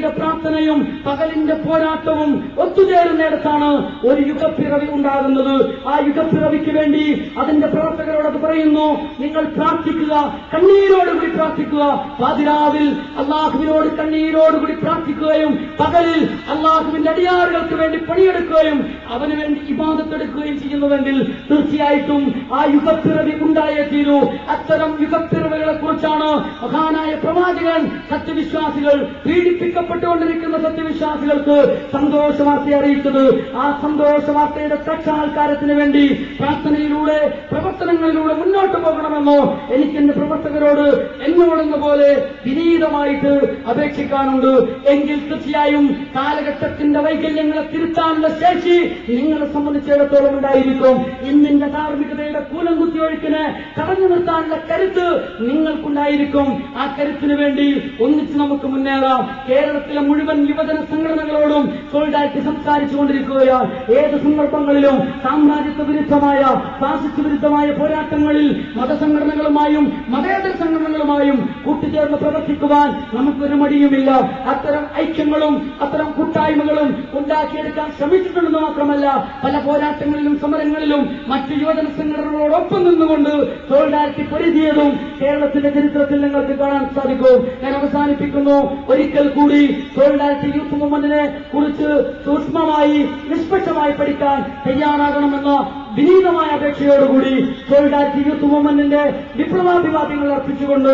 പ്രാർത്ഥനയും പകലിന്റെ പോരാട്ടവും ഒത്തുചേരുന്നിടത്താണ് ഒരു യുഗപ്പിറവി ഉണ്ടാകുന്നത്. ആ യുഗപ്പിറവിക്ക് വേണ്ടി അതിന്റെ പ്രവർത്തകരോട് പറയുന്നു, നിങ്ങൾ പ്രാർത്ഥിക്കുക, കണ്ണീരോടുകൂടി പ്രാർത്ഥിക്കുക. പാതിരാവിൽ അള്ളാഹുവിനോട് കണ്ണീരോടുകൂടി പ്രാർത്ഥിക്കുകയും പകലിൽ അള്ളാഹുവിന്റെ അടിയാറുകൾക്ക് വേണ്ടി പണിയെടുക്കുകയും അവന് വേണ്ടി ഇബാദത്തെടുക്കുകയും ചെയ്യുന്നുവെങ്കിൽ തീർച്ചയായിട്ടും ആ യുഗപ്പിറവി ഉണ്ടായേ തീരൂ. അത്തരം യുഗപ്പിറവികളെ കുറിച്ചാണ് മഹാനായ പ്രവാചകൻ സത്യവിശ്വാസികൾ, പീഡിപ്പിക്കപ്പെട്ടുകൊണ്ടിരിക്കുന്ന സത്യവിശ്വാസികൾക്ക് സന്തോഷവാർത്ത അറിയിച്ചത്. ആ സന്തോഷവാർത്തയുടെ സാക്ഷാത്കാരത്തിന് വേണ്ടി പ്രാർത്ഥനയിലൂടെ, പ്രവർത്തനങ്ങളിലൂടെ മുന്നോട്ട് പോകണമെന്നോ എനിക്ക് എന്റെ പ്രവർത്തകരോട് എന്നോടെന്ന പോലെ വിനീതമായിട്ട് അപേക്ഷിക്കാനുണ്ട്. എങ്കിൽ തീർച്ചയായും കാലഘട്ടത്തിന്റെ വൈകല്യങ്ങളെ തിരുത്താനുള്ള ശേഷി നിങ്ങളെ സംബന്ധിച്ചിടത്തോളം ഉണ്ടായിരിക്കും. ഇന്നിന്റെ ധാർമ്മികതയുടെ കൂലം കുത്തിയൊഴുക്കിനെ തടഞ്ഞു നിർത്താനുള്ള കരുത്ത് നിങ്ങൾക്കുണ്ടായിരിക്കും. ആ കരുത്തിന് വേണ്ടി ഒന്നിച്ച് നമുക്ക് മുന്നേറാം. കേരളത്തിലെ മുഴുവൻ യുവജന സംഘടനകളോടും സോൾഡാരിറ്റി സംസാരിച്ചുകൊണ്ടിരിക്കുകയാണ്. ഏത് സന്ദർഭങ്ങളിലും സാമ്രാജ്യത്വ വിരുദ്ധമായ, ഫാസിസ്റ്റ് വിരുദ്ധമായ പോരാട്ടങ്ങളിൽ മതസംഘടനകളുമായും മതേതര സംഘടനകളുമായും കൂട്ടുചേർന്ന് പ്രവർത്തിക്കുവാൻ നമുക്കൊരു മടിയുമില്ല. അത്തരം ഐക്യങ്ങളും അത്തരം കൂട്ടായ്മകളും ഉണ്ടാക്കിയെടുക്കാൻ ശ്രമിച്ചിട്ടുണ്ടെന്ന് മാത്രമല്ല, പല പോരാട്ടങ്ങളിലും സമരങ്ങളിലും മറ്റു യുവജന സംഘടനകളോടൊപ്പം നിന്നുകൊണ്ട് സോൾഡാരിറ്റി പൊരുതിയതും കേരളത്തിന്റെ ചരിത്രത്തിൽ നിങ്ങൾക്ക് കാണാൻ സാധിക്കും. ഞാൻ അവസാനിപ്പിക്കുന്നു. ഒരിക്കൽ കൂടി സോൾഡാരിറ്റി യൂത്ത് മൂവ്മെന്റിനെ കുറിച്ച് സൂക്ഷ്മമായി, നിഷ്പക്ഷമായി പഠിക്കാൻ തയ്യാറാകണമെന്ന വിനീതമായ അപേക്ഷയോടുകൂടി സോൾഡാരിറ്റി യൂത്ത് മൂവ്മെന്റിന്റെ വിപ്ലവാഭിവാദ്യങ്ങൾ അർപ്പിച്ചുകൊണ്ട്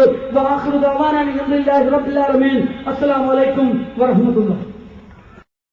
അസ്സലാമു അലൈക്കും വറഹ്മത്തുള്ളാഹി.